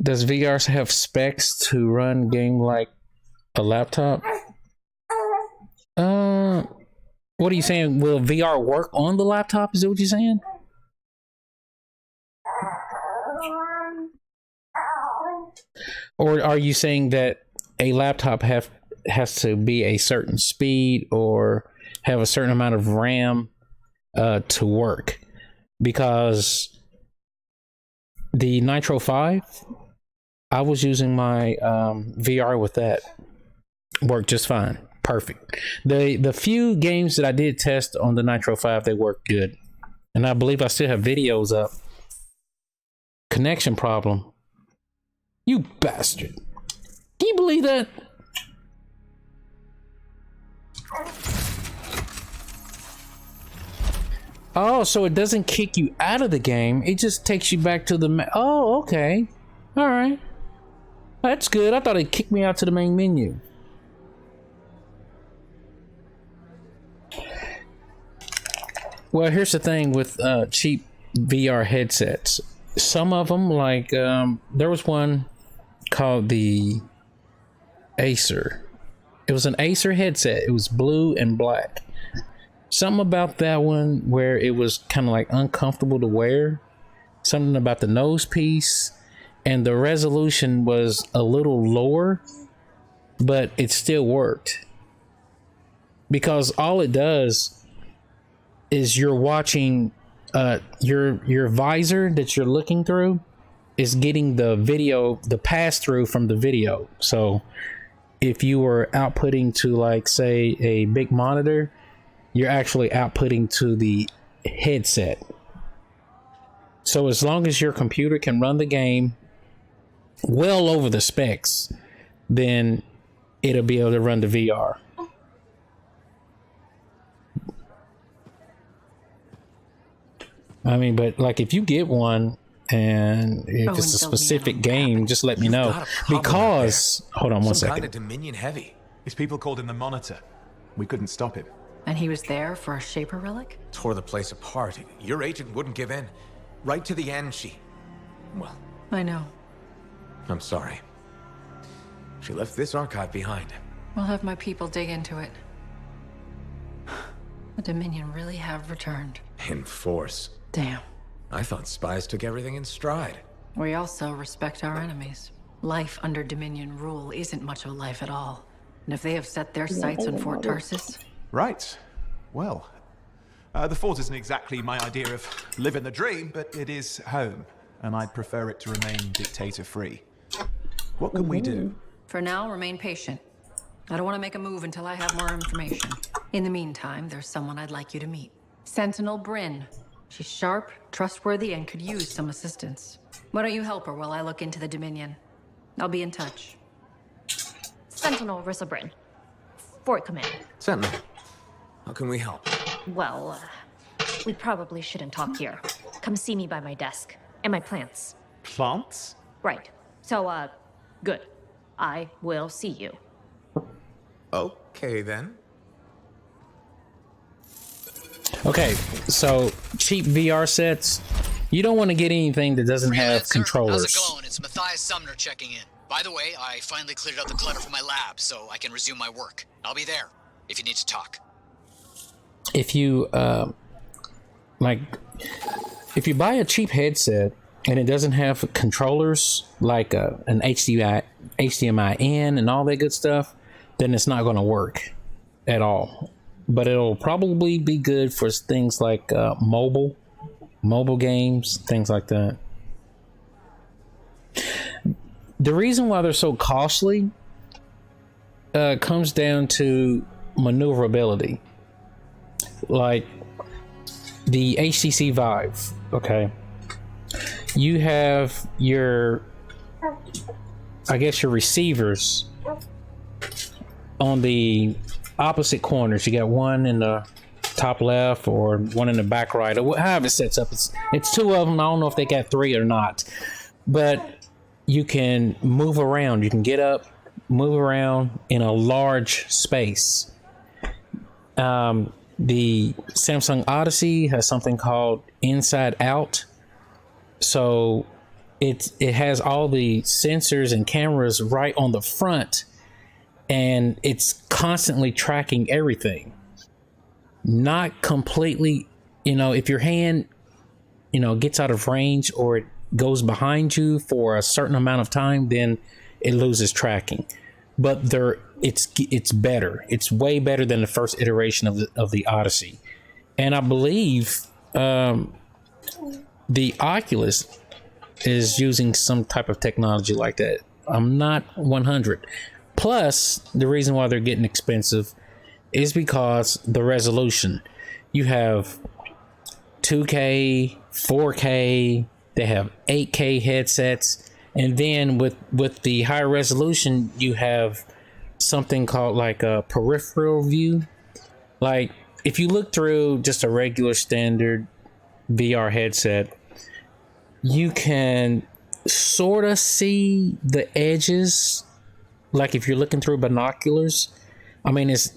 Speaker 14: Does VR have specs to run game like a laptop? What are you saying? Will VR work on the laptop? Is that what you're saying? Or are you saying that a laptop has to be a certain speed or have a certain amount of RAM to work? Because the Nitro 5, I was using my VR with that. Worked just fine. Perfect. The few games that I did test on the Nitro 5, they worked good. And I believe I still have videos up. Connection problem. You bastard. Can you believe that? Oh, so it doesn't kick you out of the game. It just takes you back to the... Oh, okay. All right. That's good. I thought it kicked me out to the main menu. Well, here's the thing with cheap VR headsets. Some of them, like, there was one called the Acer. It was an Acer headset. It was blue and black. Something about that one where it was kind of like uncomfortable to wear. Something about the nose piece. And the resolution was a little lower, but it still worked. Because all it does is you're watching your visor that you're looking through is getting the video, the pass through from the video. So if you were outputting to, like, say, a big monitor, you're actually outputting to the headset. So as long as your computer can run the game well over the specs, then it'll be able to run the VR. I mean, but like, if you get one and if it's a specific game, just let me know. Because, hold on one second.
Speaker 18: Kind of Dominion heavy. His people called him the Monitor. We couldn't stop him.
Speaker 8: And he was there for a Shaper relic?
Speaker 11: Tore the place apart. Your agent wouldn't give in. Right to the end, well,
Speaker 8: I know.
Speaker 11: I'm sorry. She left this archive behind.
Speaker 8: We'll have my people dig into it. The Dominion really have returned.
Speaker 11: In force.
Speaker 8: Damn.
Speaker 11: I thought spies took everything in stride.
Speaker 8: We also respect our enemies. Life under Dominion rule isn't much of a life at all. And if they have set their sights on Fort Tarsus...
Speaker 18: Right. Well, the fort isn't exactly my idea of living the dream, but it is home, and I'd prefer it to remain dictator-free. What can we do?
Speaker 8: For now, remain patient. I don't want to make a move until I have more information. In the meantime, there's someone I'd like you to meet. Sentinel Bryn. She's sharp, trustworthy, and could use some assistance. Why don't you help her while I look into the Dominion? I'll be in touch.
Speaker 1: Sentinel Rissa Bryn. Fort Command.
Speaker 11: Sentinel, how can we help?
Speaker 1: Well, we probably shouldn't talk here. Come see me by my desk. And my plants.
Speaker 18: Plants?
Speaker 1: Right. So, good. I will see you.
Speaker 11: Okay, then.
Speaker 14: Okay, so cheap VR sets, You don't want to get anything that doesn't have controllers.
Speaker 5: How's it going? It's Matthias Sumner checking in. By the way, I finally cleared out the clutter from my lab, so I can resume my work. I'll be there if you need to talk.
Speaker 14: If you if you buy a cheap headset and it doesn't have controllers like an HDMI in and all that good stuff, then it's not going to work at all. But it'll probably be good for things like mobile games, things like that. The reason why they're so costly comes down to maneuverability. Like the HTC Vive, okay? You have your, I guess your receivers on the opposite corners. You got one in the top left or one in the back right, or however it sets up. It's two of them. I don't know if they got three or not, but you can move around. You can get up, move around in a large space. The Samsung Odyssey has something called Inside Out. So it has all the sensors and cameras right on the front, and it's constantly tracking everything. Not completely, if your hand, gets out of range or it goes behind you for a certain amount of time, then it loses tracking. But it's better. It's way better than the first iteration of the Odyssey. And I believe the Oculus is using some type of technology like that. I'm not 100. Plus, the reason why they're getting expensive is because the resolution. You have 2K, 4K, they have 8K headsets, and then with the higher resolution, you have something called like a peripheral view. Like if you look through just a regular standard VR headset, you can sort of see the edges. Like if you're looking through binoculars, I mean, it's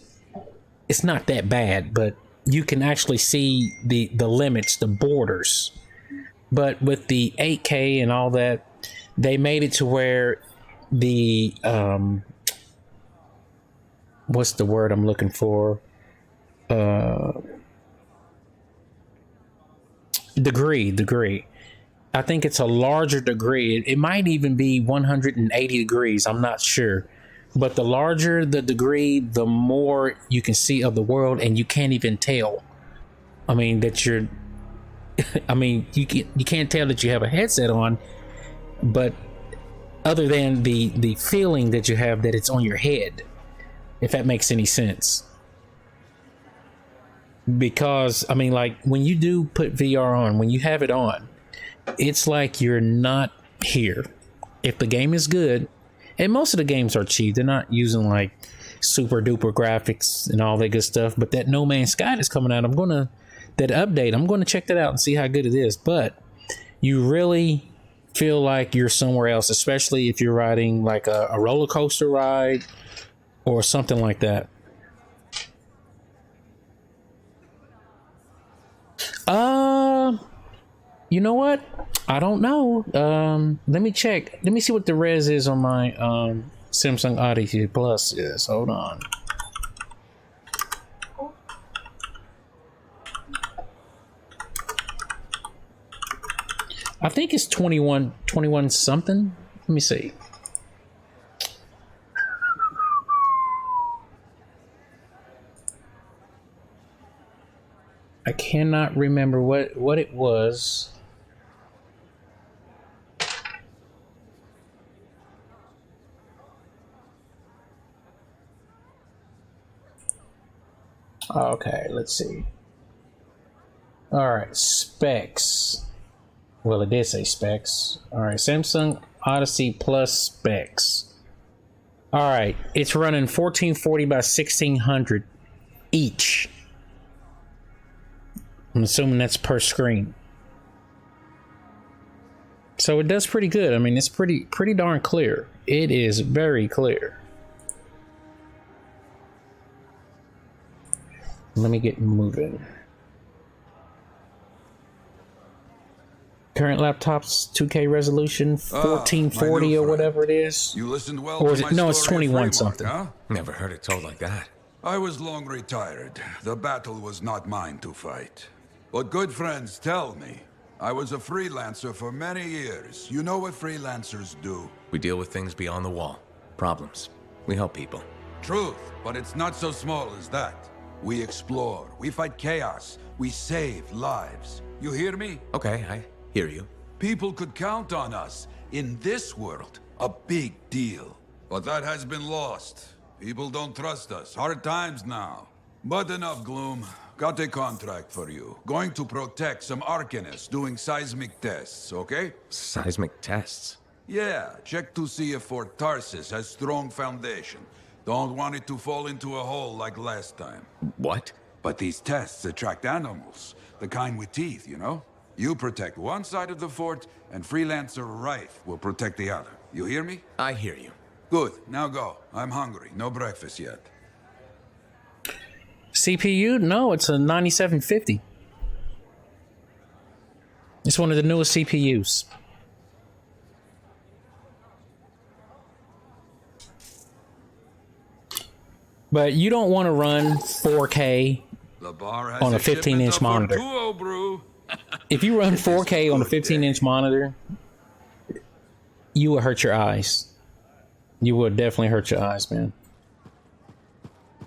Speaker 14: not that bad, but you can actually see the limits, the borders. But with the 8K and all that, they made it to where the what's the word I'm looking for? Degree. I think it's a larger degree. It might even be 180 degrees. I'm not sure. But the larger the degree, the more you can see of the world, and you can't even tell. I mean, that you're... I mean, you can't tell that you have a headset on, but other than the feeling that you have that it's on your head, if that makes any sense. Because, I mean, like, when you do put VR on, when you have it on, it's like you're not here. If the game is good, and most of the games are cheap, they're not using like super duper graphics and all that good stuff, but that No Man's Sky is coming out, that update, I'm going to check that out and see how good it is. But you really feel like you're somewhere else, especially if you're riding like a roller coaster ride or something like that. You know what? I don't know. Let me check. Let me see what the res is on my Samsung Odyssey Plus is. Hold on. I think it's 21 something. Let me see. I cannot remember what it was. Okay, let's see. All right, specs. Well, it did say specs. All right, Samsung Odyssey Plus specs. All right, it's running 1440 by 1600 each. I'm assuming that's per screen. So it does pretty good. I mean, it's pretty darn clear. It is very clear. Let me get moving. Current laptop's 2K resolution, 1440 or whatever it is.
Speaker 17: You listened well
Speaker 14: or
Speaker 17: to
Speaker 14: is it?
Speaker 17: my
Speaker 14: No, it's
Speaker 17: story of
Speaker 14: 21
Speaker 17: Fremont,
Speaker 14: something.
Speaker 17: huh?
Speaker 11: Never heard it told like that.
Speaker 17: I was long retired. The battle was not mine to fight. But good friends tell me, I was a freelancer for many years. You know what freelancers do?
Speaker 11: We deal with things beyond the wall. Problems. We help people.
Speaker 17: Truth, but it's not so small as that. We explore, we fight chaos, we save lives. You hear me?
Speaker 11: Okay, I hear you.
Speaker 17: People could count on us. In this world, a big deal. But that has been lost. People don't trust us. Hard times now. But enough gloom. Got a contract for you. Going to protect some Arcanists doing seismic tests, okay?
Speaker 11: Seismic tests?
Speaker 17: Yeah, check to see if Fort Tarsis has strong foundation. Don't want it to fall into a hole like last time.
Speaker 11: What?
Speaker 17: But these tests attract animals. The kind with teeth, you know? You protect one side of the fort, and Freelancer Rife will protect the other. You hear me?
Speaker 11: I hear you.
Speaker 17: Good, now go. I'm hungry. No breakfast yet.
Speaker 14: CPU? No, it's a 9750. It's one of the newest CPUs. But you don't want to run 4K on a 15-inch monitor. If you run 4K on a 15-inch monitor, you will hurt your eyes. You will definitely hurt your eyes, man.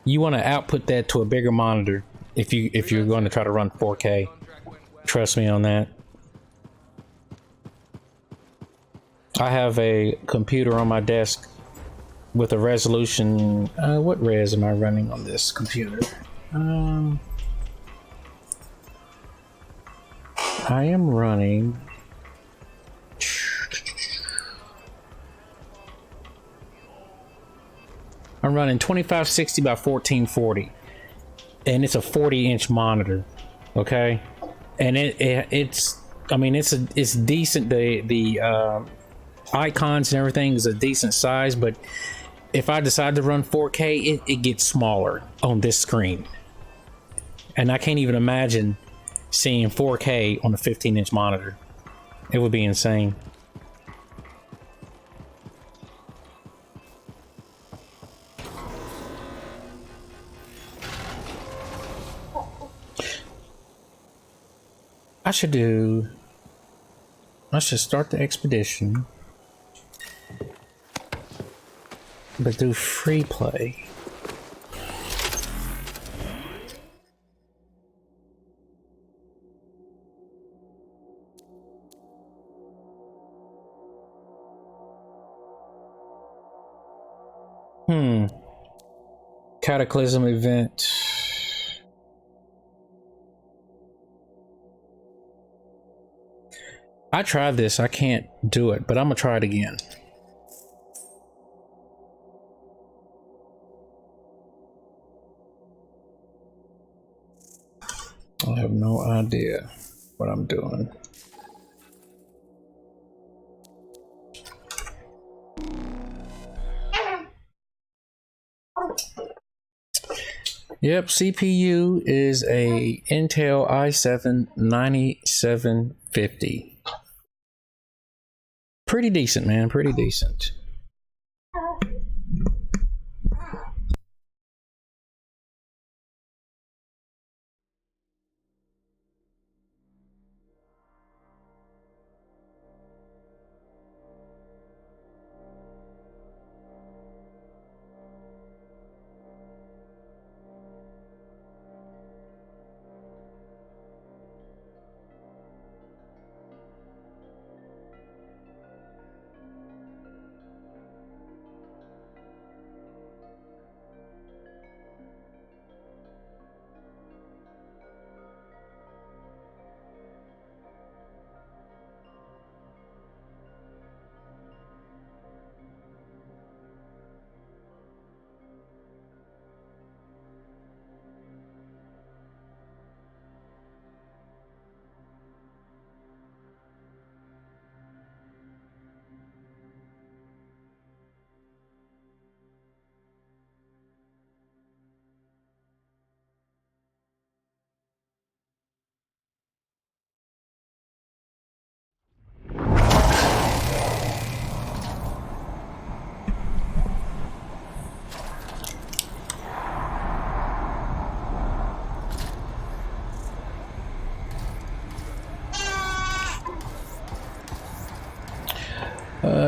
Speaker 14: You want to output that to a bigger monitor if you're going to try to run 4K. Trust me on that. I have a computer on my desk with a resolution. What res am I running on this computer? I am running. I'm running 2560 by 1440, and it's a 40-inch monitor. Okay, and it's I mean it's decent. The icons and everything is a decent size, but if I decide to run 4K, it gets smaller on this screen, and I can't even imagine seeing 4K on a 15-inch monitor. It would be insane. I should start the expedition, but do free play. Cataclysm event. I tried this, I can't do it, but I'm gonna try it again. I have no idea what I'm doing. Yep, CPU is a Intel i7 9750. Pretty decent, man, pretty decent.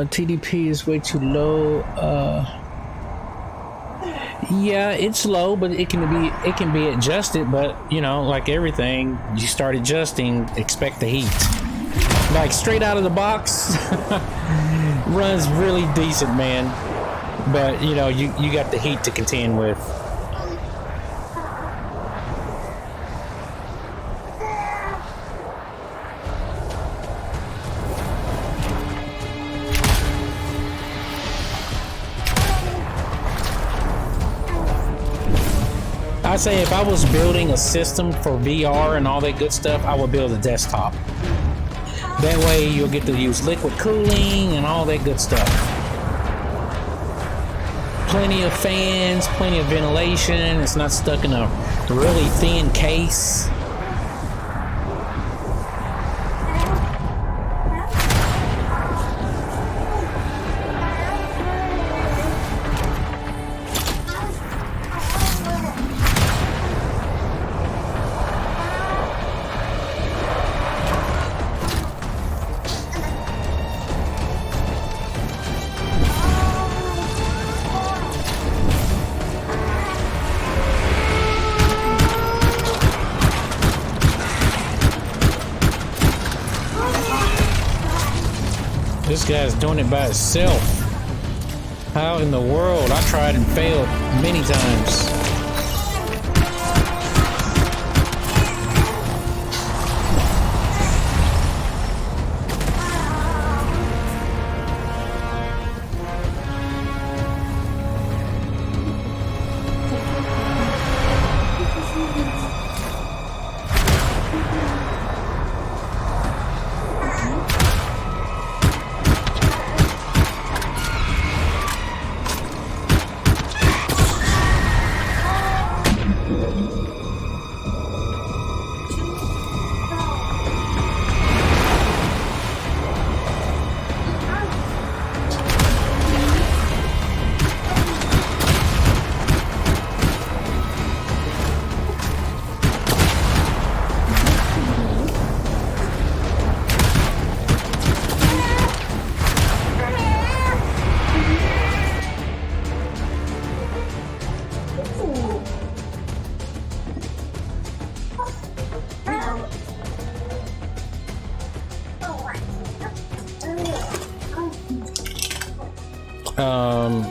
Speaker 14: TDP is way too low. Yeah, it's low, but it can be adjusted. But you know, like everything, you start adjusting, expect the heat. Like straight out of the box, runs really decent, man. But you know, you got the heat to contend with. I say if I was building a system for VR and all that good stuff, I would build a desktop. That way you'll get to use liquid cooling and all that good stuff. Plenty of fans, plenty of ventilation. It's not stuck in a really thin case. This guy's doing it by himself. How in the world? I tried and failed many times.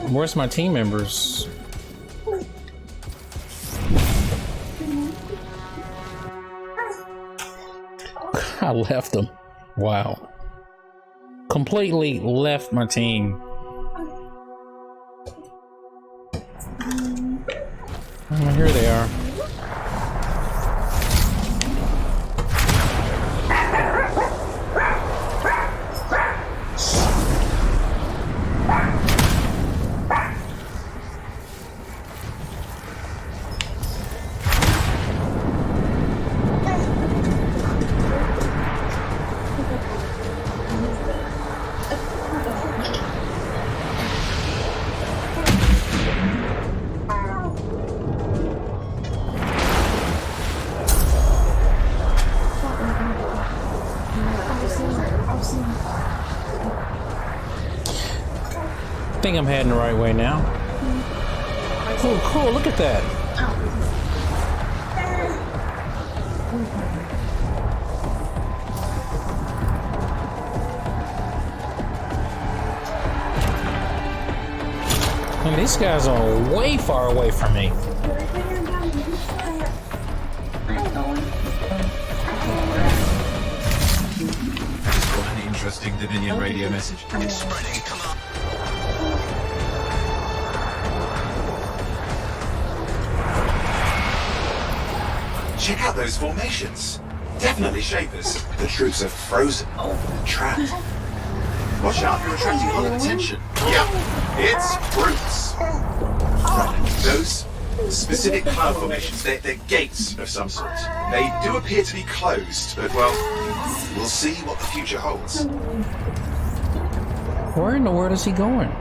Speaker 14: Where's my team members? I left them. Wow. Completely left my team. Oh, here they are. I think I'm heading the right way now. Oh, cool, look at that. And these guys are way far away from me.
Speaker 10: I just got an interesting Dominion radio message. It's spreading, come on. Check out those formations. Definitely shapers. The troops are frozen and trapped. Watch out, you're attracting a lot of attention. Yep, it's brutes. Right, those specific cloud formations, they're gates of some sort. They do appear to be closed, but well, we'll see what the future holds.
Speaker 14: Where in the world is he going?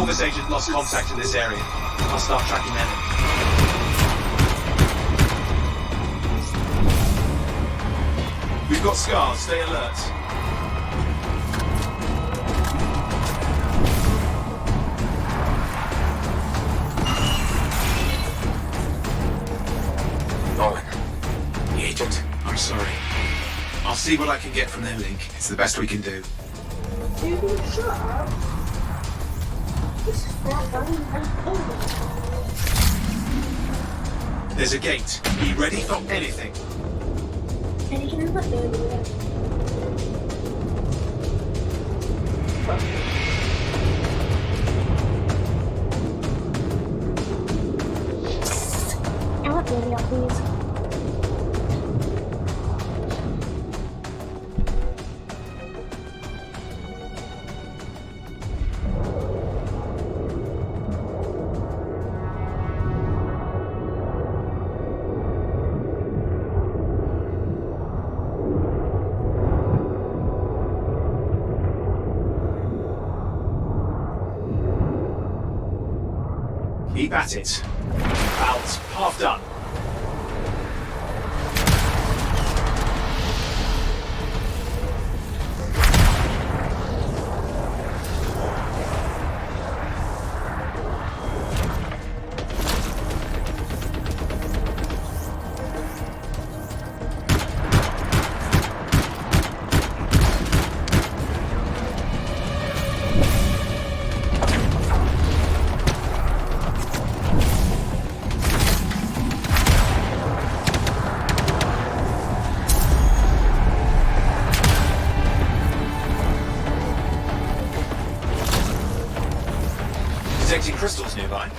Speaker 10: Office agent lost contact in this area. I'll start tracking them. We've got scars. Stay alert.
Speaker 3: Nolan, the agent.
Speaker 10: I'm sorry. I'll see what I can get from their link. It's the best we can do.
Speaker 13: Shut up. This is not running
Speaker 10: There's a gate. Be ready for anything.
Speaker 13: And you can put me I want baby up, please.
Speaker 10: Keep at it. About half done. Detecting crystals nearby.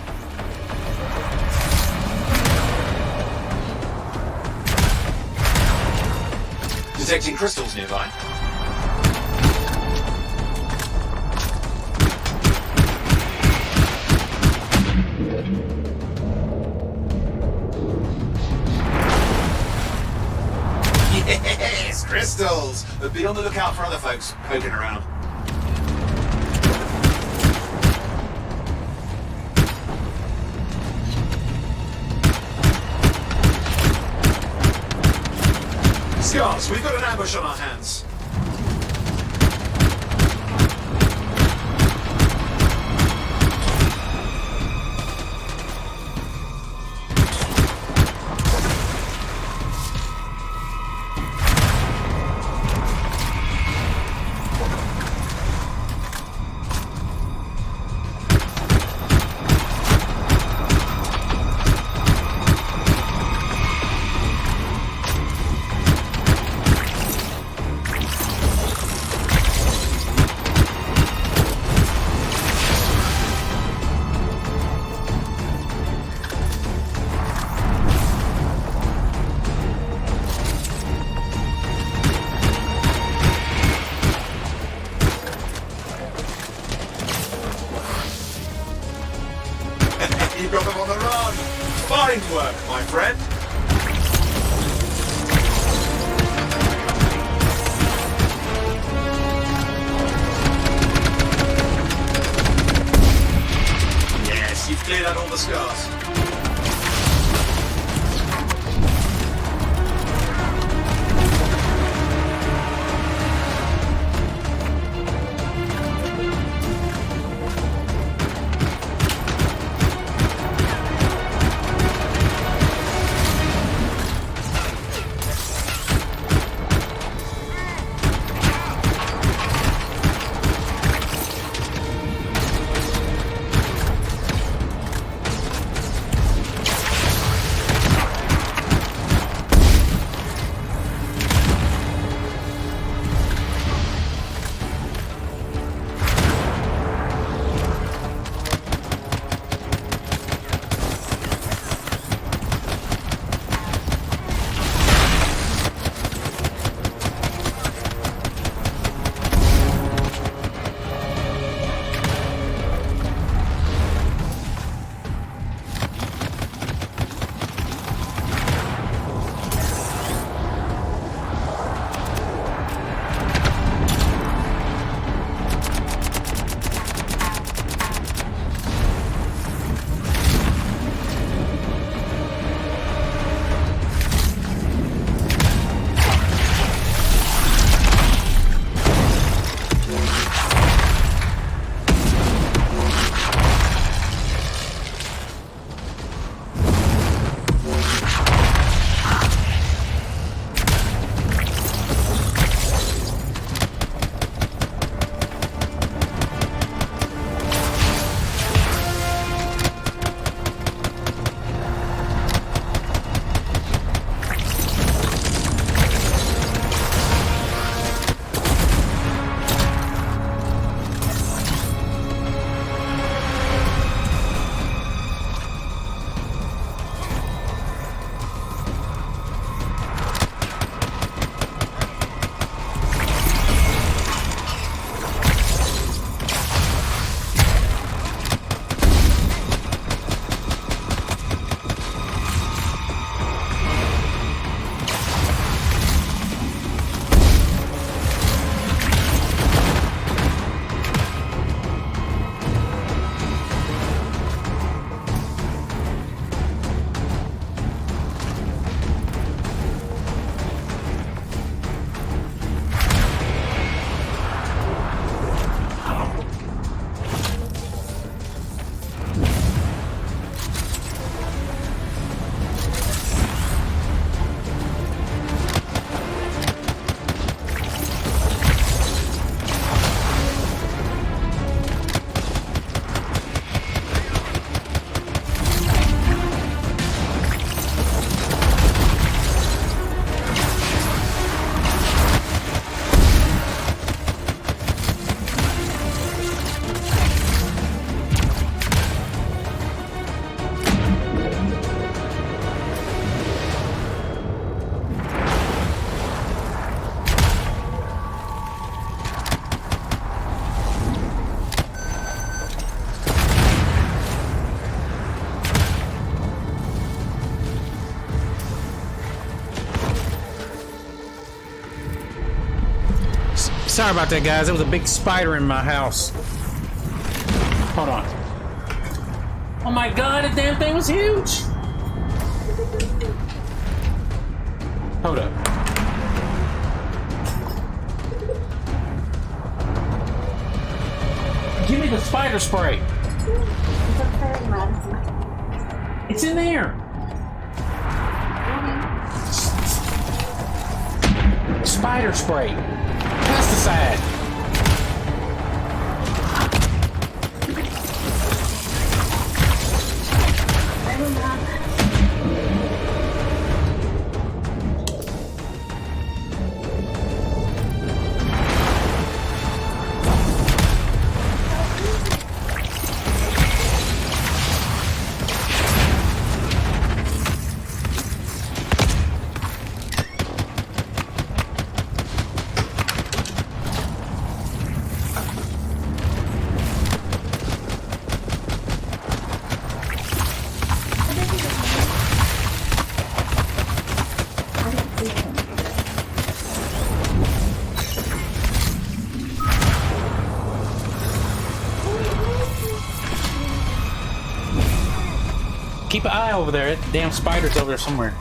Speaker 10: Detecting crystals nearby. Yes, crystals! But be on the lookout for other folks poking around. Scars, we've got an ambush on our hands. You've got them on the run. Fine work, my friend. Yes, you've cleared out all the scars.
Speaker 14: Sorry about that, guys. There was a big spider in my house. Hold on. Oh my god, the damn thing was huge! Hold up. Give me the spider spray. It's in there. Spider spray. Pesticide. Keep an eye over there. That damn spider's over there somewhere.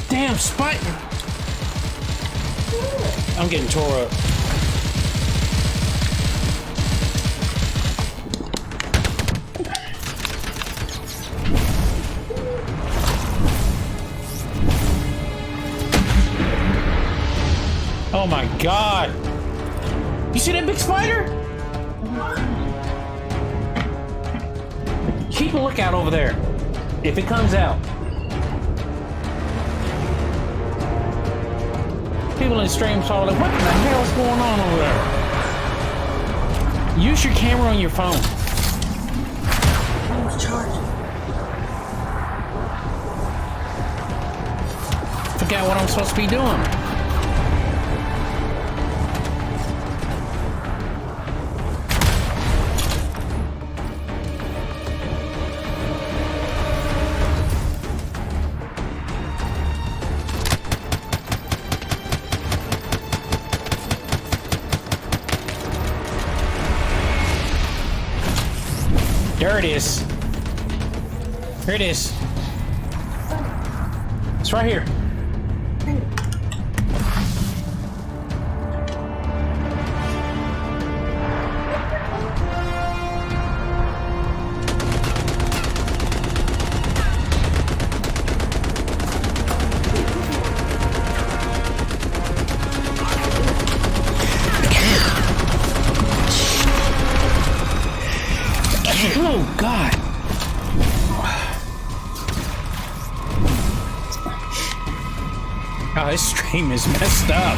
Speaker 14: Damn spider! I'm getting tore up. Oh my god! You see that big spider? Keep a lookout over there. If it comes out. People in the stream saw like, what the hell's going on over there? Use your camera on your phone.
Speaker 13: I'm charging.
Speaker 14: Forgot what I'm supposed to be doing. There it is. Here it is. It's right here. Oh, God. Oh, this stream is messed up.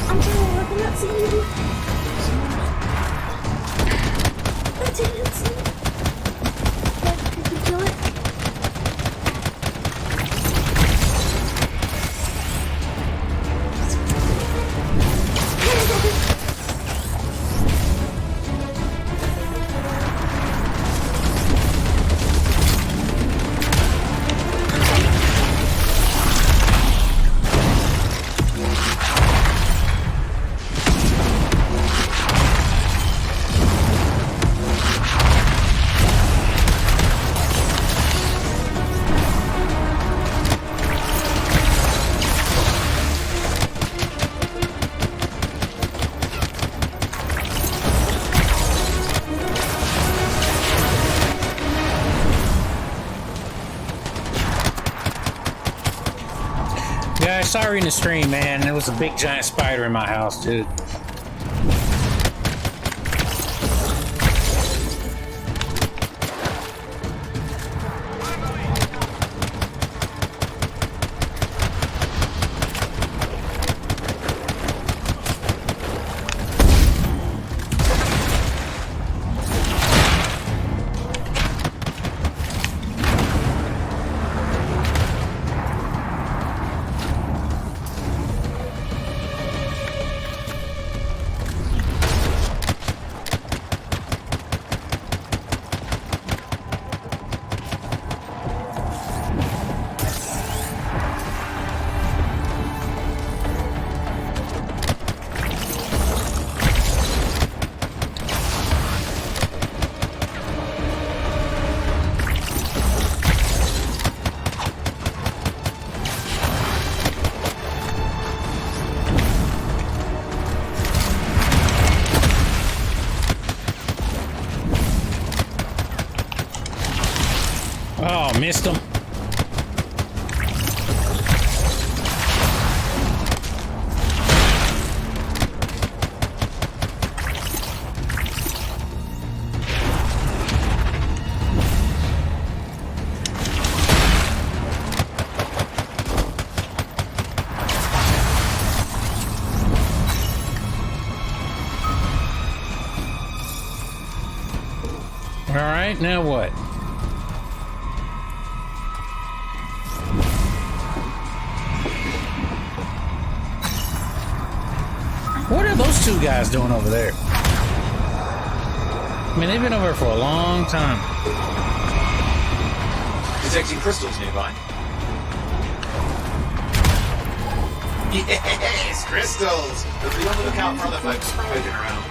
Speaker 13: I'm trying to work on that scene. That's it, that's it. Did you kill it?
Speaker 14: Guys, sorry in the stream, man. There was a big giant spider in my house, dude. Oh, missed him. All right, now what? What are those two guys doing over there? I mean, they've been over there for a long time.
Speaker 10: Detecting crystals nearby. Yes, crystals! But be on the lookout for other folks poking around.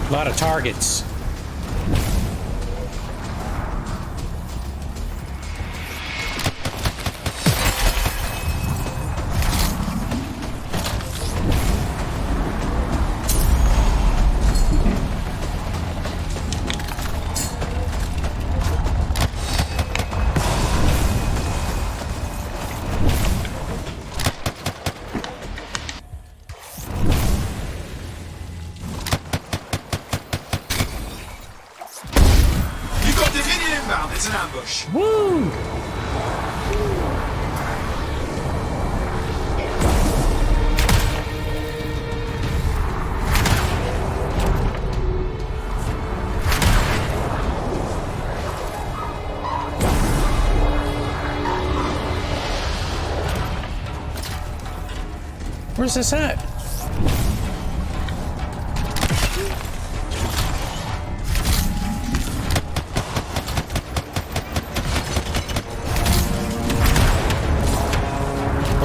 Speaker 14: A lot of targets.
Speaker 10: It's an ambush.
Speaker 14: Woo! Where's this at?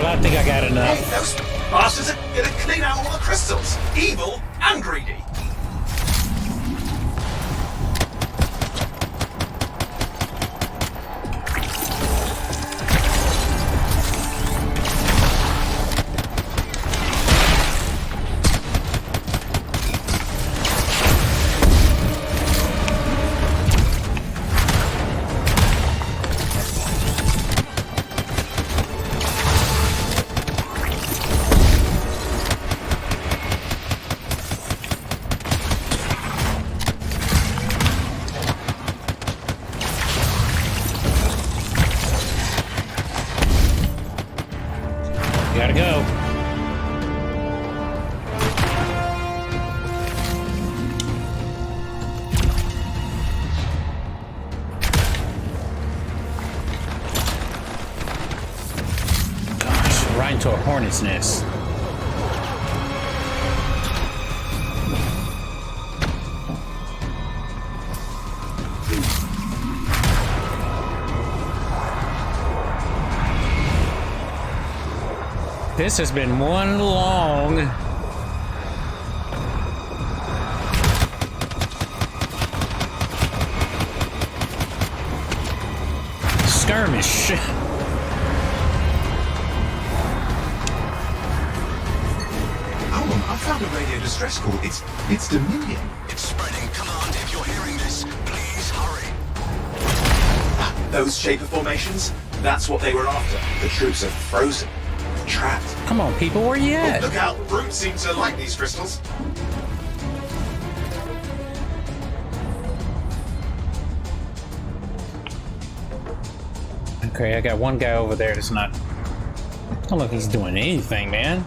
Speaker 14: I think I got enough.
Speaker 10: Hey, those bastards are gonna clean out all the crystals. Evil and greedy.
Speaker 14: Gotta go. Gosh, right into a hornet's nest. This has been one long... skirmish.
Speaker 10: Oh, I found a radio distress call. It's Dominion.
Speaker 4: It's spreading. Command, if you're hearing this, please hurry.
Speaker 10: Those shaper formations, that's what they were after. The troops are frozen, trapped.
Speaker 14: Come on, people, where you at?
Speaker 10: Oh, look out, Brute seems to like these crystals.
Speaker 14: Okay, I got one guy over there that's not... I don't know if he's doing anything, man.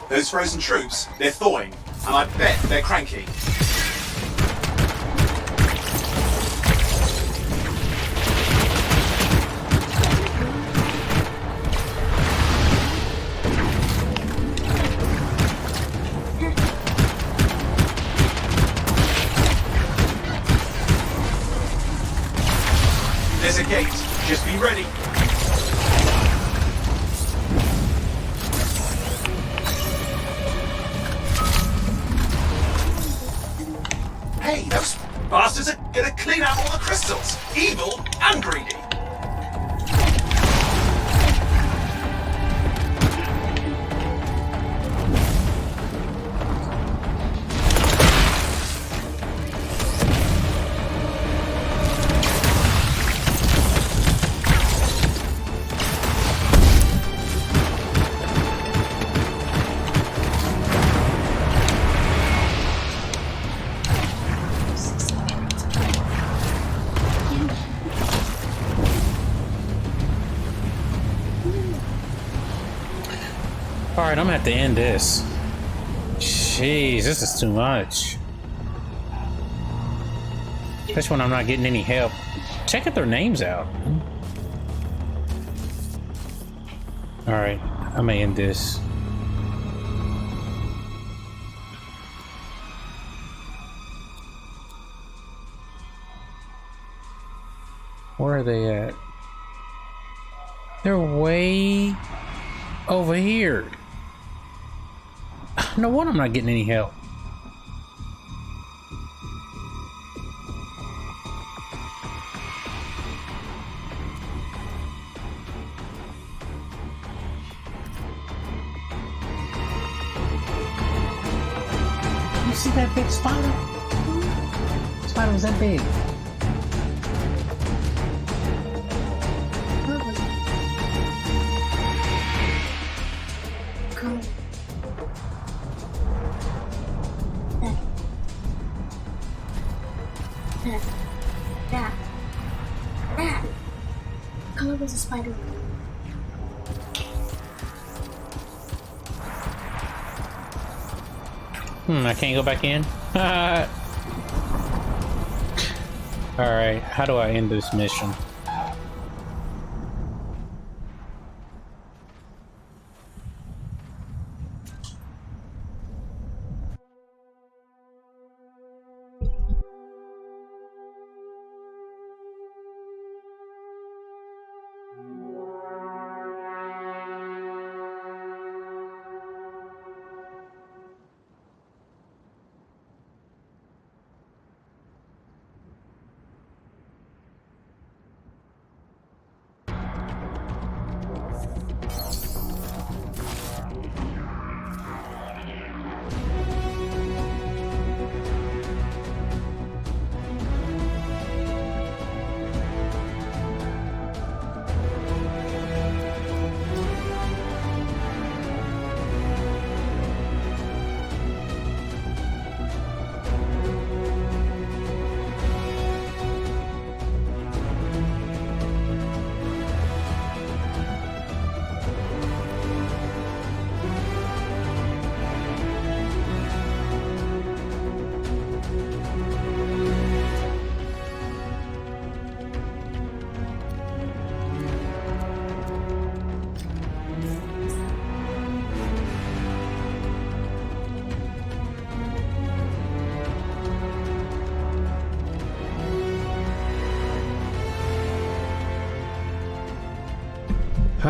Speaker 10: Those frozen troops, they're thawing, and I bet they're cranky. There's a gate, just be ready. Hey, those bastards are gonna clean out all the crystals! Evil and greedy!
Speaker 14: Alright, I'm gonna have to end this. Jeez, this is too much. Especially when I'm not getting any help. Check their names out. Alright, I may end this. Where are they at? They're way over here. No wonder I'm not getting any help. You see that big spider? Spider was that big.
Speaker 13: Was a spider.
Speaker 14: I can't go back in. Alright, how do I end this mission?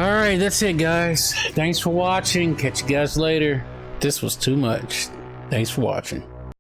Speaker 14: Alright, that's it, guys. Thanks for watching. Catch you guys later. This was too much. Thanks for watching.